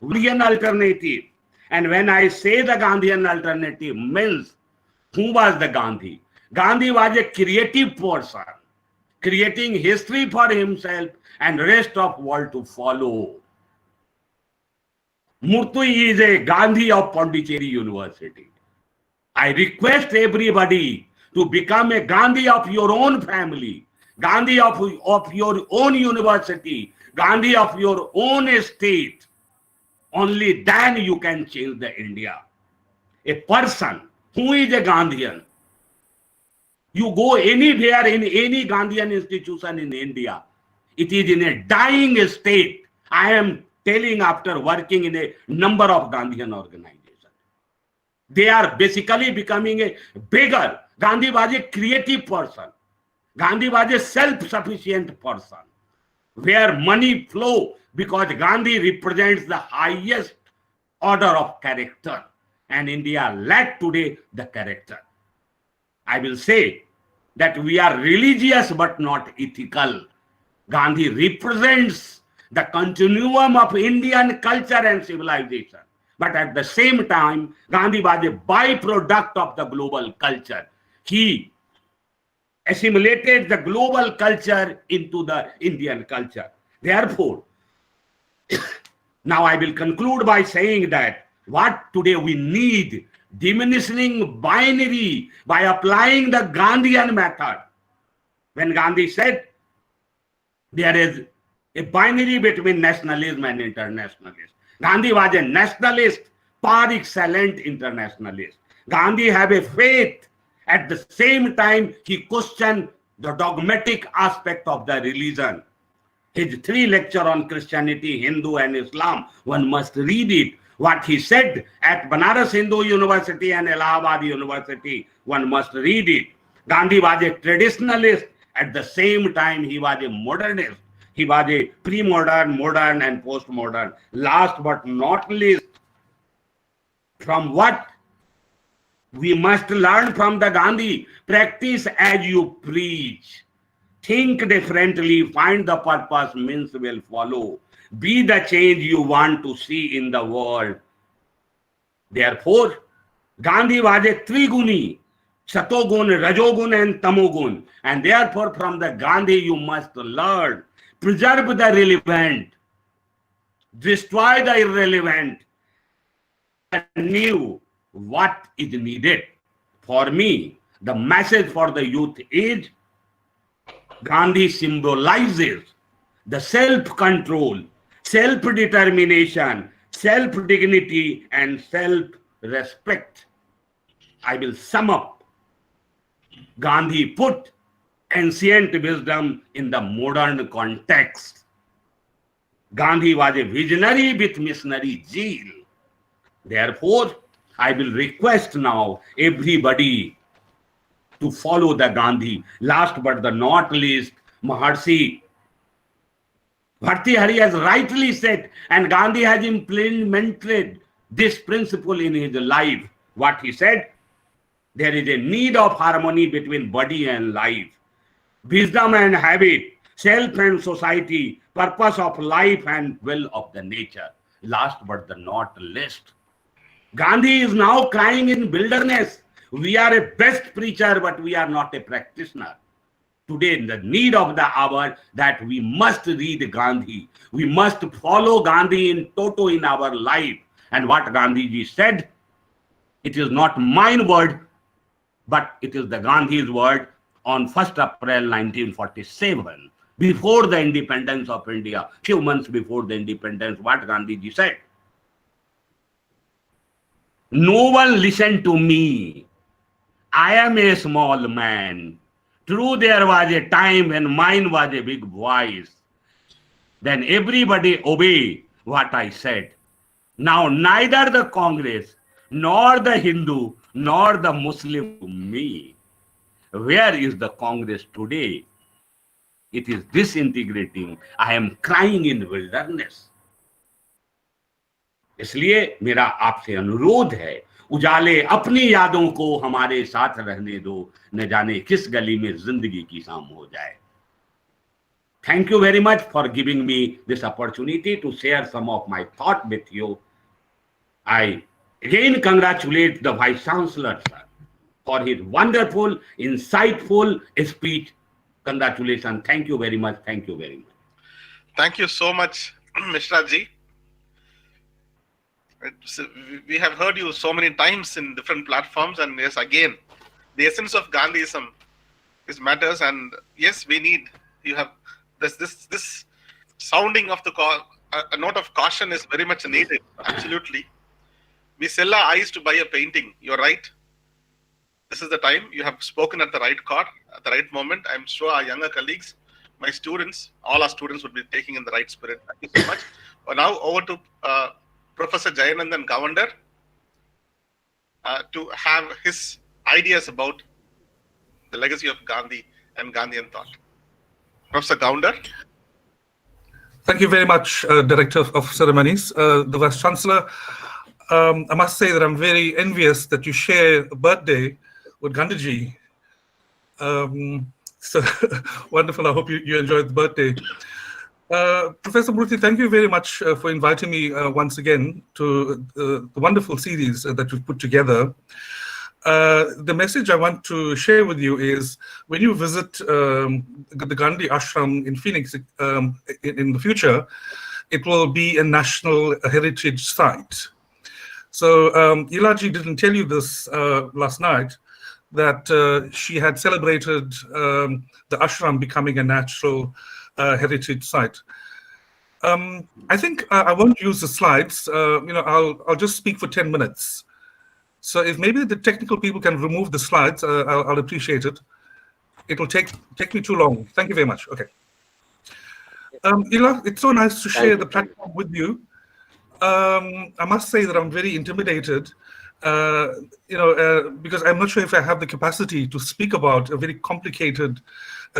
Gandhian alternative. And when I say the Gandhian alternative means, who was the Gandhi? Gandhi was a creative person, creating history for himself and rest of world to follow. Murthy is a Gandhi of Pondicherry University. I request everybody to become a Gandhi of your own family, Gandhi of your own university, Gandhi of your own state. Only then you can change the India. a person who is a Gandhian. You go anywhere in any Gandhian institution in India, it is in a dying state. I am telling after working in a number of Gandhian organizations. They are basically becoming a beggar. Gandhi was a creative person. Gandhi was a self-sufficient person, where money flow because Gandhi represents the highest order of character, and India lack today the character. I will say that we are religious but not ethical. Gandhi represents the continuum of Indian culture and civilization. But at the same time, Gandhi was a byproduct of the global culture. He assimilated the global culture into the Indian culture. Therefore, now I will conclude by saying that what today we need, diminishing binary by applying the Gandhian method. When Gandhi said there is a binary between nationalism and internationalism, Gandhi was a nationalist, par excellence internationalist. Gandhi had a faith. At the same time, he questioned the dogmatic aspect of the religion. His 3 lectures on Christianity, Hindu and Islam, one must read it. What he said at Banaras Hindu University and Allahabad University, one must read it. Gandhi was a traditionalist. At the same time, he was a modernist. He was a pre-modern, modern and post-modern. Last but not least, from what we must learn from the Gandhi, practice as you preach. Think differently, find the purpose, means will follow. Be the change you want to see in the world. Therefore, Gandhi was a triguni, Satogun, Rajogun and Tamogun. And therefore, from the Gandhi you must learn. Preserve the relevant. Destroy the irrelevant. New what is needed. For me, the message for the youth is Gandhi symbolizes the self-control, self-determination, self-dignity, and self-respect. I will sum up. Gandhi put ancient wisdom in the modern context. Gandhi was a visionary with missionary zeal. Therefore, I will request now everybody to follow the Gandhi. Last but not least, Maharshi Bhartrihari has rightly said, and Gandhi has implemented this principle in his life. What he said, there is a need of harmony between body and life, wisdom and habit, self and society, purpose of life and will of the nature. Last but not least, Gandhi is now crying in wilderness. We are a best preacher, but we are not a practitioner. Today, the need of the hour that we must read Gandhi. We must follow Gandhi in toto in our life. And what Gandhiji said, it is not mine word, but it is the Gandhi's word on 1st April 1947, before the independence of India, few months before the independence, what Gandhiji said. No one listen to me. I am a small man. True, there was a time when mine was a big voice. Then everybody obey what I said. Now neither the Congress, nor the Hindu, nor the Muslim to me. Where is the Congress today? It is disintegrating. I am crying in wilderness. इसलिए मेरा आपसे अनुरोध है, उजाले अपनी यादों को हमारे साथ रहने दो, न जाने किस गली में जिंदगी की शाम हो जाए. Thank you very much for giving me this opportunity to share some of my thought with you. I again congratulate the Vice Chancellor, sir, for his wonderful, insightful speech. Congratulations. Thank you very much. Thank you very much. Thank you so much, Mishra ji. We have heard you so many times in different platforms, and yes, again, the essence of Gandhism is matters, and yes, we need, you have this sounding of the a note of caution is very much needed, absolutely. we sell our eyes to buy a painting. You're right. This is the time. You have spoken at the right chord, at the right moment. I'm sure our younger colleagues, my students, all our students would be taking in the right spirit. Thank you so much. Now over to Professor Jayanandan Gavander to have his ideas about the legacy of Gandhi and Gandhian thought. Professor Gavander. Thank you very much, Director of Ceremonies. The Vice Chancellor, I must say that I'm very envious that you share a birthday with Gandhiji. So wonderful. I hope you enjoyed the birthday. Professor Murthy, thank you very much for inviting me once again to the wonderful series that you've put together. The message I want to share with you is when you visit the Gandhi Ashram in Phoenix in the future, it will be a national heritage site. So Ilaji didn't tell you this last night, that she had celebrated the ashram becoming a natural heritage site. I think I won't use the slides. I'll just speak for 10 minutes. So if maybe the technical people can remove the slides, I'll appreciate it. It'll take me too long. Thank you very much. Okay. Ila, it's so nice to share the platform with you. I must say that I'm very intimidated, because I'm not sure if I have the capacity to speak about a very complicated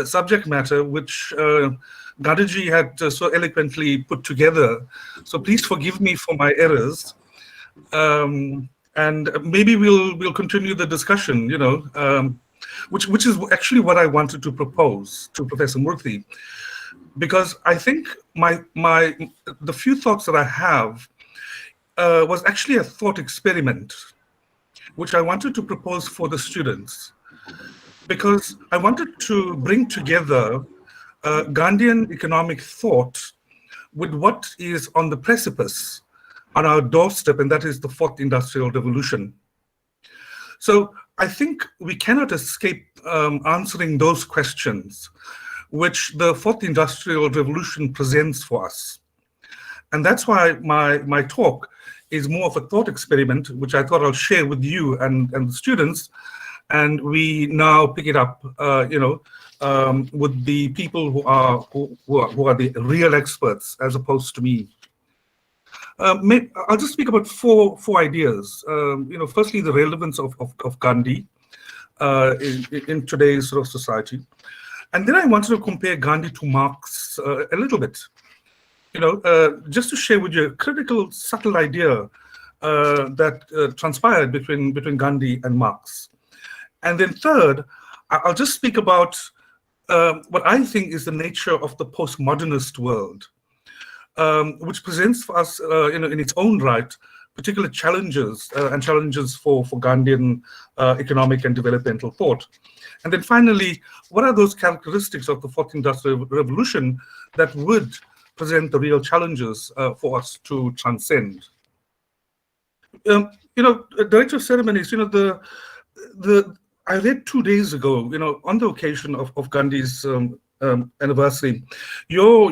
subject matter, which Gandhiji had so eloquently put together. So please forgive me for my errors. And maybe we'll continue the discussion, which is actually what I wanted to propose to Professor Murthy, because I think the few thoughts that I have was actually a thought experiment, which I wanted to propose for the students, because I wanted to bring together Gandhian economic thought with what is on the precipice on our doorstep, and that is the fourth industrial revolution. So I think we cannot escape answering those questions which the fourth industrial revolution presents for us. And that's why my talk is more of a thought experiment, which I thought I'll share with you and the students. And we now pick it up, with the people who are the real experts, as opposed to me. I'll just speak about four ideas. Firstly, the relevance of Gandhi in today's sort of society. And then I wanted to compare Gandhi to Marx a little bit, just to share with you a critical, subtle idea that transpired between Gandhi and Marx. And then third, I'll just speak about what I think is the nature of the postmodernist world, which presents for us, in its own right, particular challenges and challenges for Gandhian economic and developmental thought. And then finally, what are those characteristics of the fourth industrial revolution that would present the real challenges for us to transcend? Director of Ceremonies, I read 2 days ago, on the occasion of Gandhi's anniversary, your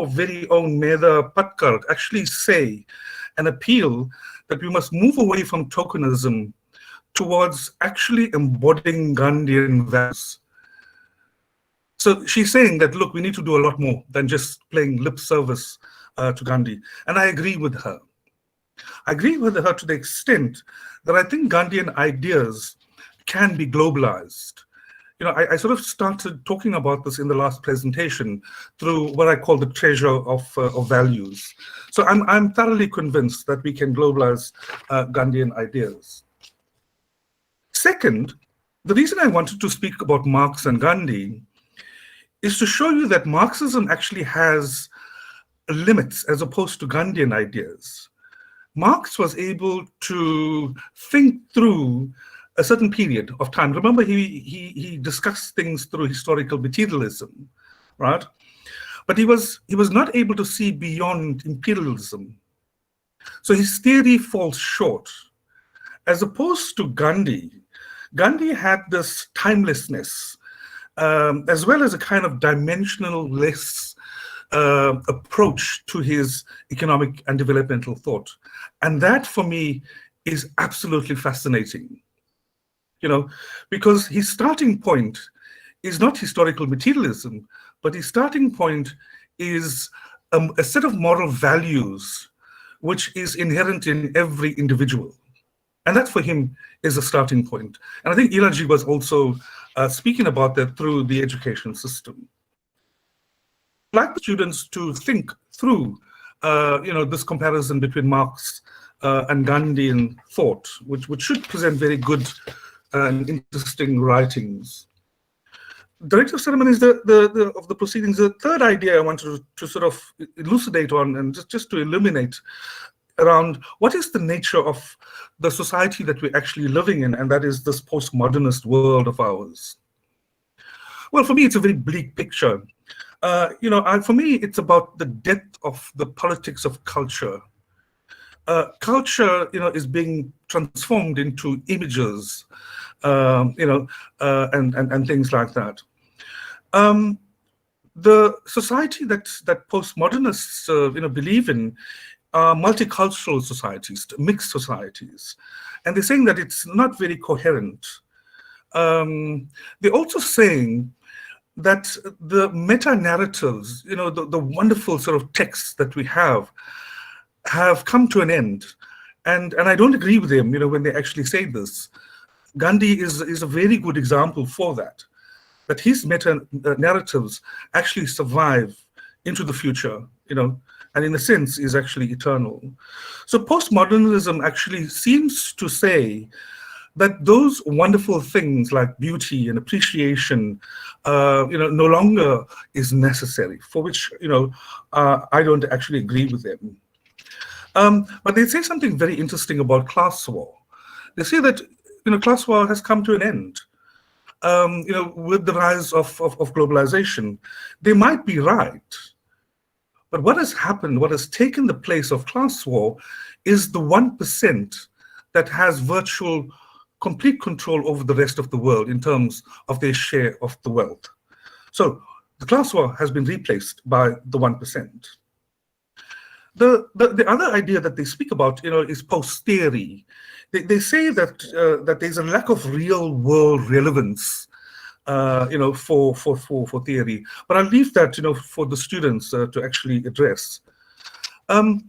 very own Medha Patkar actually say and appeal that we must move away from tokenism towards actually embodying Gandhian values. So she's saying that, look, we need to do a lot more than just playing lip service to Gandhi. And I agree with her. I agree with her to the extent that I think Gandhian ideas can be globalized. I sort of started talking about this in the last presentation through what I call the treasure of values. So I'm thoroughly convinced that we can globalize Gandhian ideas. Second, the reason I wanted to speak about Marx and Gandhi is to show you that Marxism actually has limits as opposed to Gandhian ideas. Marx was able to think through a certain period of time. Remember, he discussed things through historical materialism, right? But he was not able to see beyond imperialism. So his theory falls short. As opposed to Gandhi, Gandhi had this timelessness, as well as a kind of dimensionalness approach to his economic and developmental thought. And that, for me, is absolutely fascinating, because his starting point is not historical materialism, but his starting point is a set of moral values which is inherent in every individual. And that, for him, is a starting point. And I think Ilaji was also speaking about that through the education system. I'd like the students to think through, this comparison between Marx and Gandhian thought, which should present very good and interesting writings. Director of ceremonies of the proceedings, the third idea I wanted to sort of elucidate on and just to illuminate around what is the nature of the society that we're actually living in, and that is this postmodernist world of ours. Well, for me, it's a very bleak picture. For me, it's about the death of the politics of culture. Culture, is being transformed into images, and things like that. The society that postmodernists, believe in are multicultural societies, mixed societies, and they're saying that it's not very coherent. They're also saying that the meta-narratives, the wonderful sort of texts that we have come to an end. And I don't agree with them, when they actually say this. Gandhi is a very good example for that his meta-narratives actually survive into the future, and in a sense is actually eternal. So postmodernism actually seems to say that those wonderful things like beauty and appreciation, no longer is necessary, for which, I don't actually agree with them. But they say something very interesting about class war. They say that, class war has come to an end, with the rise of globalization. They might be right. But what has happened, what has taken the place of class war is the 1% that has virtual complete control over the rest of the world in terms of their share of the wealth. So the class war has been replaced by the 1%. The other idea that they speak about, is post-theory. They say that there's a lack of real world relevance, for theory. But I'll leave that, for the students to actually address. And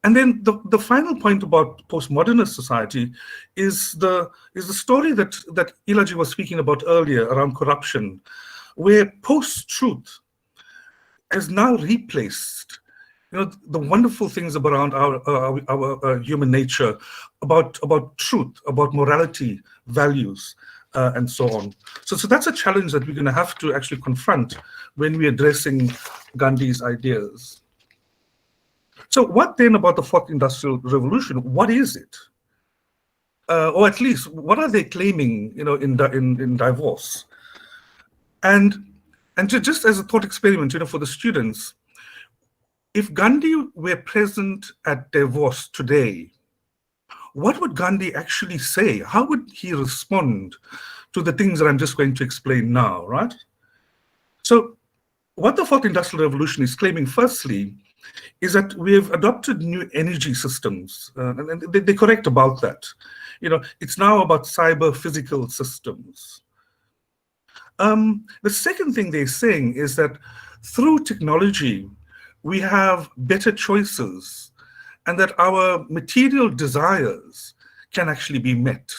then the final point about postmodernist society is the story that Ilaji was speaking about earlier around corruption, where post-truth has now replaced the wonderful things around our human nature, about truth, about morality, values, and so on. So that's a challenge that we're going to have to actually confront when we're addressing Gandhi's ideas. So what then about the fourth industrial revolution? What is it? Or at least, what are they claiming, in divorce? And just as a thought experiment, for the students, if Gandhi were present at Davos today, what would Gandhi actually say? How would he respond to the things that I'm just going to explain now, right? So what the fourth industrial revolution is claiming, firstly, is that we have adopted new energy systems, and they're correct about that. It's now about cyber physical systems. The second thing they're saying is that through technology, we have better choices, and that our material desires can actually be met.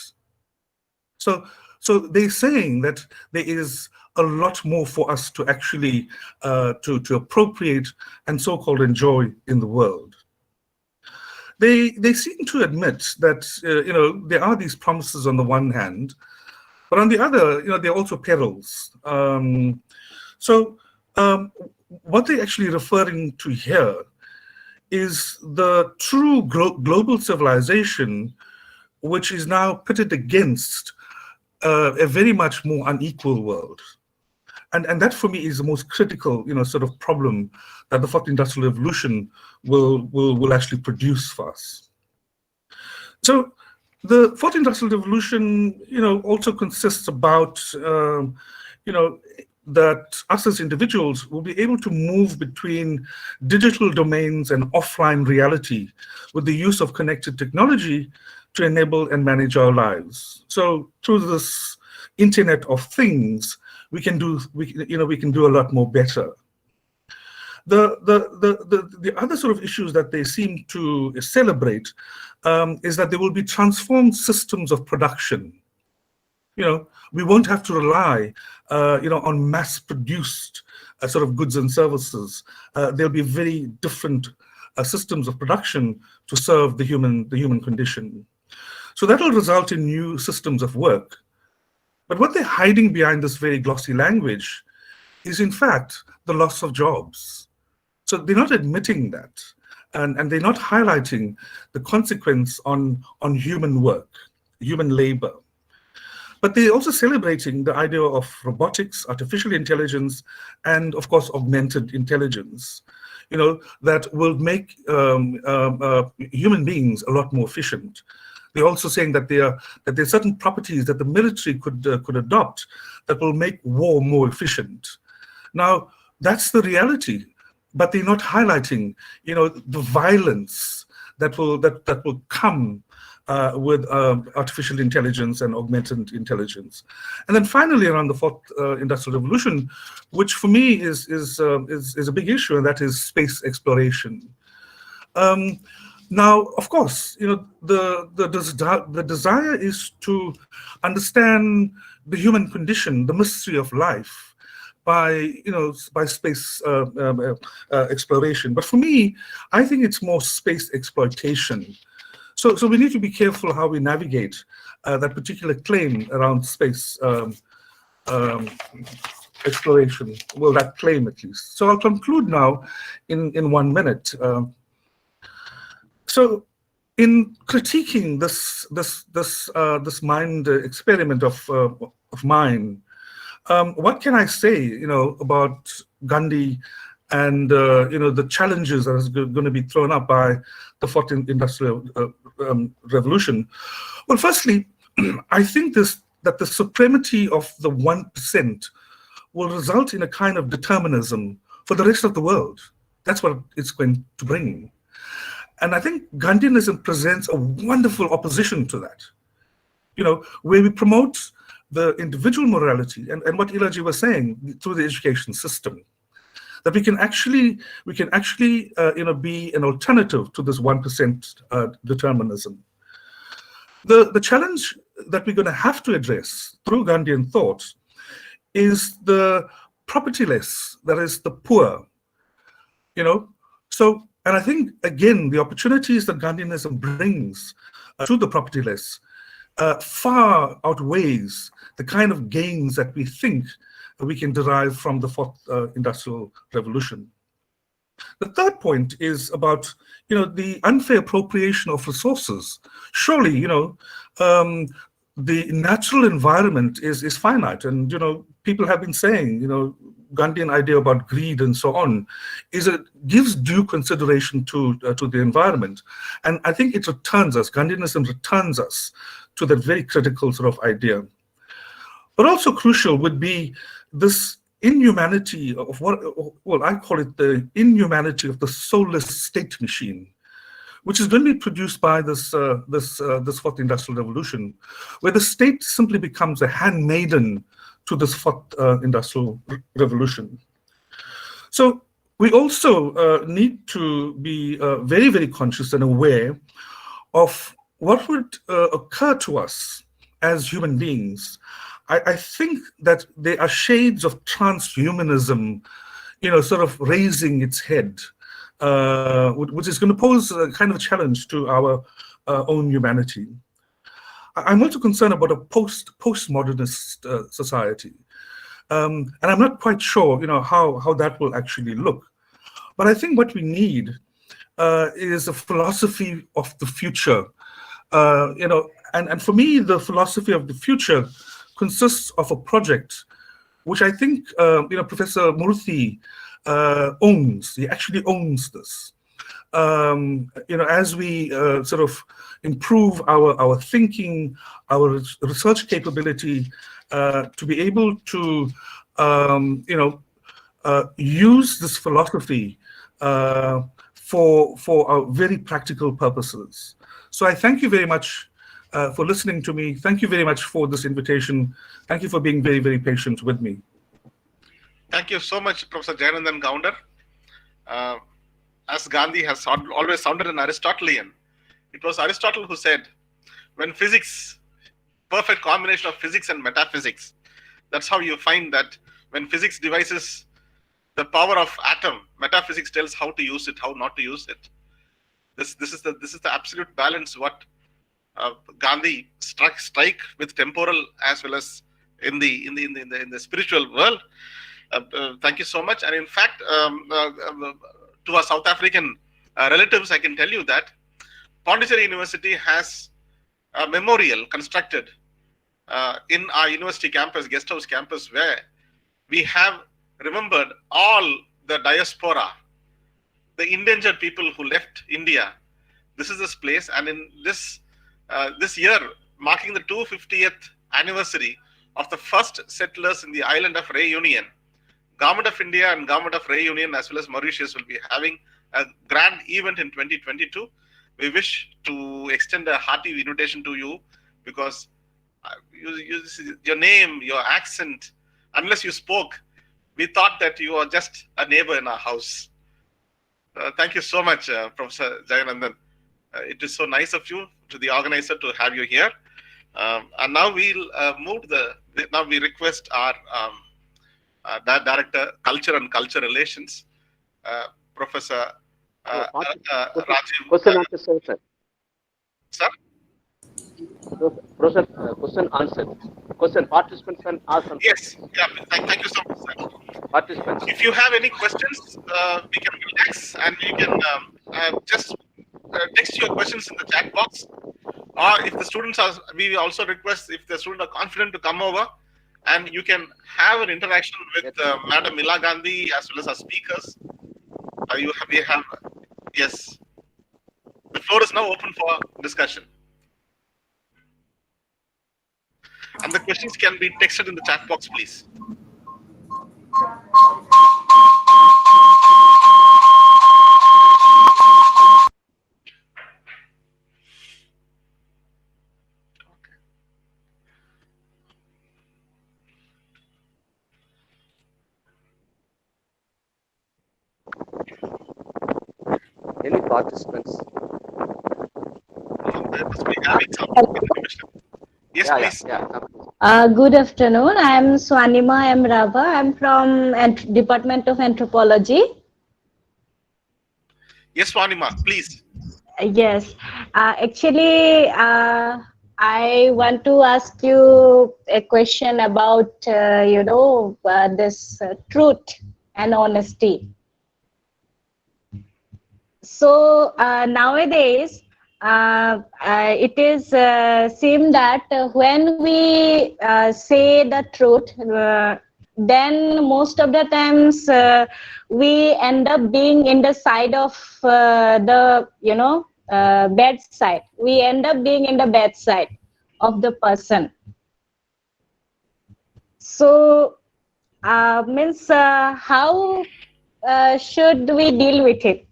So they're saying that there is a lot more for us to actually to appropriate and so-called enjoy in the world. They seem to admit that there are these promises on the one hand, but on the other, there are also perils. What they're actually referring to here is the true global civilization, which is now pitted against a very much more unequal world. And that, for me, is the most critical, sort of problem that the fourth industrial revolution will actually produce for us. So the fourth industrial revolution, also consists about, that us as individuals will be able to move between digital domains and offline reality with the use of connected technology to enable and manage our lives. So through this Internet of Things, we can do a lot more better. The other sort of issues that they seem to celebrate is that there will be transformed systems of production. We won't have to rely, on mass-produced sort of goods and services. There'll be very different systems of production to serve the human condition. So that will result in new systems of work. But what they're hiding behind this very glossy language is, in fact, the loss of jobs. So they're not admitting that, and they're not highlighting the consequence on human work, human labor. But they're also celebrating the idea of robotics, artificial intelligence, and of course, augmented intelligence, that will make human beings a lot more efficient. They're also saying that there are certain properties that the military could adopt that will make war more efficient. Now, that's the reality, but they're not highlighting, the violence that will come with artificial intelligence and augmented intelligence. And then finally, around the fourth industrial revolution, which for me is a big issue, and that is space exploration. Now, of course, the desire is to understand the human condition, the mystery of life, by space exploration. But for me, I think it's more space exploitation. So we need to be careful how we navigate that particular claim around space exploration. Well, that claim at least. So I'll conclude now in 1 minute. So in critiquing this mind experiment of mine, what can I say, about Gandhi and the challenges that is going to be thrown up by the fourth industrial revolution? Well, firstly, I think that the supremacy of the 1% will result in a kind of determinism for the rest of the world. That's what it's going to bring. And I think Gandhianism presents a wonderful opposition to that, where we promote the individual morality and what Ilaji was saying through the education system, that we can actually be an alternative to this 1% determinism. The challenge that we're going to have to address through Gandhian thought is the propertyless, that is the poor, So, and I think, again, the opportunities that Gandhianism brings to the propertyless far outweighs the kind of gains that we think we can derive from the fourth industrial revolution. The third point is about, the unfair appropriation of resources. Surely, the natural environment is finite, and people have been saying, Gandhian idea about greed and so on, is it gives due consideration to the environment, and I think it returns us. Gandhianism returns us to that very critical sort of idea. But also crucial would be this inhumanity of well, I call it the inhumanity of the soulless state machine, which is going to be produced by this fourth industrial revolution, where the state simply becomes a handmaiden to this fourth industrial revolution. So we also need to be very, very conscious and aware of what would occur to us as human beings. I think that there are shades of transhumanism, sort of raising its head, which is going to pose a kind of challenge to our own humanity. I'm also concerned about a postmodernist society, and I'm not quite sure, how that will actually look. But I think what we need is a philosophy of the future, and for me, the philosophy of the future consists of a project which I think Professor Murthy owns. He actually owns this. As we sort of improve our thinking, our research capability, to be able to use this philosophy for very practical purposes. So I thank you very much for listening to me. Thank you very much for this invitation. Thank you for being very, very patient with me. Thank you so much, Professor Jayanandan Gounder. As Gandhi has always sounded an Aristotelian, it was Aristotle who said, when physics, perfect combination of physics and metaphysics, that's how you find that when physics devises the power of atom, metaphysics tells how to use it, how not to use it. This is the absolute balance what Gandhi strike with temporal as well as in the spiritual world. Thank you so much. And in fact, to our South African relatives, I can tell you that Pondicherry University has a memorial constructed in our university campus, guest house campus, where we have remembered all the diaspora, the indentured people who left India. This is this place, and in this year, marking the 250th anniversary of the first settlers in the island of Reunion, Government of India and Government of Reunion as well as Mauritius will be having a grand event in 2022. We wish to extend a hearty invitation to you because your name, your accent, unless you spoke, we thought that you are just a neighbor in our house. Thank you so much, Professor Jayanandan. It is so nice of you, to the organizer, to have you here. And now we'll now we request our Director, Culture and Culture Relations, Professor Rajiv. Question answer, sir. Sir? Professor, question answered. Question participants and answer. Yes. Yeah. Thank you so much, sir. Participants. If you have any questions, we can relax and you can just text your questions in the chat box. Or if the students are, we also request if the students are confident to come over and you can have an interaction with Madam Ila Gandhi as well as our speakers. Yes. The floor is now open for discussion. And the questions can be texted in the chat box, please. Any participants? Yes, please. Good afternoon. I am Swanima M. Rava. I am from Department of Anthropology. Yes, Swanima, please. Yes. Actually, I want to ask you a question about, this truth and honesty. So nowadays, it is seem that when we say the truth, then most of the times we end up being in the side of the bad side. We end up being in the bad side of the person. So means how should we deal with it?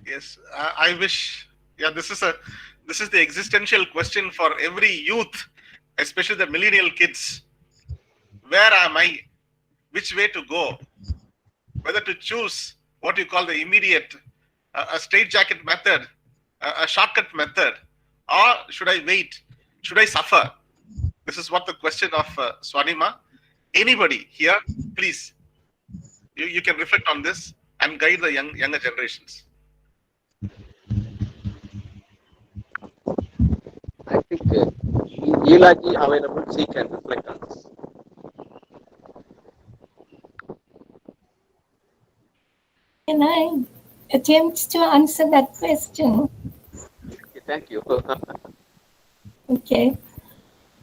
Yes, I wish. Yeah, this is the existential question for every youth, especially the millennial kids. Where am I? Which way to go? Whether to choose what you call the immediate, a straitjacket method, a shortcut method, or should I wait? Should I suffer? This is what the question of Swanima. Anybody here, please, you can reflect on this and guide the younger generations. I think Ilaji available, she can reflect on this. Can I attempt to answer that question? Thank you. Okay.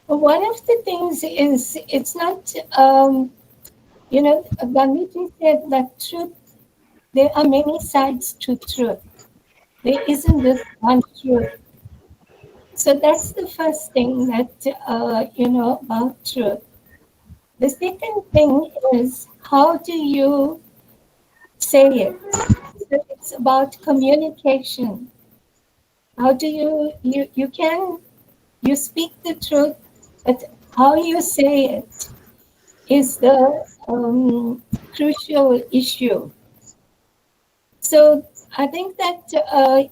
Well, one of the things is it's not, Gandhiji said that truth, there are many sides to truth. There isn't just one truth. So that's the first thing that, about truth. The second thing is, how do you say it? So it's about communication. How do you speak the truth, but how you say it is the crucial issue. So I think that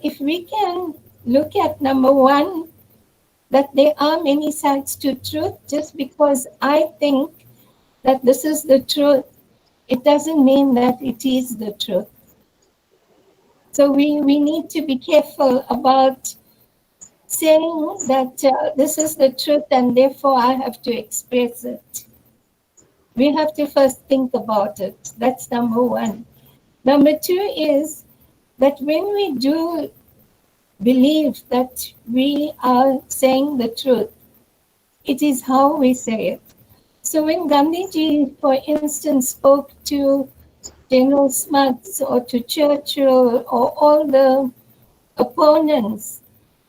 if we can look at number one, that there are many sides to truth. Just because I think that this is the truth, it doesn't mean that it is the truth. So we need to be careful about saying that this is the truth and therefore I have to express it. We have to first think about it. That's number one. Number two is that when we do believe that we are saying the truth, it is how we say it. So when Gandhiji, for instance, spoke to General Smuts or to Churchill or all the opponents,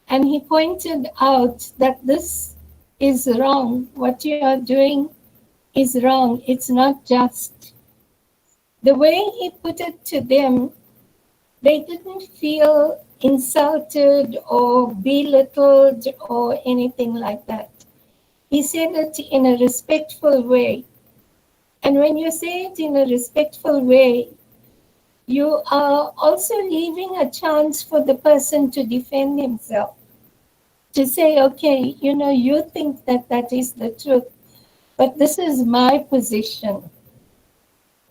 and he pointed out that this is wrong, what you are doing is wrong, it's not just. The way he put it to them, they didn't feel insulted or belittled or anything like that. He said it in a respectful way. And when you say it in a respectful way, you are also leaving a chance for the person to defend himself. To say, okay, you think that that is the truth, but this is my position.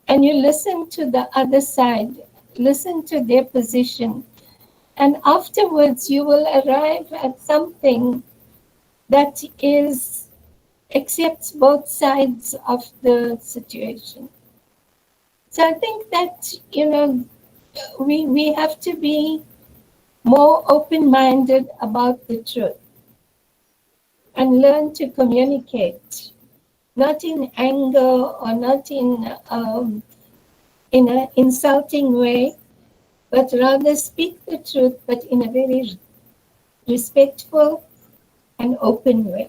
And you listen to the other side, listen to their position, and afterwards you will arrive at something that accepts both sides of the situation. So I think that, we have to be more open-minded about the truth and learn to communicate, not in anger or not in an insulting way, but rather speak the truth, but in a very respectful and open way.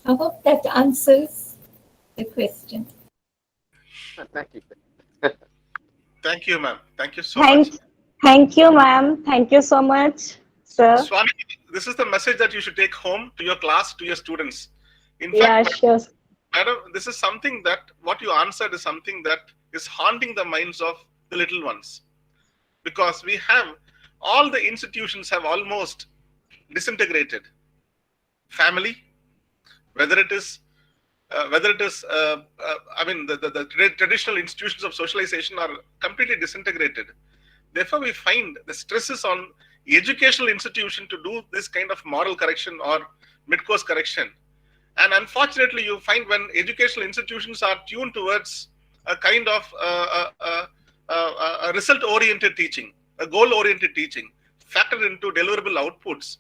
I hope that answers the question. Thank you. Thank you, ma'am. Thank you so much. Thank you, ma'am. Thank you so much, sir. Swami, this is the message that you should take home to your class, to your students. In Yeah, fact, sure. madam, this is something that what you answered is something that is haunting the minds of the little ones. Because we have, all the institutions have almost disintegrated. Family, whether it is, the traditional institutions of socialization are completely disintegrated. Therefore, we find the stresses on educational institution to do this kind of moral correction or mid-course correction. And unfortunately, you find when educational institutions are tuned towards a kind of a result-oriented teaching, a goal-oriented teaching, factored into deliverable outputs,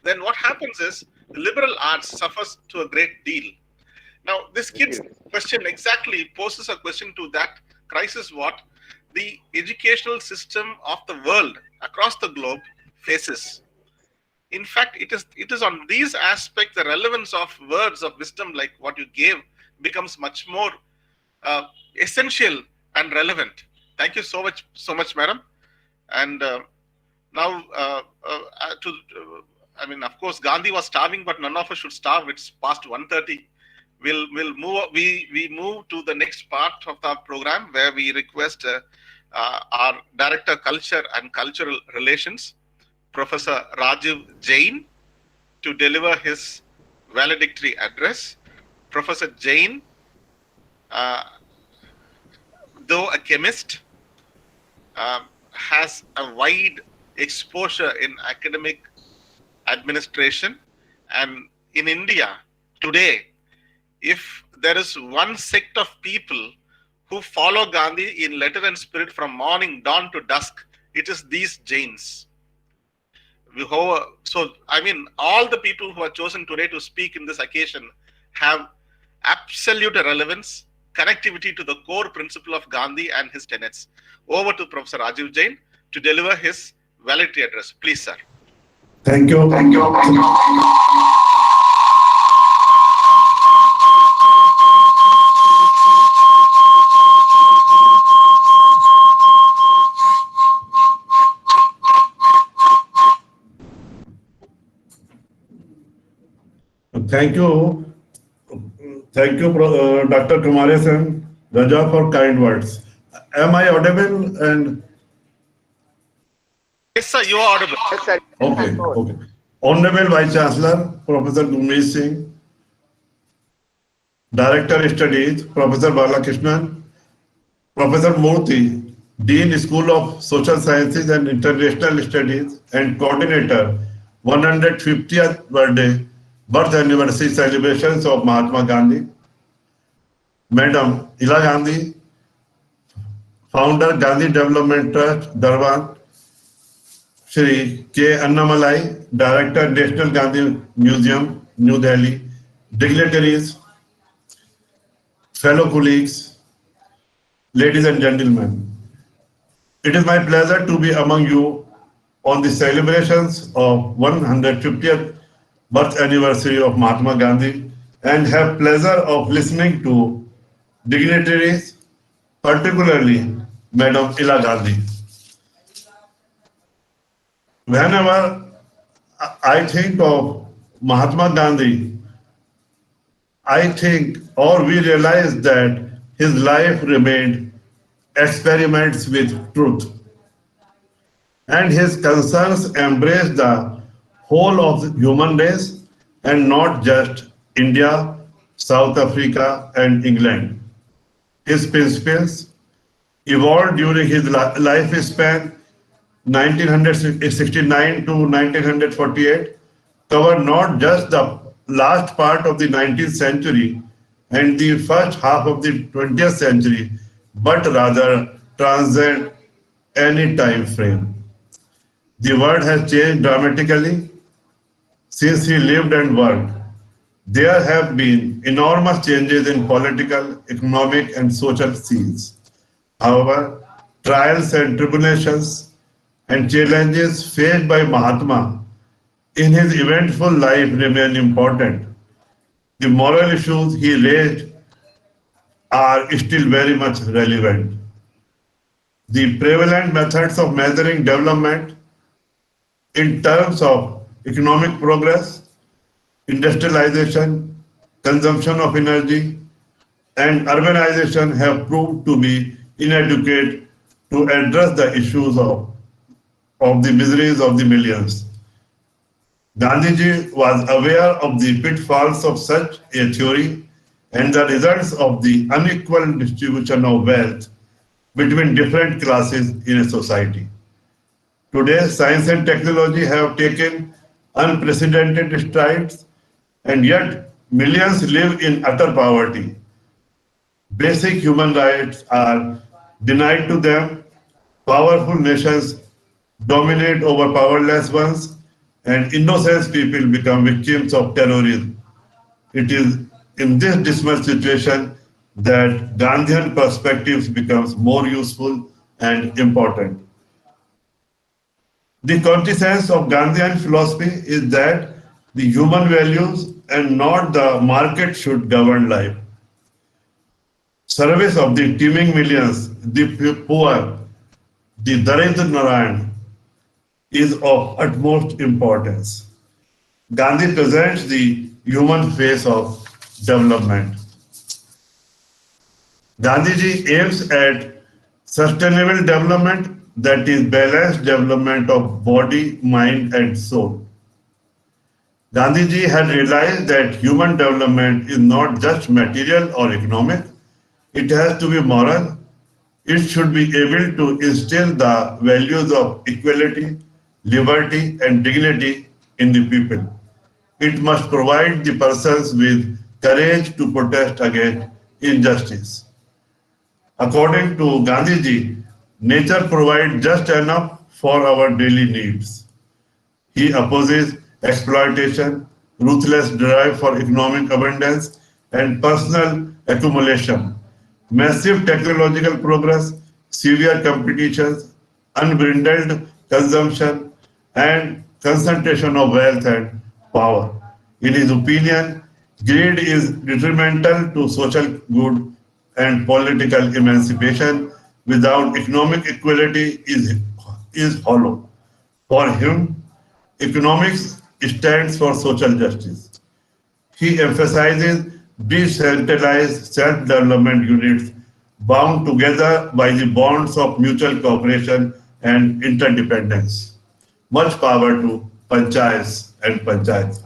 then what happens is the liberal arts suffers to a great deal. Now, this kid's question exactly poses a question to that crisis what the educational system of the world across the globe faces. In fact, it is on these aspects the relevance of words of wisdom like what you gave becomes much more essential and relevant. Thank you so much, madam. And now, of course, Gandhi was starving, but none of us should starve. It's past 1:30. We move to the next part of the program where we request our Director Culture and Cultural Relations, Professor Rajiv Jain, to deliver his valedictory address. Professor Jain, though a chemist, has a wide exposure in academic administration, and in India today, if there is one sect of people who follow Gandhi in letter and spirit from morning dawn to dusk, it is these Jains. So, all the people who are chosen today to speak in this occasion have absolute relevance, connectivity to the core principle of Gandhi and his tenets. Over to Professor Rajiv Jain to deliver his valedictory address. Please, sir. Thank you. Thank you. Thank you. Thank you. Thank you, Dr. Kumares and Raja, for kind words. Am I audible? And Yes, sir, you are audible. Yes, sir. okay, okay. Honorable Vice Chancellor, Professor Gurmeet Singh, Director Studies, Professor Balakrishnan, Professor Murthy, Dean School of Social Sciences and International Studies and Coordinator, 150th birth anniversary celebrations of Mahatma Gandhi, Madam Ila Gandhi, Founder Gandhi Development Trust, Darwan, Shri K. Annamalai, Director National Gandhi Museum, New Delhi, dignitaries, fellow colleagues, ladies and gentlemen. It is my pleasure to be among you on the celebrations of 150th birth anniversary of Mahatma Gandhi and have pleasure of listening to dignitaries, particularly Madam Ila Gandhi. Whenever I think of Mahatma Gandhi, I think or we realize that his life remained experiments with truth, and his concerns embraced the whole of the human race and not just India, South Africa, and England. His principles evolved during his lifespan 1969 to 1948, covered not just the last part of the 19th century and the first half of the 20th century, but rather transcend any time frame. The world has changed dramatically since he lived and worked. There have been enormous changes in political, economic, and social scenes. However, trials and tribulations and challenges faced by Mahatma in his eventful life remain important. The moral issues he raised are still very much relevant. The prevalent methods of measuring development in terms of economic progress, industrialization, consumption of energy, and urbanization have proved to be inadequate to address the issues of the miseries of the millions. Gandhiji was aware of the pitfalls of such a theory and the results of the unequal distribution of wealth between different classes in a society. Today, science and technology have taken unprecedented strides, and yet millions live in utter poverty. Basic human rights are denied to them. Powerful nations dominate over powerless ones, and innocent people become victims of terrorism. It is in this dismal situation that Gandhian perspectives becomes more useful and important. The quintessence of Gandhian philosophy is that the human values and not the market should govern life. Service of the teeming millions, the poor, the Daridra Narayan is of utmost importance. Gandhi presents the human face of development. Gandhiji aims at sustainable development, that is balanced development of body, mind and soul. Gandhiji had realized that human development is not just material or economic, it has to be moral. It should be able to instill the values of equality, liberty and dignity in the people. It must provide the persons with courage to protest against injustice. According to Gandhiji, nature provides just enough for our daily needs. He opposes exploitation, ruthless drive for economic abundance, and personal accumulation. Massive technological progress, severe competitions, unbridled consumption, and concentration of wealth and power. In his opinion, greed is detrimental to social good and political emancipation without economic equality is hollow. For him, economics stands for social justice. He emphasizes decentralized self-development units bound together by the bonds of mutual cooperation and interdependence. Much power to panchayats and panchayats.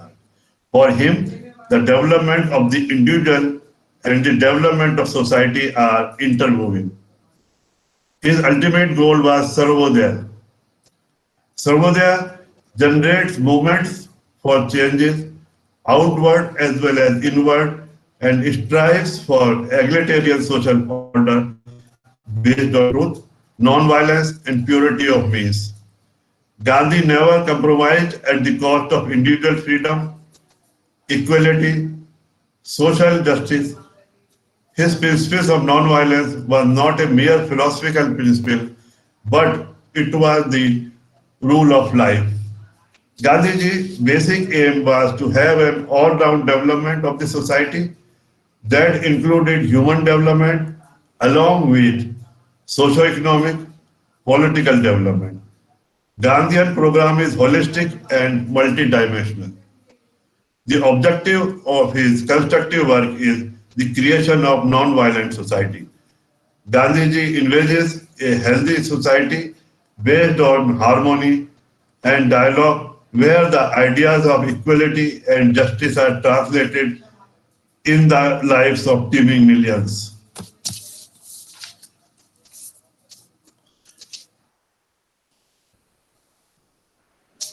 For him, the development of the individual and the development of society are interwoven. His ultimate goal was Sarvodaya. Sarvodaya generates movements for changes outward as well as inward and strives for egalitarian social order based on truth, non-violence and purity of means. Gandhi never compromised at the cost of individual freedom, equality, social justice. His principles of non-violence was not a mere philosophical principle, but it was the rule of life. Gandhiji's basic aim was to have an all-round development of the society that included human development along with socio-economic, political development. Gandhian program is holistic and multidimensional. The objective of his constructive work is the creation of non-violent society. Gandhiji envisages a healthy society based on harmony and dialogue where the ideas of equality and justice are translated in the lives of teeming millions.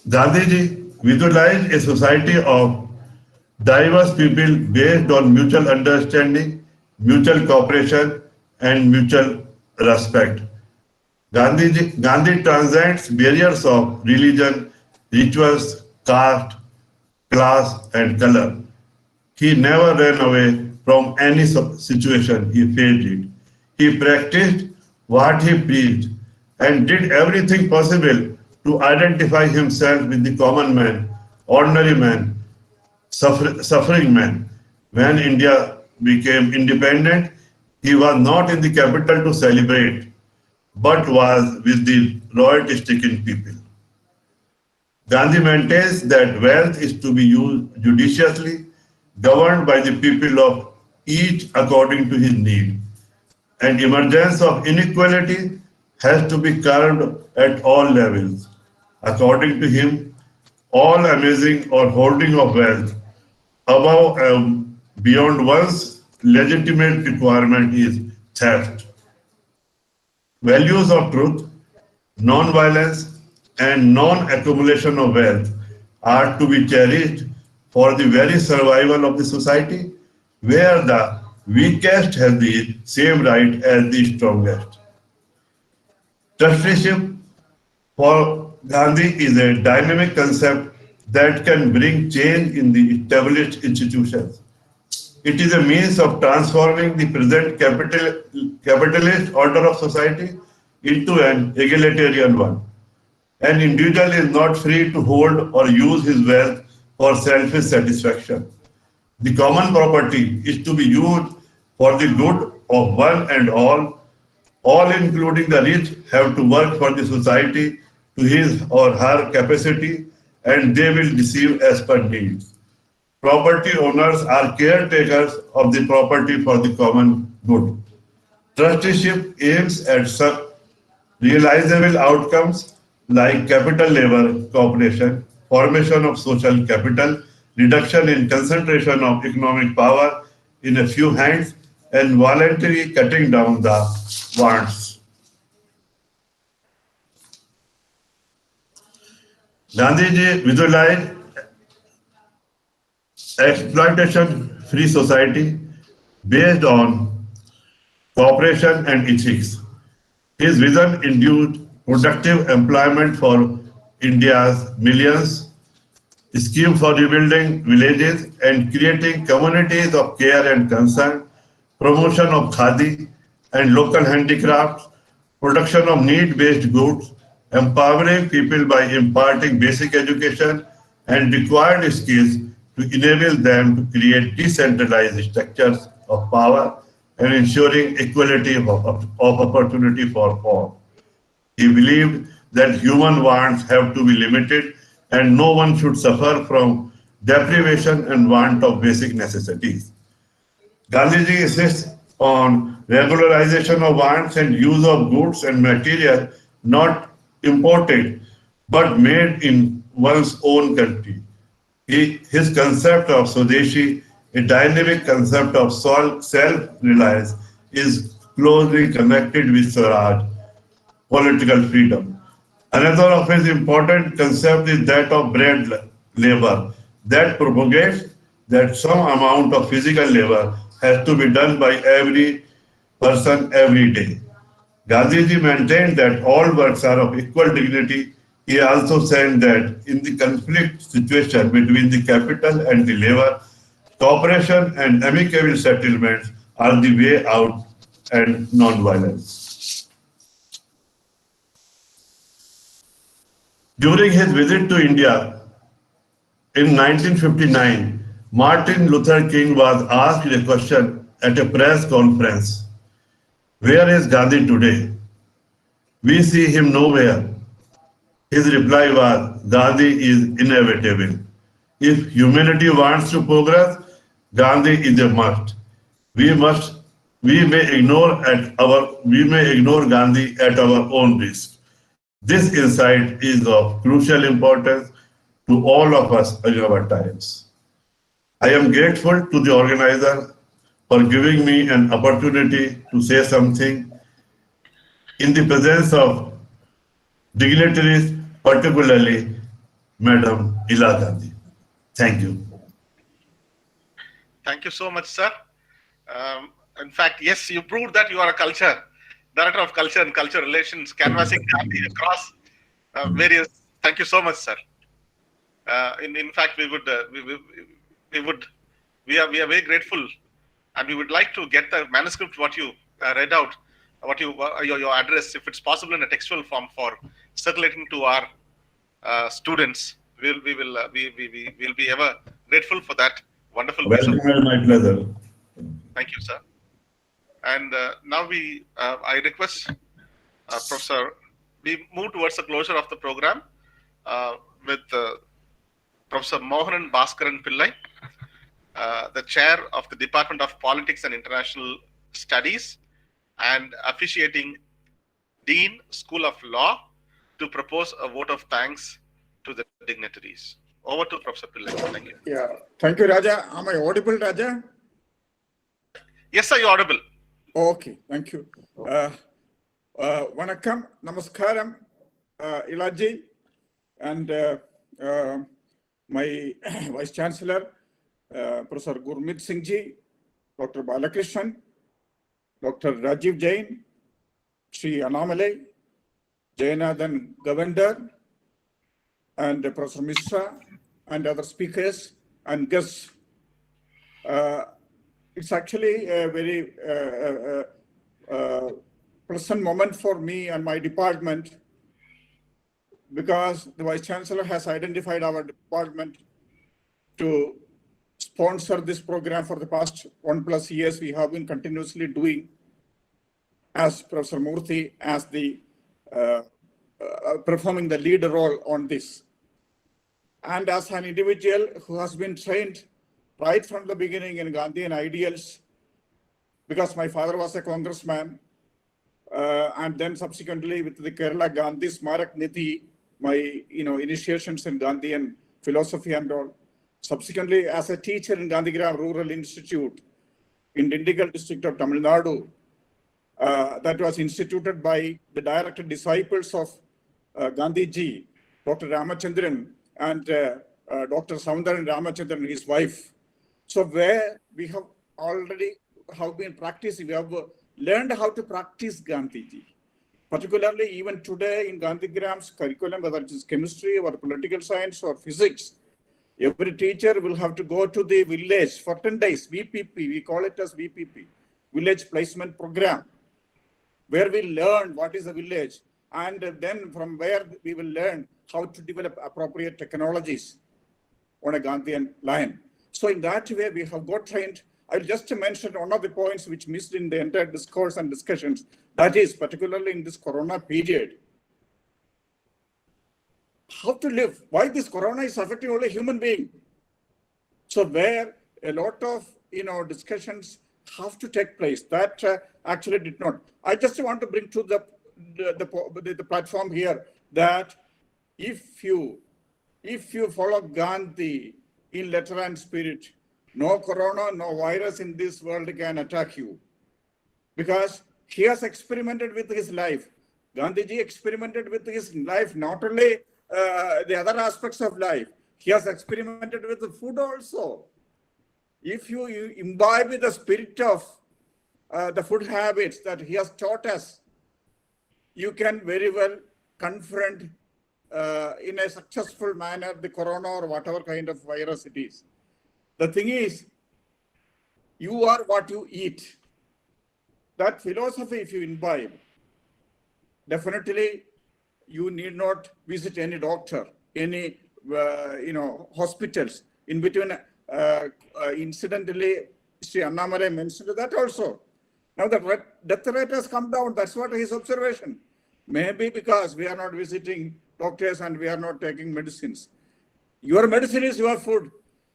Gandhiji visualized a society of diverse people based on mutual understanding, mutual cooperation, and mutual respect. Gandhi transcends barriers of religion, rituals, caste, class, and color. He never ran away from any situation he faced it. He practiced what he preached and did everything possible to identify himself with the common man, ordinary man, suffering man. When India became independent, he was not in the capital to celebrate, but was with the royalty-stricken people. Gandhi maintains that wealth is to be used judiciously, governed by the people of each according to his need, and emergence of inequality has to be curbed at all levels. According to him, all amazing or hoarding of wealth above and beyond one's legitimate requirement is theft. Values of truth, non-violence, and non-accumulation of wealth are to be cherished for the very survival of the society, where the weakest has the same right as the strongest. Trusteeship for Gandhi is a dynamic concept that can bring change in the established institutions. It is a means of transforming the present capitalist order of society into an egalitarian one. An individual is not free to hold or use his wealth for selfish satisfaction. The common property is to be used for the good of one and all. All, including the rich, have to work for the society to his or her capacity, and they will receive as per needs. Property owners are caretakers of the property for the common good. Trusteeship aims at some realizable outcomes like capital labor cooperation, formation of social capital, reduction in concentration of economic power in a few hands, and voluntary cutting down the wants. Gandhiji visualized exploitation-free society based on cooperation and ethics. His vision induced productive employment for India's millions, scheme for rebuilding villages and creating communities of care and concern, promotion of khadi and local handicrafts, production of need-based goods, empowering people by imparting basic education and required skills to enable them to create decentralized structures of power and ensuring equality of opportunity for all. He believed that human wants have to be limited and no one should suffer from deprivation and want of basic necessities. Gandhiji insists on regularization of wants and use of goods and material not imported but made in one's own country. His concept of Swadeshi, a dynamic concept of self-reliance, is closely connected with Swaraj, political freedom. Another of his important concepts is that of bread labor, that propagates that some amount of physical labor has to be done by every person every day. Gandhiji maintained that all works are of equal dignity. He also said that in the conflict situation between the capital and the labor, cooperation and amicable settlements are the way out and non-violence. During his visit to India in 1959, Martin Luther King was asked a question at a press conference. Where is Gandhi today? We see him nowhere. His reply was, Gandhi is inevitable. If humanity wants to progress, Gandhi is a must. We may ignore Gandhi at our own risk. This insight is of crucial importance to all of us in our times. I am grateful to the organizer for giving me an opportunity to say something in the presence of dignitaries, particularly Madam Ila Gandhi. Thank you. Thank you so much, sir. In fact, yes, you proved that you are a director of culture and culture relations, canvassing Gandhi across various. Thank you so much, sir. In fact, we are very grateful, and we would like to get the manuscript what you read out, what your address, if it's possible in a textual form for circulating to our students. We'll be ever grateful for that wonderful piece of. Welcome, my pleasure. Thank you, sir. And now I request Professor, we move towards the closure of the program with Professor Mohanan Bhaskaran Pillai, the chair of the Department of Politics and International Studies and officiating Dean, School of Law, to propose a vote of thanks to the dignitaries. Over to Professor Pillai. Thank you. Yeah. Thank you, Raja. Am I audible, Raja? Yes, sir, you're audible. Okay, thank you. Vanakkam, namaskaram, Ilaji, and my Vice Chancellor, Professor Gurmeet Singh Ji, Dr. Balakrishnan, Dr. Rajiv Jain, Sri Annamalai, Jayanathan Govender, and Professor Mishra, and other speakers and guests. It's actually a very pleasant moment for me and my department, because the Vice Chancellor has identified our department to sponsor this program for the past 1+ years. We have been continuously doing, as Professor Murthy, as the performing the lead role on this. And as an individual who has been trained right from the beginning in Gandhian ideals, because my father was a congressman, and then subsequently with the Kerala Gandhi Smarak Nidhi, my initiations in Gandhian philosophy and all. Subsequently, as a teacher in Gandhigram Rural Institute in Dindigul district of Tamil Nadu, that was instituted by the direct disciples of Gandhiji, Dr. Ramachandran and Dr. Soundaran Ramachandran, his wife. So where we have already been practicing, we have learned how to practice Gandhiji. Particularly even today in Gandhigram's curriculum, whether it is chemistry or political science or physics, every teacher will have to go to the village for 10 days, VPP, we call it as VPP, Village Placement Program, where we learn what is a village, and then from where we will learn how to develop appropriate technologies on a Gandhian line. So in that way, we have got trained. I'll just mention one of the points which missed in the entire discourse and discussions. That is, particularly in this Corona period, how to live. Why this Corona is affecting only human being. So where a lot of discussions have to take place, that actually did not. I just want to bring to the platform here that if you follow Gandhi in letter and spirit, no corona, no virus in this world can attack you. Because he has experimented with his life. Gandhiji experimented with his life, not only the other aspects of life. He has experimented with the food also. If you imbibe with the spirit of the food habits that he has taught us, you can very well confront in a successful manner the corona or whatever kind of virus it is. The thing is, you are what you eat. That philosophy, if you imbibe, definitely you need not visit any doctor, any hospitals. In between, incidentally, Sri Annamale mentioned that also. Now the death rate has come down. That's what his observation. Maybe because we are not visiting doctors and we are not taking medicines. Your medicine is your food.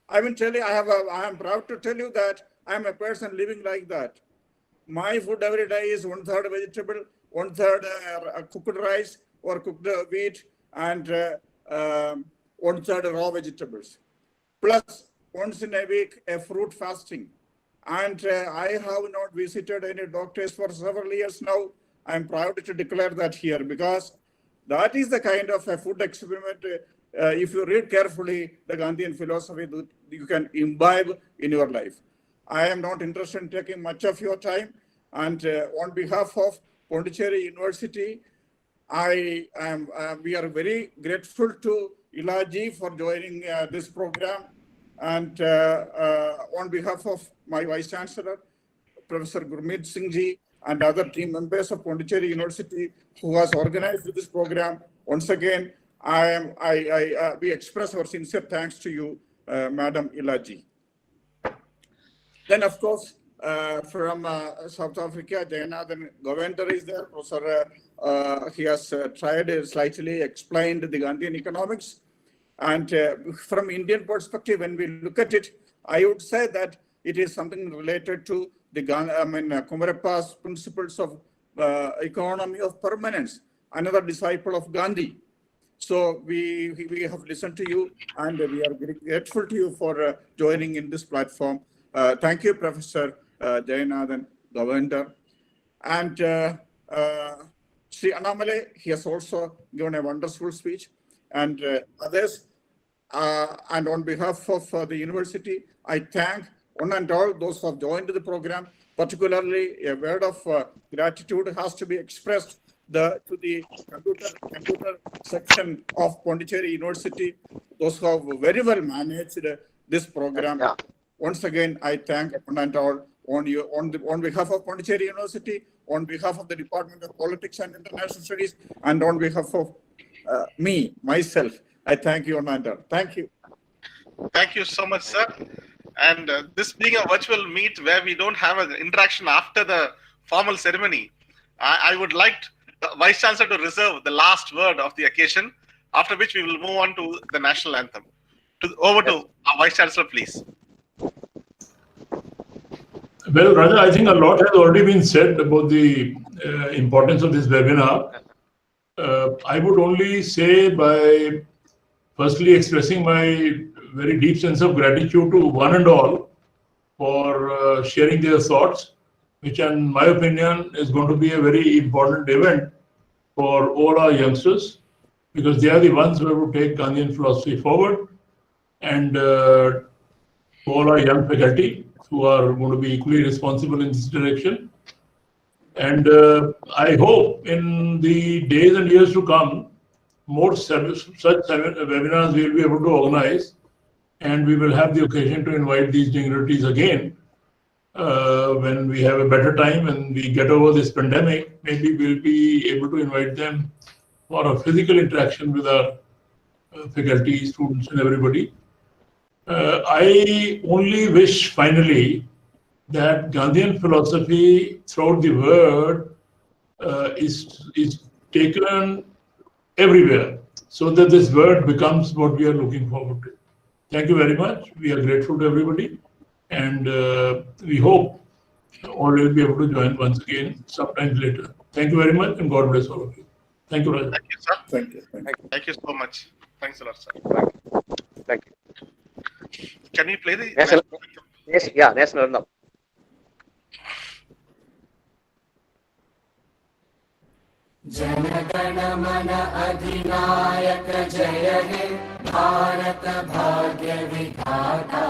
I will tell you, I am proud to tell you that I am a person living like that. My food every day is 1/3 vegetable, 1/3 cooked rice or cooked wheat, and 1/3 raw vegetables. Plus, once in a week, a fruit fasting. And I have not visited any doctors for several years now. I am proud to declare that here, because that is the kind of a food experiment. If you read carefully the Gandhian philosophy, that you can imbibe in your life. I am not interested in taking much of your time. And on behalf of Pondicherry University, we are very grateful to Ilaji for joining this program. And on behalf of my Vice Chancellor, Professor Gurmeet Singh ji, and other team members of Pondicherry University who has organized this program, once again, we express our sincere thanks to you, Madam Ilaji. Then, of course, from South Africa, Jayanathan Govender is there. Professor, he has tried slightly explained the Gandhian economics. And from Indian perspective, when we look at it, I would say that it is something related to the Kumarappa's principles of economy of permanence, another disciple of Gandhi. So we have listened to you, and we are very grateful to you for joining in this platform. Thank you, Professor Jayanathan Govender. And Sri Annamale, he has also given a wonderful speech, and others. And on behalf of the university, I thank one and all those who have joined the program. Particularly, a word of gratitude has to be expressed to the computer section of Pondicherry University, those who have very well managed this program. Yeah. Once again, I thank one and all on behalf of Pondicherry University, on behalf of the Department of Politics and International Studies, and on behalf of myself, I thank you, Ananda. Thank you. Thank you so much, sir. And this being a virtual meet where we don't have an interaction after the formal ceremony, I would like the Vice Chancellor to reserve the last word of the occasion, after which we will move on to the national anthem. Over to our Vice Chancellor, please. Well, Raja, I think a lot has already been said about the importance of this webinar. I would only say by firstly expressing my very deep sense of gratitude to one and all for sharing their thoughts, which in my opinion is going to be a very important event for all our youngsters, because they are the ones who have to take Gandhian philosophy forward, and all our young faculty who are going to be equally responsible in this direction. And I hope in the days and years to come, more such webinars we will be able to organize, and we will have the occasion to invite these dignitaries again when we have a better time and we get over this pandemic, maybe we'll be able to invite them for a physical interaction with our faculty, students, and everybody. I only wish finally that Gandhian philosophy throughout the world is taken everywhere, so that this word becomes what we are looking forward to. Thank you very much. We are grateful to everybody, and we hope all will be able to join once again sometime later. Thank you very much, and God bless all of you. Thank you, Raja. Thank you, sir. Thank you. Thank you so much. Thanks a lot, sir. Thank you. Can we play the national anthem? जनगण मन अधिनायक जय हे भारत भाग्य विधाता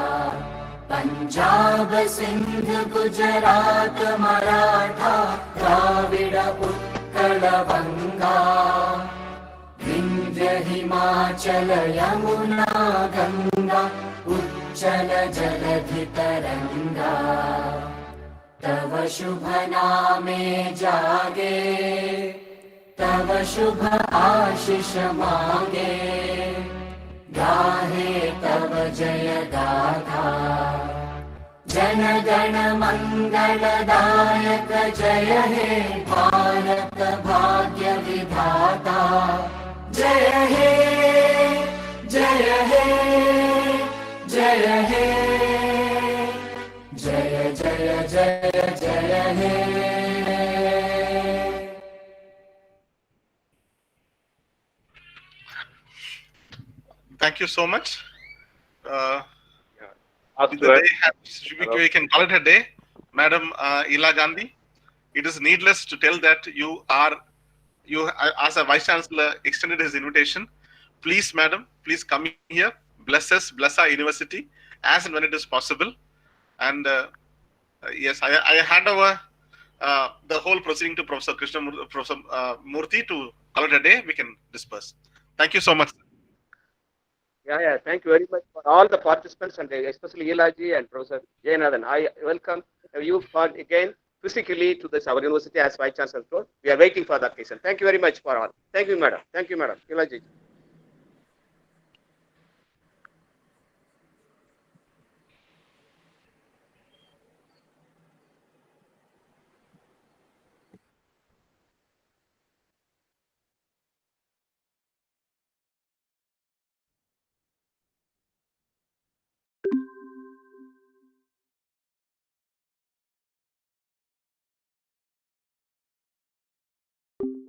पंजाब सिंध गुजरात मराठा द्राविड उत्कल बंगा विंध्य हिमाचल यमुना गंगा उच्चल जलधि तरंगा तव शुभ नामे जागे तव शुभ आशीष मांगे गाहे तव जय गाथा जन गण मंगलदायक जय हे भारत भाग्य विधाता जय हे जय हे जय हे जय जय जय जय हे Thank you so much. After The day we can call it a day. Madam Ila Gandhi, it is needless to tell that you, as a Vice Chancellor, extended his invitation. Please, madam, please come here, bless us, bless our university, as and when it is possible. And yes, I hand over the whole proceeding to Professor Murthy to call it a day. We can disperse. Thank you so much. Yeah. Thank you very much for all the participants, and especially Ilaji and Professor Jayanathan. I welcome you for again physically to this our university as Vice Chancellor. We are waiting for the occasion. Thank you very much for all. Thank you, madam. Thank you, madam. Ilaji.